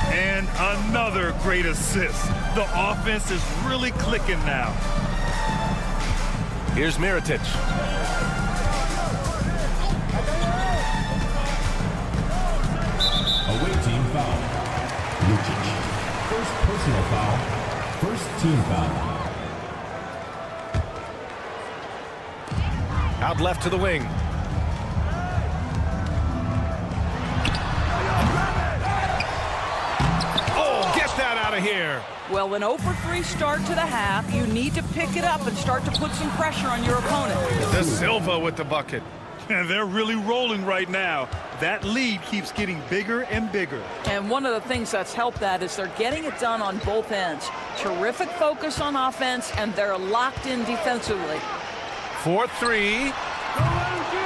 And another great assist. The offense is really clicking now. Here's Mirotic. Away team foul. Lucic. First personal foul. First team foul. Out left to the wing. Oh, get that out of here. Well, an 0-for-3 start to the half. You need to pick it up and start to put some pressure on your opponent. De Silva with the bucket. And they're really rolling right now. That lead keeps getting bigger and bigger. And one of the things that's helped that is they're getting it done on both ends. Terrific focus on offense, and they're locked in defensively. 4-3.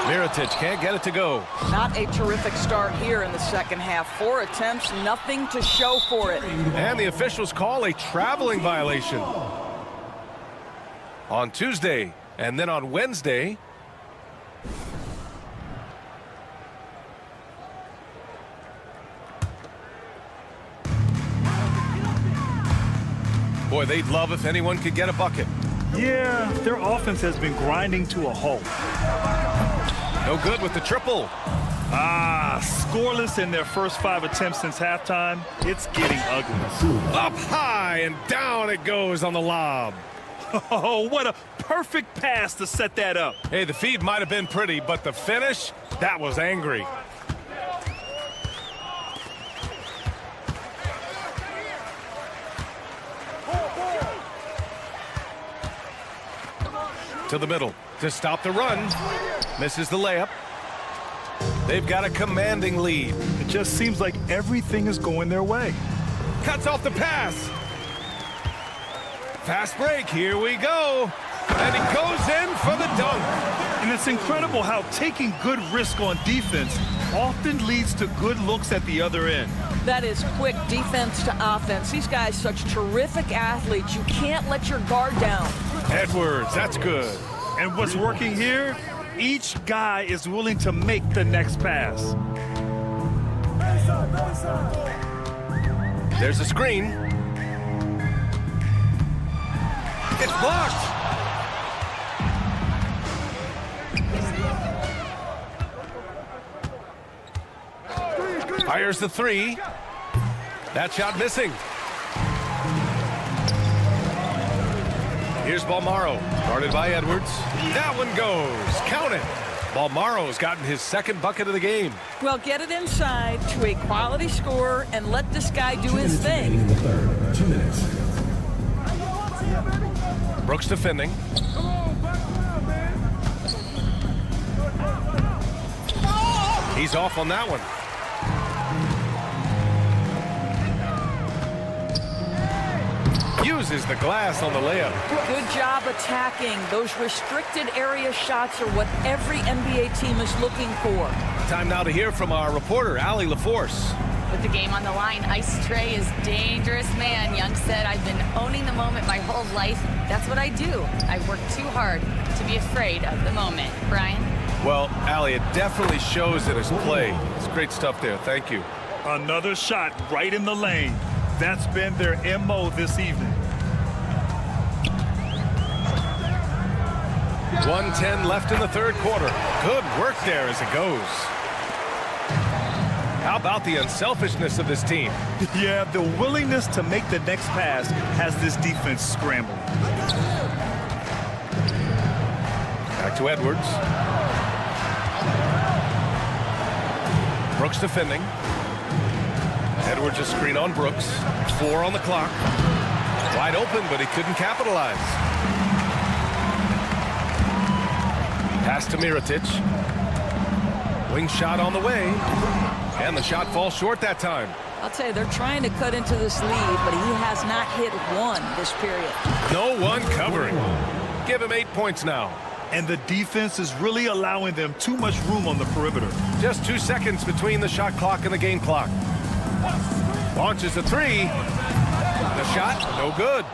Mirotic can't get it to go. Not a terrific start here in the second half. 4 attempts, nothing to show for it. And the officials call a traveling violation. On Tuesday, and then on Wednesday. Boy, they'd love if anyone could get a bucket. Yeah, their offense has been grinding to a halt. No good with the triple. Scoreless in their first 5 attempts since halftime. It's getting ugly. Up high and down it goes on the lob. Oh, what a perfect pass to set that up. Hey, the feed might have been pretty, but the finish, that was angry. To the middle to stop the run. Misses the layup. They've got a commanding lead. It just seems like everything is going their way. Cuts off the pass. Fast break, here we go. And he goes in for the dunk. And it's incredible how taking good risk on defense often leads to good looks at the other end. That is quick defense to offense. These guys such terrific athletes. You can't let your guard down. Edwards, that's good. And what's working here? Each guy is willing to make the next pass. There's a screen. It's blocked. Fires the 3. That shot missing. Here's Balmaro, guarded by Edwards. That one goes. Count it. Balmaro's gotten his second bucket of the game. Well, get it inside to a quality scorer and let this guy do his thing. In the third. 2 minutes. Brooks defending. He's off on that one. Uses the glass on the layup. Good job attacking. Those restricted area shots are what every NBA team is looking for. Time now to hear from our reporter, Allie LaForce. With the game on the line, Ice Trey is dangerous man. Young said, I've been owning the moment my whole life. That's what I do. I work too hard to be afraid of the moment. Brian? Well, Allie, it definitely shows in his play. It's great stuff there. Thank you. Another shot right in the lane. That's been their MO this evening. 1:10 left in the third quarter. Good work there as it goes. How about the unselfishness of this team? Yeah, the willingness to make the next pass has this defense scrambling. Back to Edwards. Brooks defending. Edwards a screen on Brooks. 4 on the clock. Wide open, but he couldn't capitalize. Pass to Mirotic. Wing shot on the way. And the shot falls short that time. I'll tell you, they're trying to cut into this lead, but he has not hit one this period. No one covering. Give him 8 points now. And the defense is really allowing them too much room on the perimeter. Just 2 seconds between the shot clock and the game clock. Launches a 3. The shot, no good.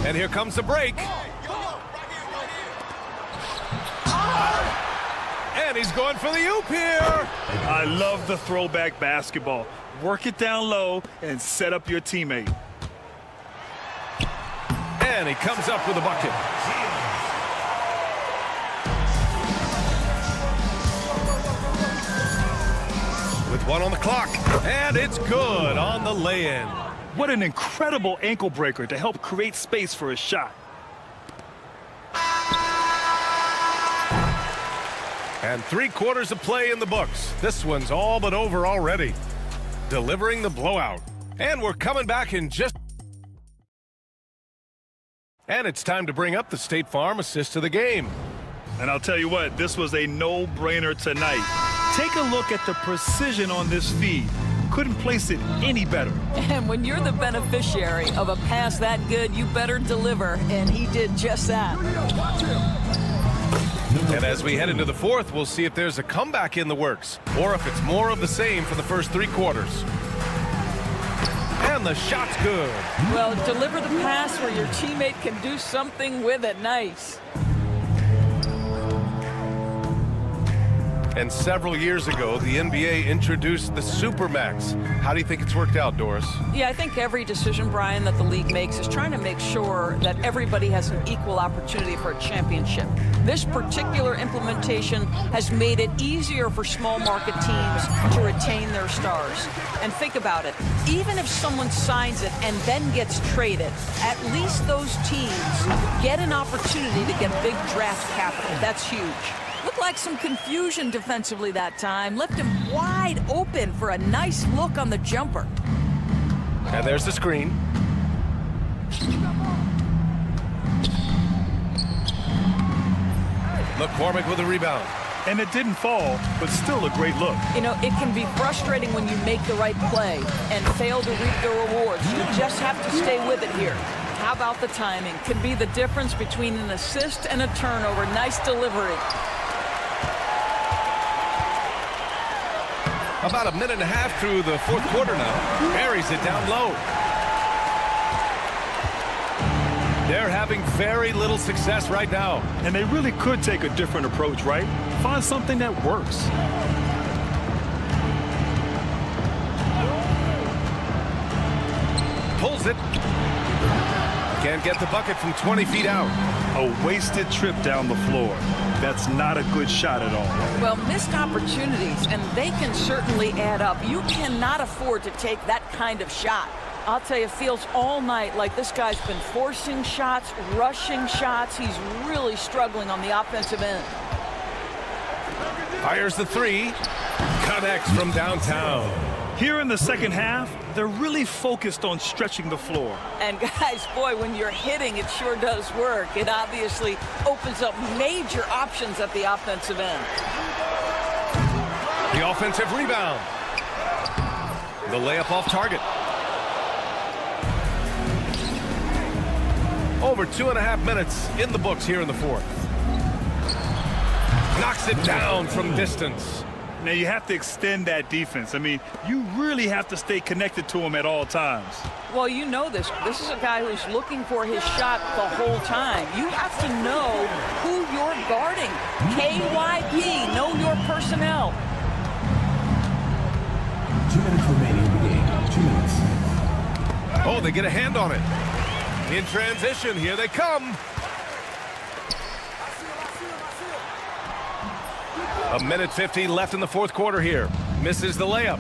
And here comes the break. And he's going for the oop here. I love the throwback basketball. Work it down low and set up your teammate. And he comes up with a bucket. With 1 on the clock. And it's good on the lay-in. What an incredible ankle breaker to help create space for a shot. And 3 quarters of play in the books. This one's all but over already. Delivering the blowout. And we're coming back in just... And it's time to bring up the State Farm assist of the game. And I'll tell you what, this was a no-brainer tonight. Take a look at the precision on this feed. Couldn't place it any better. And when you're the beneficiary of a pass that good, you better deliver, and he did just that. And as we head into the fourth, we'll see if there's a comeback in the works, or if it's more of the same for the first 3 quarters. And the shot's good. Well, deliver the pass where your teammate can do something with it. Nice. And several years ago, the NBA introduced the Supermax. How do you think it's worked out, Doris? Yeah, I think every decision, Brian, that the league makes is trying to make sure that everybody has an equal opportunity for a championship. This particular implementation has made it easier for small market teams to retain their stars. And think about it. Even if someone signs it and then gets traded, at least those teams get an opportunity to get big draft capital. That's huge. Looked like some confusion defensively that time. Left him wide open for a nice look on the jumper. And there's the screen. McCormick with a rebound. And it didn't fall, but still a great look. You know, it can be frustrating when you make the right play and fail to reap the rewards. You just have to stay with it here. How about the timing? Could be the difference between an assist and a turnover. Nice delivery. About a minute and a half through the fourth quarter now. Buries it down low. They're having very little success right now. And they really could take a different approach, right? Find something that works. Pulls it. Can't get the bucket from 20 feet out. A wasted trip down the floor. That's not a good shot at all. Well, missed opportunities, and they can certainly add up. You cannot afford to take that kind of shot. I'll tell you, it feels all night like this guy's been forcing shots, rushing shots. He's really struggling on the offensive end. Fires the three. Connects from downtown. Here in the second half, they're really focused on stretching the floor. And guys, boy, when you're hitting, it sure does work. It obviously opens up major options at the offensive end. The offensive rebound. The layup off target. Over 2.5 minutes in the books here in the fourth. Knocks it down from distance. Now, you have to extend that defense. I mean, you really have to stay connected to him at all times. Well, you know this. This is a guy who's looking for his shot the whole time. You have to know who you're guarding. KYP, know your personnel. 2 minutes remaining in the game. 2 minutes. Oh, they get a hand on it. In transition, here they come. A minute 50 left in the fourth quarter here. Misses the layup.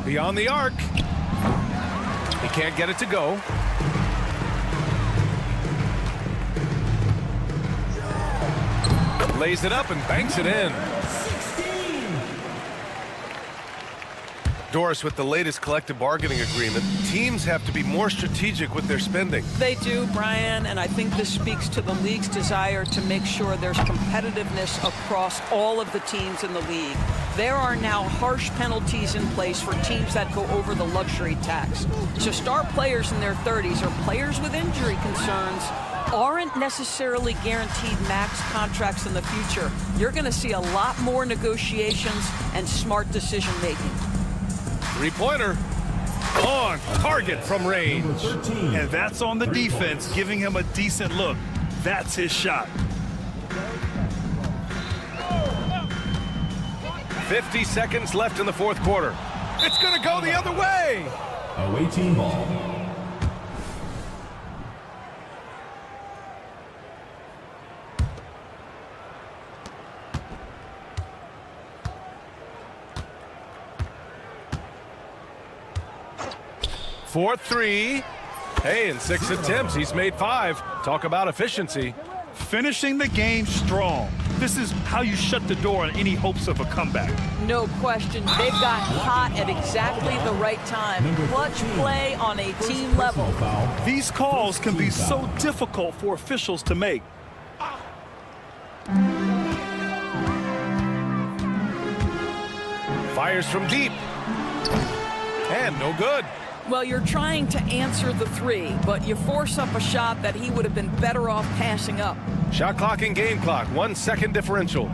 Beyond the arc. He can't get it to go. Lays it up and banks it in. Doris, with the latest collective bargaining agreement, teams have to be more strategic with their spending. They do, Brian, and I think this speaks to the league's desire to make sure there's competitiveness across all of the teams in the league. There are now harsh penalties in place for teams that go over the luxury tax. So star players in their 30s or players with injury concerns aren't necessarily guaranteed max contracts in the future. You're going to see a lot more negotiations and smart decision-making. Three-pointer on target from range. And that's on the defense, giving him a decent look. That's his shot. 50 seconds left in the fourth quarter. It's going to go the other way. Away team ball. Fourth three. Hey, in 6 attempts, he's made 5. Talk about efficiency. Finishing the game strong. This is how you shut the door on any hopes of a comeback. No question. They've got hot at exactly the right time. Clutch play on a team level. These calls can be so difficult for officials to make. Fires from deep. And no good. Well, you're trying to answer the three, but you force up a shot that he would have been better off passing up. Shot clock and game clock, 1 second differential.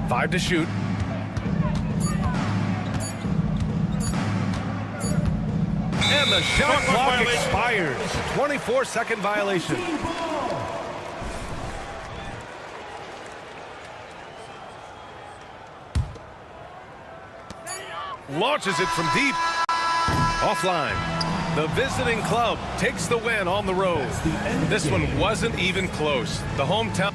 Five to shoot. And the shot clock expires. 24-second violation. Launches it from deep. Offline. The visiting club takes the win on the road. This one wasn't even close. The hometown.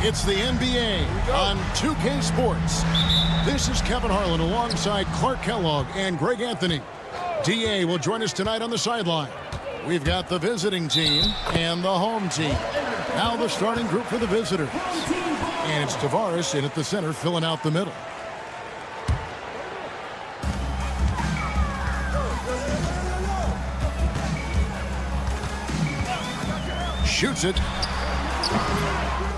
It's the NBA on 2K Sports. This is Kevin Harlan alongside Clark Kellogg and Greg Anthony. DA will join us tonight on the sideline. We've got the visiting team and the home team. Now the starting group for the visitors. And it's Tavares in at the center, filling out the middle. Shoots it.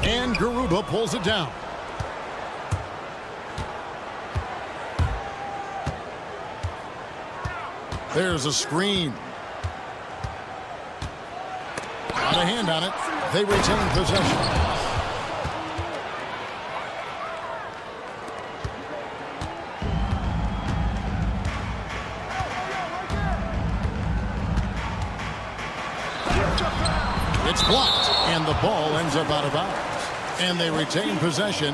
And Garuba pulls it down. There's a screen. Got a hand on it. They retain possession. It's blocked, and the ball ends up out of bounds. And they retain possession.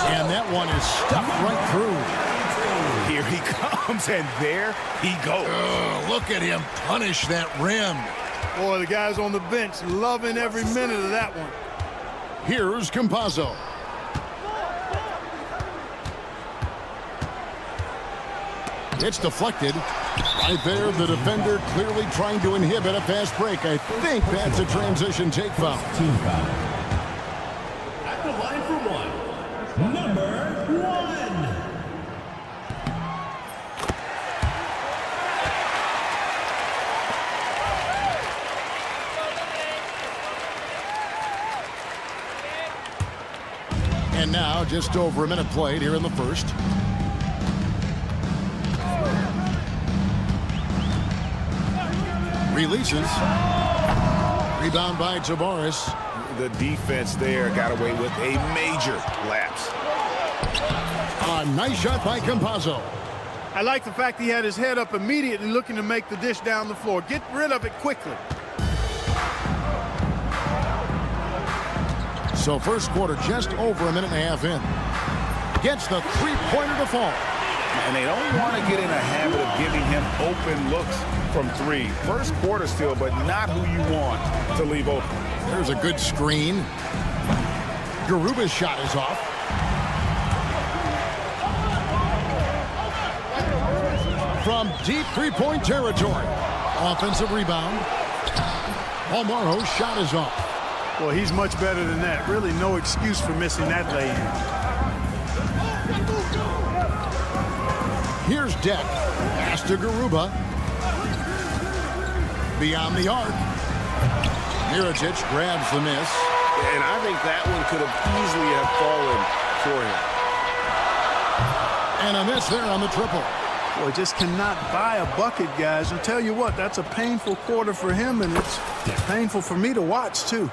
And that one is stuffed right through. Here he comes, and there he goes. Look at him punish that rim. Boy, the guys on the bench loving every minute of that one. Here's Campazzo. It's deflected. Right there, the defender clearly trying to inhibit a fast break. I think that's a transition take foul. Team foul. At the line for one, number just over a minute played here in the first. Releases. Rebound by Tavares. The defense there got away with a major lapse. A nice shot by Campazzo. I like the fact he had his head up immediately looking to make the dish down the floor. Get rid of it quickly. So first quarter just over a minute and a half in. Gets the three-pointer to fall. And they don't want to get in a habit of giving him open looks from three. First quarter still, but not who you want to leave open. There's a good screen. Garuba's shot is off. From deep three-point territory. Offensive rebound. Almaro's shot is off. Well, he's much better than that. Really no excuse for missing that lay-in. Here's Deck. Pass to Garuba. Beyond the arc. Mirotic grabs the miss. And I think that one could have easily have fallen for him. And a miss there on the triple. Boy, just cannot buy a bucket, guys. And tell you what, that's a painful quarter for him, and it's painful for me to watch, too.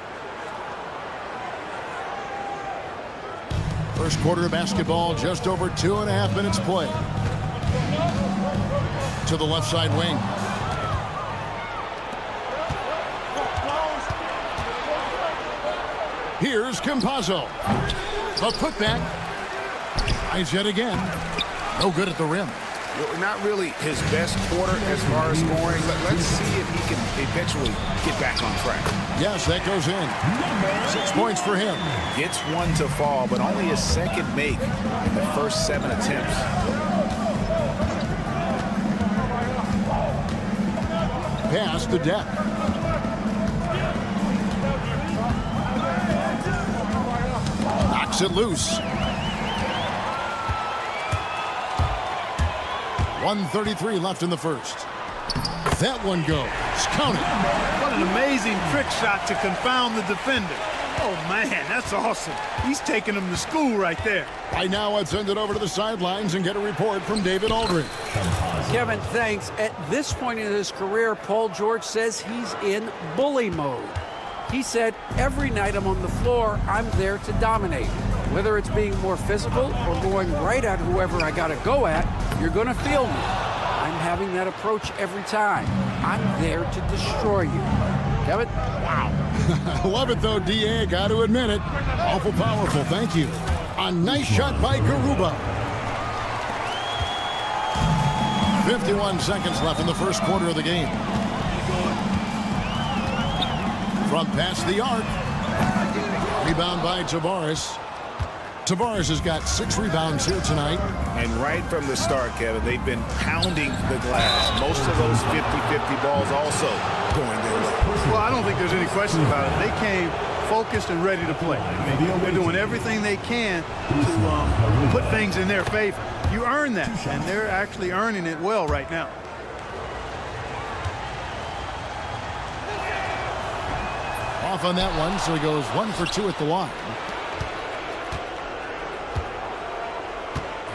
First quarter of basketball, just over 2.5 minutes played. To the left side wing. Here's Campazzo. The putback. Tries yet again. No good at the rim. Not really his best quarter as far as scoring, but let's see if he can eventually get back on track. Yes, that goes in. 6 points for him. Gets one to fall, but only his second make in the first 7 attempts. Pass the Deck. Knocks it loose. 1:33 left in the first. That one goes. Count it. What an amazing trick shot to confound the defender. Oh, man, that's awesome. He's taking him to school right there. Right now, I'd send it over to the sidelines and get a report from David Aldridge. Kevin, thanks. At this point in his career, Paul George says he's in bully mode. He said, every night I'm on the floor, I'm there to dominate. Whether it's being more physical or going right at whoever I got to go at, you're going to feel me. I'm having that approach every time. I'm there to destroy you. Kevin? Wow. I love it, though, D.A. Got to admit it. Awful powerful. Thank you. A nice shot by Garuba. 51 seconds left in the first quarter of the game. From past the arc. Rebound by Tavares. Tavares has got 6 rebounds here tonight. And right from the start, Kevin, they've been pounding the glass. Most of those 50-50 balls also going their way. Well, I don't think there's any question about it. They came focused and ready to play. They're doing everything they can to put things in their favor. You earn that, and they're actually earning it well right now. Off on that one, so he goes 1 for 2 at the line.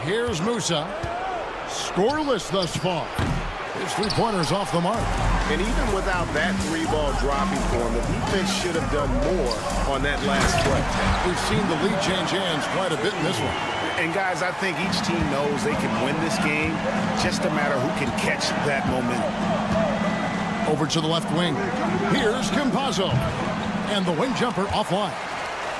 Here's Musa. Scoreless thus far. His three-pointer's off the mark. And even without that 3-ball dropping for him, the defense should have done more on that last play. We've seen the lead change hands quite a bit in this one. And guys, I think each team knows they can win this game. Just a matter who can catch that momentum. Over to the left wing. Here's Campazzo. And the wing jumper offline.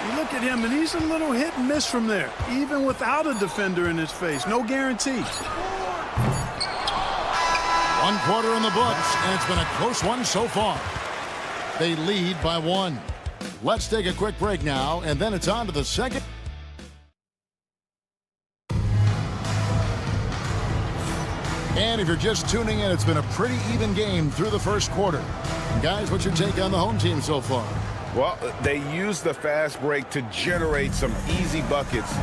You look at him, and he's a little hit and miss from there, even without a defender in his face. No guarantee. 1 quarter in the books, and it's been a close one so far. They lead by 1. Let's take a quick break now, and then it's on to the second. And if you're just tuning in, it's been a pretty even game through the first quarter. Guys, what's your take on the home team so far? Well, they used the fast break to generate some easy buckets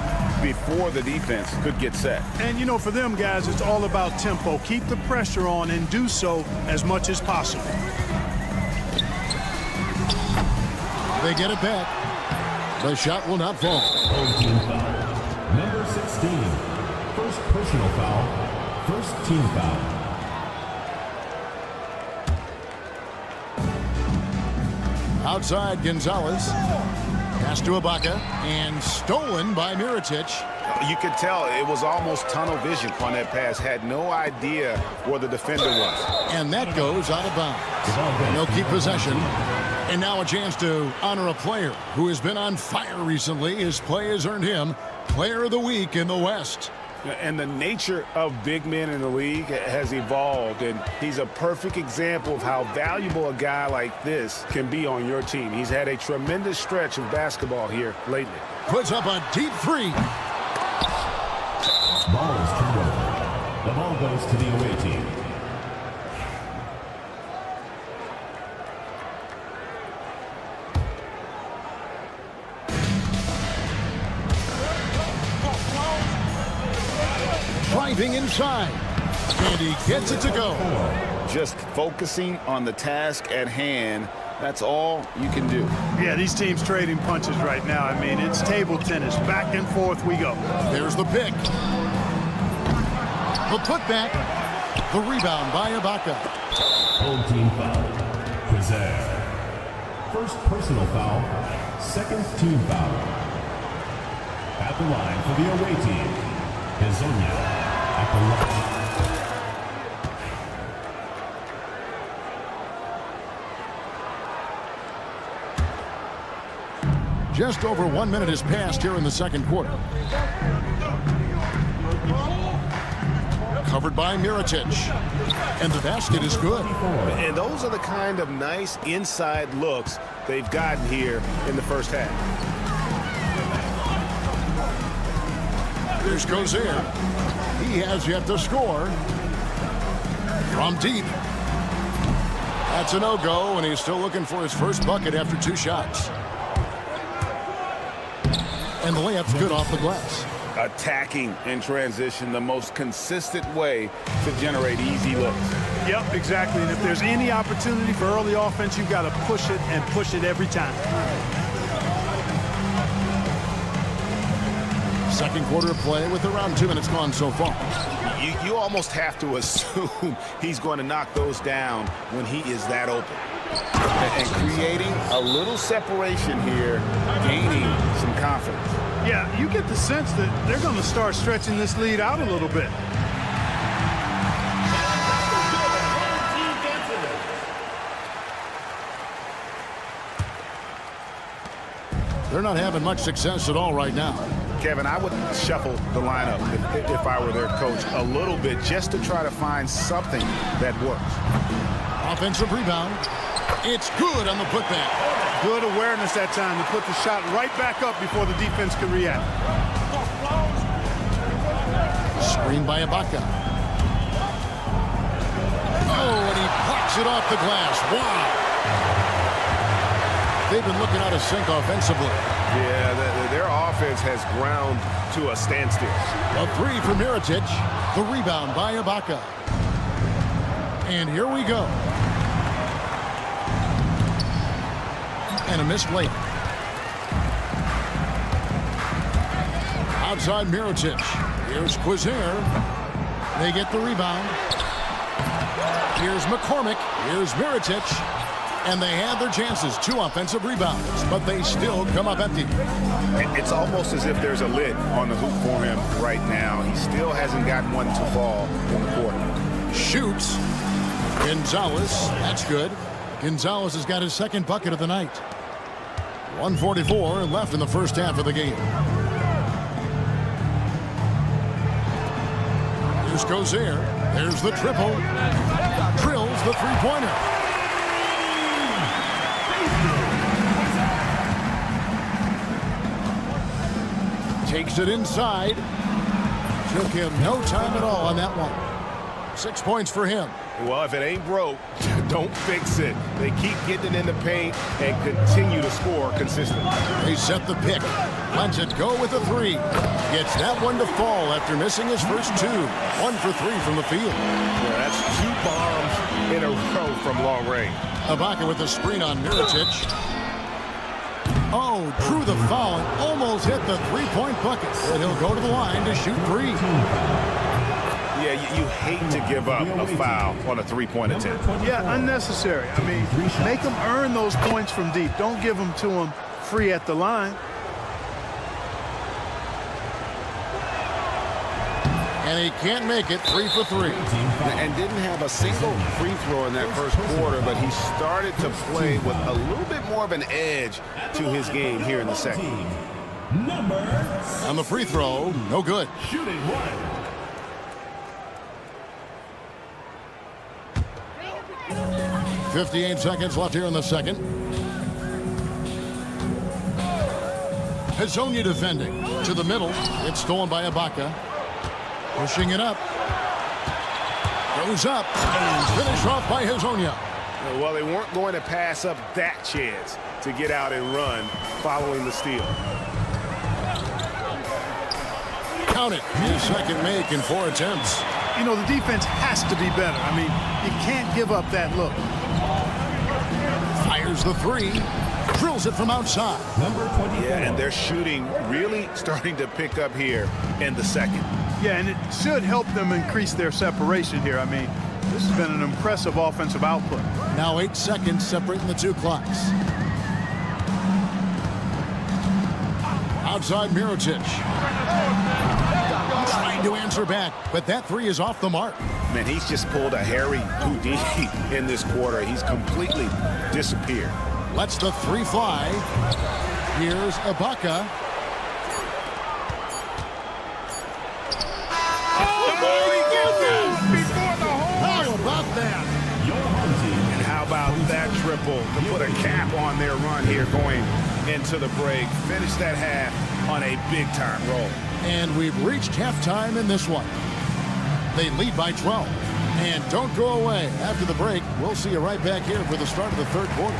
before the defense could get set. And, you know, for them, guys, it's all about tempo. Keep the pressure on and do so as much as possible. They get it back. The shot will not fall. personal foul. First team foul. Outside, Gonzalez. Pass to Ibaka. And stolen by Mirotic. You could tell it was almost tunnel vision on that pass. Had no idea where the defender was. And that goes out of bounds. They'll keep possession. And now a chance to honor a player who has been on fire recently. His play has earned him Player of the Week in the West. And the nature of big men in the league has evolved, and he's a perfect example of how valuable a guy like this can be on your team. He's had a tremendous stretch of basketball here lately. Puts up a deep three. Ball is turned over. The ball goes to the away team. Driving inside. And he gets it to go. Just focusing on the task at hand. That's all you can do. Yeah, these teams trading punches right now. I mean, it's table tennis. Back and forth we go. There's the pick. The putback. The rebound by Ibaka. Home team foul. Preserve. First personal foul. Second team foul. At the line for the away team. Bezonia at the line. Just over 1 minute has passed here in the second quarter. Covered by Mirotic. And the basket is good. And those are the kind of nice inside looks they've gotten here in the first half. There's Gozier. He has yet to score. From deep. That's a no-go, and he's still looking for his first bucket after 2 shots. And the layup's good off the glass. Attacking in transition, the most consistent way to generate easy looks. Yep, exactly. And if there's any opportunity for early offense, you've got to push it and push it every time. Second quarter of play with around 2 minutes gone so far. You almost have to assume he's going to knock those down when he is that open. And creating a little separation here, gaining some confidence. Yeah, you get the sense that they're going to start stretching this lead out a little bit. They're not having much success at all right now. Kevin, I would shuffle the lineup if I were their coach a little bit just to try to find something that works. Offensive rebound. It's good on the putback. Good awareness that time to put the shot right back up before the defense can react. Screen by Ibaka. Oh, and he plucks it off the glass. Wow. They've been looking out of sync offensively. Yeah, their offense has ground to a standstill. A three for Mirotic. The rebound by Ibaka. And here we go. And a missed layup. Outside Mirotic. Here's Quizier. They get the rebound. Here's McCormick. Here's Mirotic. And they had their chances. 2 offensive rebounds, but they still come up empty. It's almost as if there's a lid on the hoop for him right now. He still hasn't gotten one to fall in the quarter. Shoots. Gonzalez. That's good. Gonzalez has got his second bucket of the night. 1:44 left in the first half of the game. Here's Gozier. There's the triple. Drills the three-pointer. Takes it inside. Took him no time at all on that one. 6 points for him. Well, if it ain't broke, don't fix it. They keep getting it in the paint and continue to score consistently. They set the pick. Lets it go with a 3. Gets that one to fall after missing his first 2. 1 for 3 from the field. Yeah, that's 2 bombs in a row from long range. Ibaka with a screen on Mirotic. Oh, drew the foul and almost hit the 3-point bucket. And he'll go to the line to shoot 3. You hate to give up a foul on a three-point attempt. Yeah, unnecessary. I mean, make them earn those points from deep. Don't give them to them free at the line. And he can't make it. 3 for 3. And didn't have a single free throw in that first quarter, but he started to play with a little bit more of an edge to his game here in the second. And the free throw, no good. Shooting 1. 58 seconds left here in the second. Hezonja defending. To the middle. It's stolen by Ibaka. Pushing it up. Goes up. And finished off by Hezonja. Well, they weren't going to pass up that chance to get out and run following the steal. Count it. His second make in 4 attempts. You know, the defense has to be better. I mean, you can't give up that look. Fires the 3. Drills it from outside. Yeah, and their shooting really starting to pick up here in the second. Yeah, and it should help them increase their separation here. I mean, this has been an impressive offensive output. Now 8 seconds separating the 2 clocks. Outside Mirotic. Trying to answer back, but that 3 is off the mark. Man, he's just pulled a Harry Houdini in this quarter. He's completely disappeared. Lets the 3 fly. Here's Ibaka. How about that? And how about that triple to put a cap on their run here going into the break? Finish that half on a big-time roll. And we've reached halftime in this one. They lead by 12. And don't go away. After the break, we'll see you right back here for the start of the third quarter.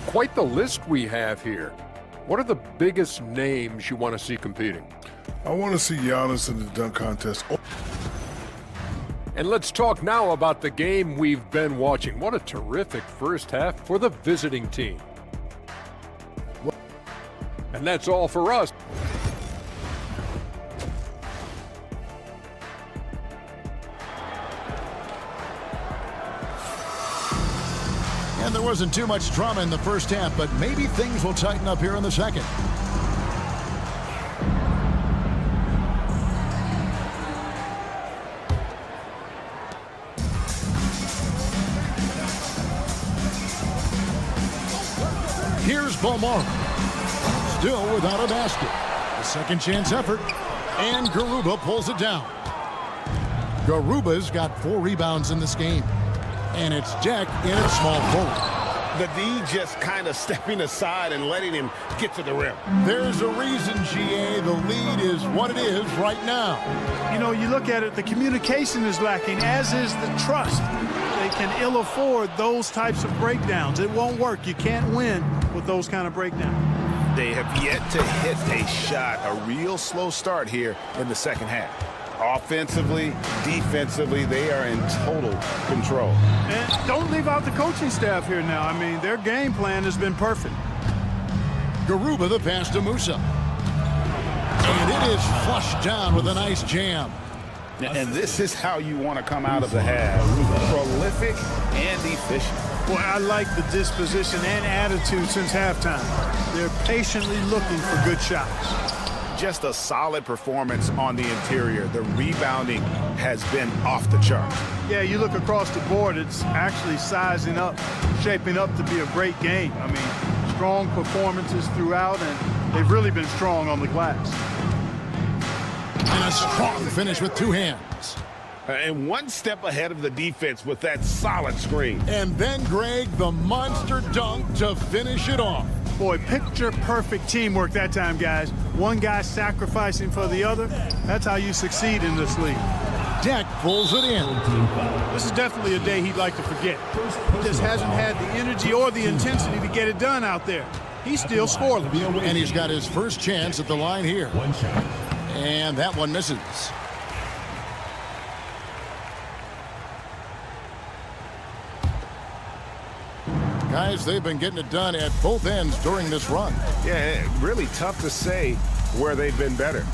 Quite the list we have here. What are the biggest names you want to see competing? I want to see Giannis in the dunk contest. And let's talk now about the game we've been watching. What a terrific first half for the visiting team. And that's all for us. And there wasn't too much drama in the first half, but maybe things will tighten up here in the second. Here's Bomar. Still without a basket. A second chance effort. And Garuba pulls it down. Garuba's got 4 rebounds in this game. And it's Jack in at small forward. The D just kind of stepping aside and letting him get to the rim. There's a reason, GA. The lead is what it is right now. You know, you look at it, the communication is lacking, as is the trust. They can ill afford those types of breakdowns. It won't work. You can't win with those kind of breakdowns. They have yet to hit a shot, a real slow start here in the second half. Offensively, defensively, they are in total control. And don't leave out the coaching staff here now. I mean, their game plan has been perfect. Garuba the pass to Musa. And it is flushed down with a nice jam. And this is how you want to come out of the half. Prolific and efficient. Boy, I like the disposition and attitude since halftime. They're patiently looking for good shots. Just a solid performance on the interior. The rebounding has been off the chart. Yeah, you look across the board, it's actually sizing up, shaping up to be a great game. I mean, strong performances throughout, and they've really been strong on the glass. And a strong finish with 2 hands. And one step ahead of the defense with that solid screen. And then, Greg, the monster dunk to finish it off. Boy, picture-perfect teamwork that time, guys. One guy sacrificing for the other. That's how you succeed in this league. Deck pulls it in. This is definitely a day he'd like to forget. He just hasn't had the energy or the intensity to get it done out there. He's still scoreless. And he's got his first chance at the line here. And that one misses. Guys, they've been getting it done at both ends during this run. Yeah, really tough to say where they've been better.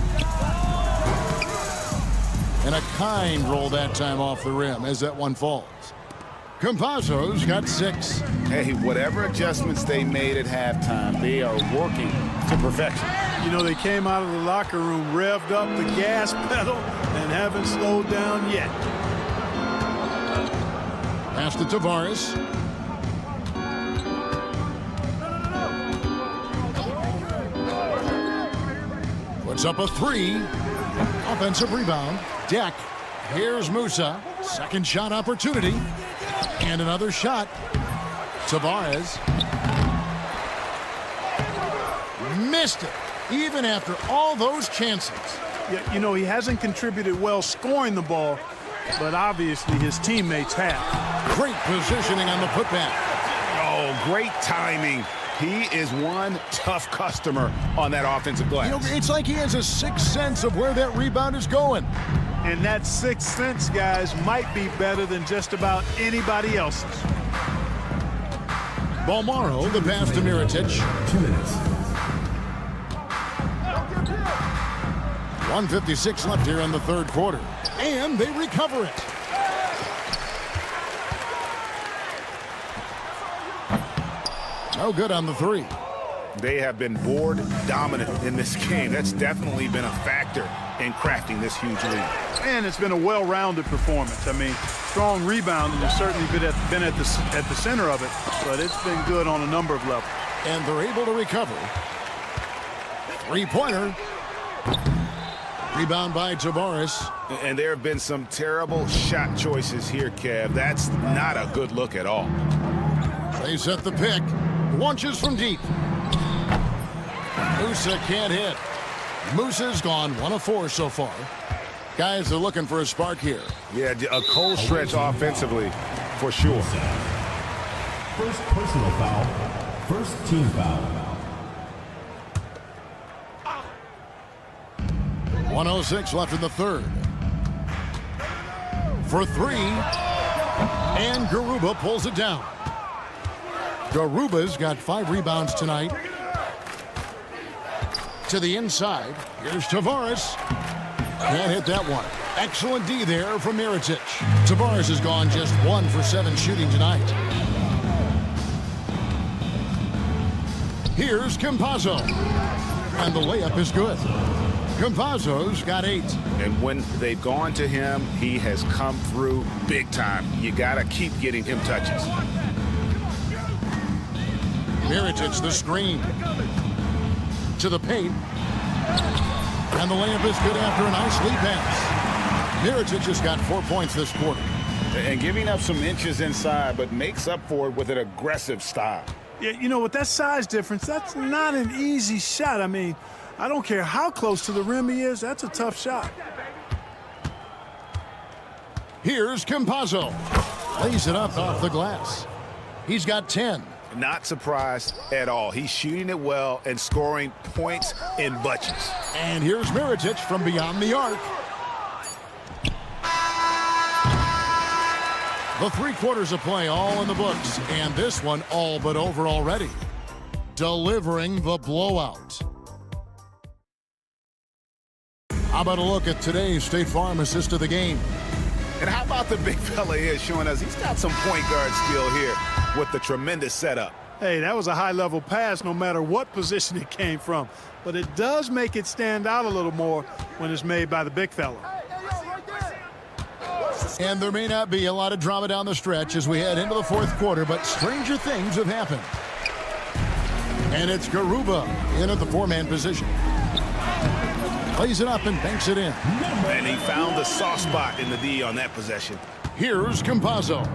And a kind roll that time off the rim as that one falls. Campazzo's got 6. Hey, whatever adjustments they made at halftime, they are working to perfection. You know, they came out of the locker room, revved up the gas pedal, and haven't slowed down yet. Pass to Tavares. Puts up a 3. Offensive rebound. Deck. Here's Musa. Second shot opportunity. And another shot. Tavares. Missed it. Even after all those chances. Yeah, you know, he hasn't contributed well scoring the ball, but obviously his teammates have. Great positioning on the putback. Oh, great timing. He is one tough customer on that offensive glass. You know, it's like he has a sixth sense of where that rebound is going. And that sixth sense, guys, might be better than just about anybody else's. Balmaro, the pass to Mirotic. 2 minutes. 1:56 left here in the third quarter. And they recover it. No good on the 3. They have been board dominant in this game. That's definitely been a factor in crafting this huge lead. And it's been a well-rounded performance. I mean, strong rebounding has certainly been at the center of it, but it's been good on a number of levels. And they're able to recover. 3-pointer. Rebound by Tavares. And there have been some terrible shot choices here, Kev. That's not a good look at all. They set the pick. Launches from deep. Musa can't hit. Musa's gone 1 of 4 so far. Guys are looking for a spark here. Yeah, a cold stretch offensively for sure. First personal foul. First team foul. 1:06 left in the third. For 3. And Garuba pulls it down. Garuba's got 5 rebounds tonight. To the inside. Here's Tavares. Can't hit that one. Excellent D there from Mirotic. Tavares has gone just 1 for 7 shooting tonight. Here's Campazzo. And the layup is good. Campazzo's got 8. And when they've gone to him, he has come through big time. You got to keep getting him touches. Mirotic the screen. To the paint. And the layup is good after a nice lead pass. Mirotic has got 4 points this quarter. And giving up some inches inside, but makes up for it with an aggressive style. Yeah, you know, with that size difference, that's not an easy shot. I mean, I don't care how close to the rim he is, that's a tough shot. Here's Campazzo. Lays it up off the glass. He's got 10. Not surprised at all. He's shooting it well and scoring points in bunches. And here's Mirotic from beyond the arc. The 3 quarters of play all in the books, and this one all but over already. Delivering the blowout. How about a look at today's State Farm assist of the game? And how about the big fella here showing us he's got some point guard skill here with the tremendous setup. Hey, that was a high-level pass no matter what position it came from. But it does make it stand out a little more when it's made by the big fella. And there may not be a lot of drama down the stretch as we head into the fourth quarter, but stranger things have happened. And it's Garuba in at the 4-man position. Plays it up and banks it in. And he found the soft spot in the D on that possession. Here's Campazzo.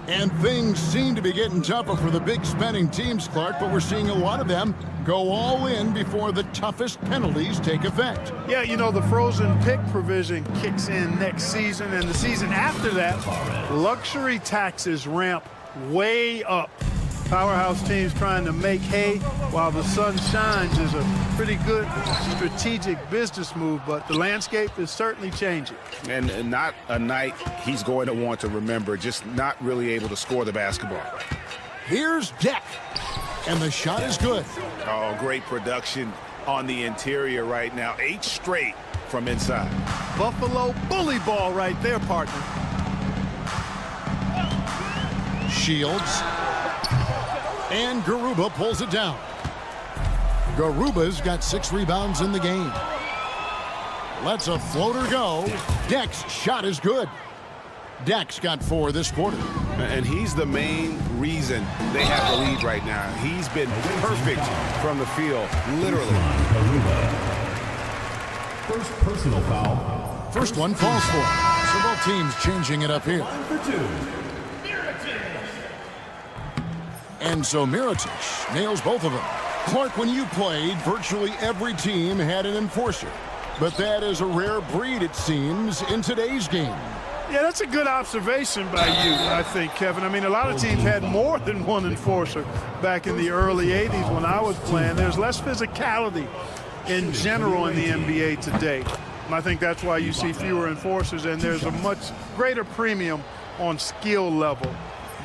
And things seem to be getting tougher for the big spending teams, Clark, but we're seeing a lot of them go all in before the toughest penalties take effect. Yeah, you know, the frozen pick provision kicks in next season, and the season after that, luxury taxes ramp way up. Powerhouse teams trying to make hay while the sun shines is a pretty good strategic business move, but the landscape is certainly changing. And not a night he's going to want to remember, just not really able to score the basketball. Here's Deck, and the shot is good. Oh, great production on the interior right now. 8 straight from inside. Buffalo bully ball right there, partner. Shields. And Garuba pulls it down. Garuba's got 6 rebounds in the game. Lets a floater go. Deck's shot is good. Deck's got 4 this quarter. And he's the main reason they have the lead right now. He's been perfect from the field, literally. First personal foul. First one falls for him. So both teams changing it up here. And so Mirotic nails both of them. Clark, when you played, virtually every team had an enforcer. But that is a rare breed, it seems, in today's game. Yeah, that's a good observation by you, I think, Kevin. I mean, a lot of teams had more than one enforcer back in the early 80s when I was playing. There's less physicality in general in the NBA today. And I think that's why you see fewer enforcers, and there's a much greater premium on skill level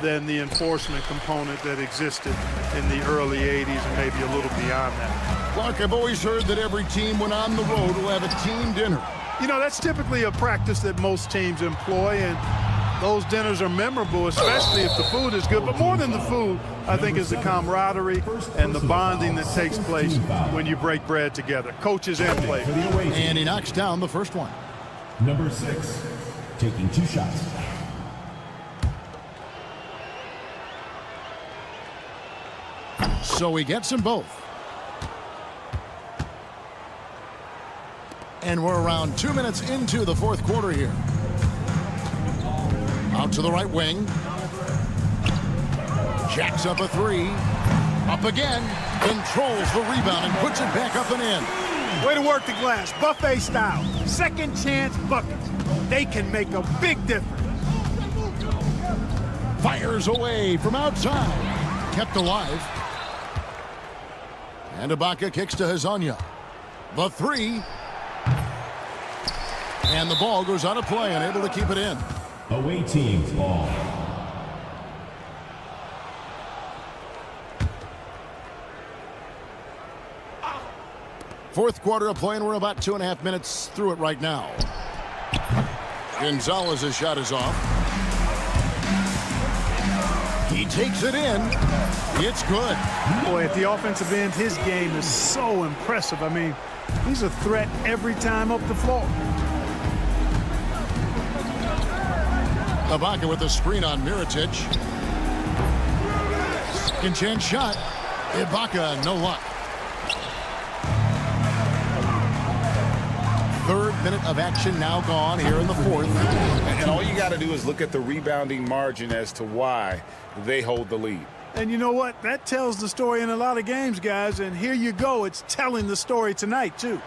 than the enforcement component that existed in the early 80s and maybe a little beyond that. Clark, I've always heard that every team when on the road will have a team dinner. You know, that's typically a practice that most teams employ, and those dinners are memorable, especially if the food is good. But more than the food, I think, is the camaraderie and the bonding that takes place when you break bread together, coaches and players. And he knocks down the first one. Number 6, taking 2 shots. So he gets them both. And we're around 2 minutes into the fourth quarter here. Out to the right wing. Jacks up a 3. Up again. Controls the rebound and puts it back up and in. Way to work the glass, buffet style. Second chance buckets. They can make a big difference. Fires away from outside. Kept alive. And Ibaka kicks to Hezonja. The 3. And the ball goes out of play, unable to keep it in. Away team's ball. Fourth quarter of play, and we're about 2.5 minutes through it right now. Gonzalez's shot is off. He takes it in. It's good. Boy, at the offensive end, his game is so impressive. I mean, he's a threat every time up the floor. Ibaka with the screen on Mirotic. Second chance shot. Ibaka, no luck. Third minute of action now gone here in the fourth. And all you got to do is look at the rebounding margin as to why they hold the lead. And you know what? That tells the story in a lot of games, guys. And here you go. It's telling the story tonight, too.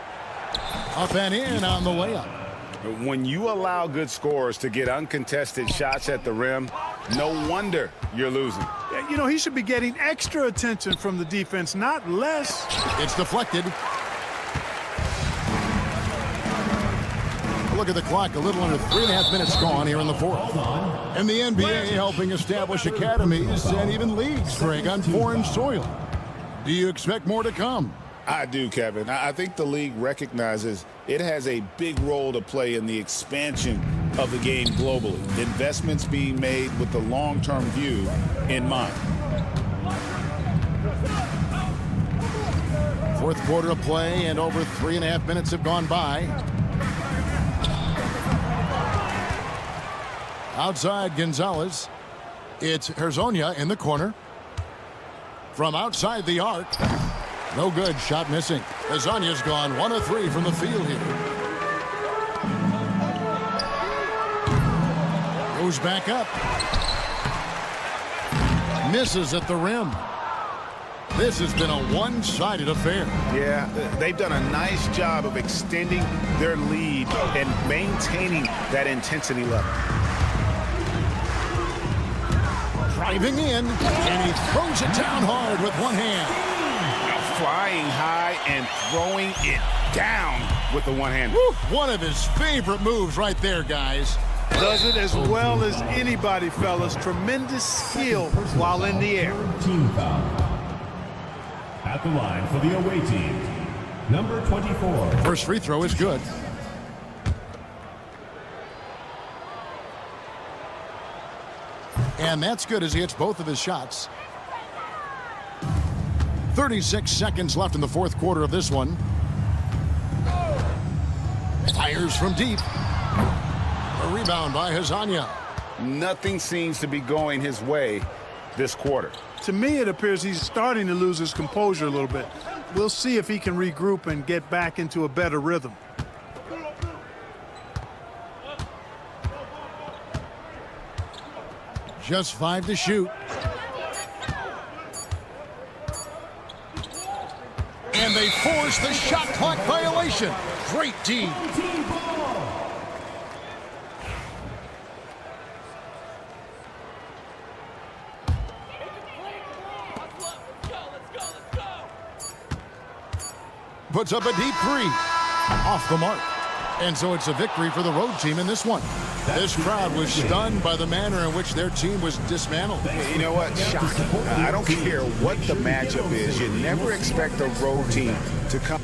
Up and in on the layup. When you allow good scorers to get uncontested shots at the rim, no wonder you're losing. You know, he should be getting extra attention from the defense, not less. It's deflected. Look at the clock, a little under 3.5 minutes gone here in the fourth. And the NBA helping establish academies and even leagues, Greg, on foreign soil. Do you expect more to come? I do, Kevin. I think the league recognizes it has a big role to play in the expansion of the game globally. Investments being made with the long-term view in mind. Fourth quarter of play, and over 3.5 minutes have gone by. Outside Gonzalez. It's Hezonja in the corner. From outside the arc. No good. Shot missing. Hezonja's gone 1 of 3 from the field here. Goes back up. Misses at the rim. This has been a one-sided affair. Yeah, they've done a nice job of extending their lead and maintaining that intensity level. Driving in, and he throws it down hard with one hand. Flying high and throwing it down with the one hand. One of his favorite moves right there, guys. Does it as well as anybody, fellas. Tremendous skill while in the air. Team foul. At the line for the away team, number 24. First free throw is good. And that's good as he hits both of his shots. 36 seconds left in the fourth quarter of this one. Fires from deep. A rebound by Hazanya. Nothing seems to be going his way this quarter. To me, it appears he's starting to lose his composure a little bit. We'll see if he can regroup and get back into a better rhythm. Just 5 to shoot. And they force the shot clock violation. Great team. Puts up a deep three. Off the mark. And so it's a victory for the road team in this one. This crowd was stunned by the manner in which their team was dismantled. You know what? Shocking. I don't care what the matchup is. You never expect a road team to come.